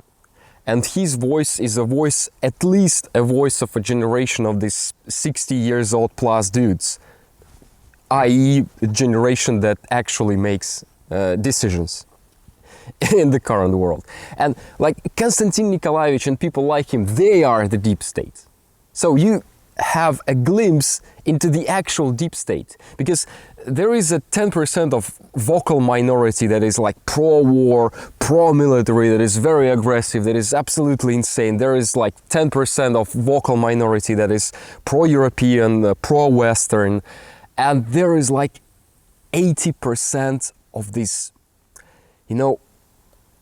And his voice is a voice, at least a voice of a generation of these 60 years old plus dudes, i.e. a generation that actually makes decisions in the current world. And like Konstantin Nikolayevich and people like him, they are the deep state. So you have a glimpse into the actual deep state, because there is a 10% of vocal minority that is like pro-war, pro-military, that is very aggressive, that is absolutely insane. There is like 10% of vocal minority that is pro-European, pro-Western, and there is like 80% of this, you know,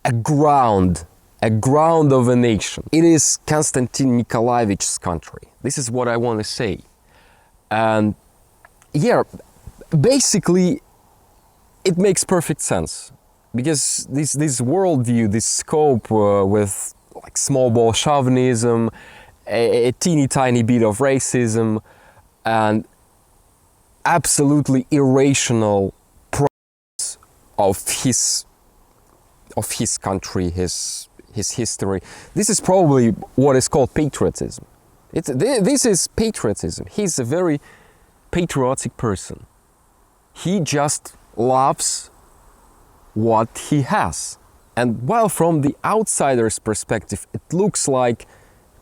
a ground of a nation. It is Konstantin Nikolaevich's country. This is what I want to say. And yeah, basically it makes perfect sense, because this worldview, this scope with like small ball chauvinism, a teeny tiny bit of racism, and absolutely irrational pride of his country, his history. This is probably what is called patriotism. This is patriotism. He's a very patriotic person. He just loves what he has. And while from the outsider's perspective, it looks like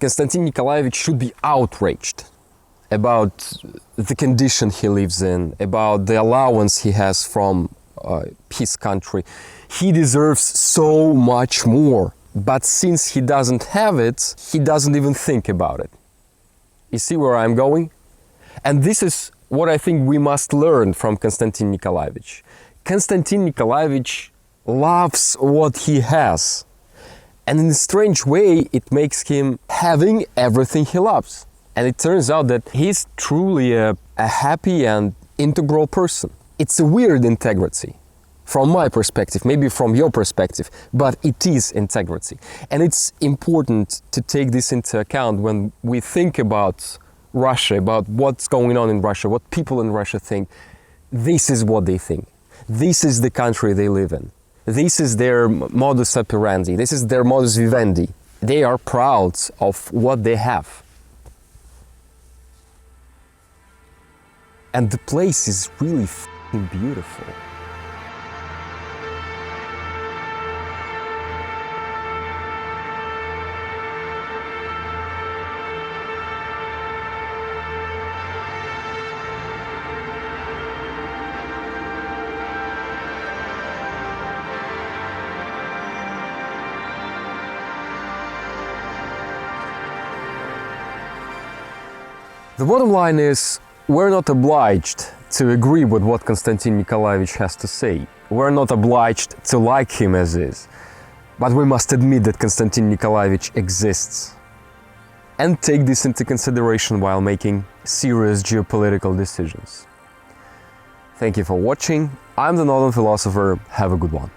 Konstantin Nikolayevich should be outraged about the condition he lives in, about the allowance he has from his country. He deserves so much more. But since he doesn't have it, he doesn't even think about it. You see where I'm going? And this is what I think we must learn from Konstantin Nikolayevich. Konstantin Nikolayevich loves what he has. And in a strange way, it makes him having everything he loves. And it turns out that he's truly a happy and integral person. It's a weird integrity. From my perspective, maybe from your perspective, but it is integrity. And it's important to take this into account when we think about Russia, about what's going on in Russia, what people in Russia think. This is what they think. This is the country they live in. This is their modus operandi. This is their modus vivendi. They are proud of what they have. And the place is really f***ing beautiful. The bottom line is, we're not obliged to agree with what Konstantin Nikolayevich has to say. We're not obliged to like him as is. But we must admit that Konstantin Nikolayevich exists. And take this into consideration while making serious geopolitical decisions. Thank you for watching. I'm the Northern Philosopher. Have a good one.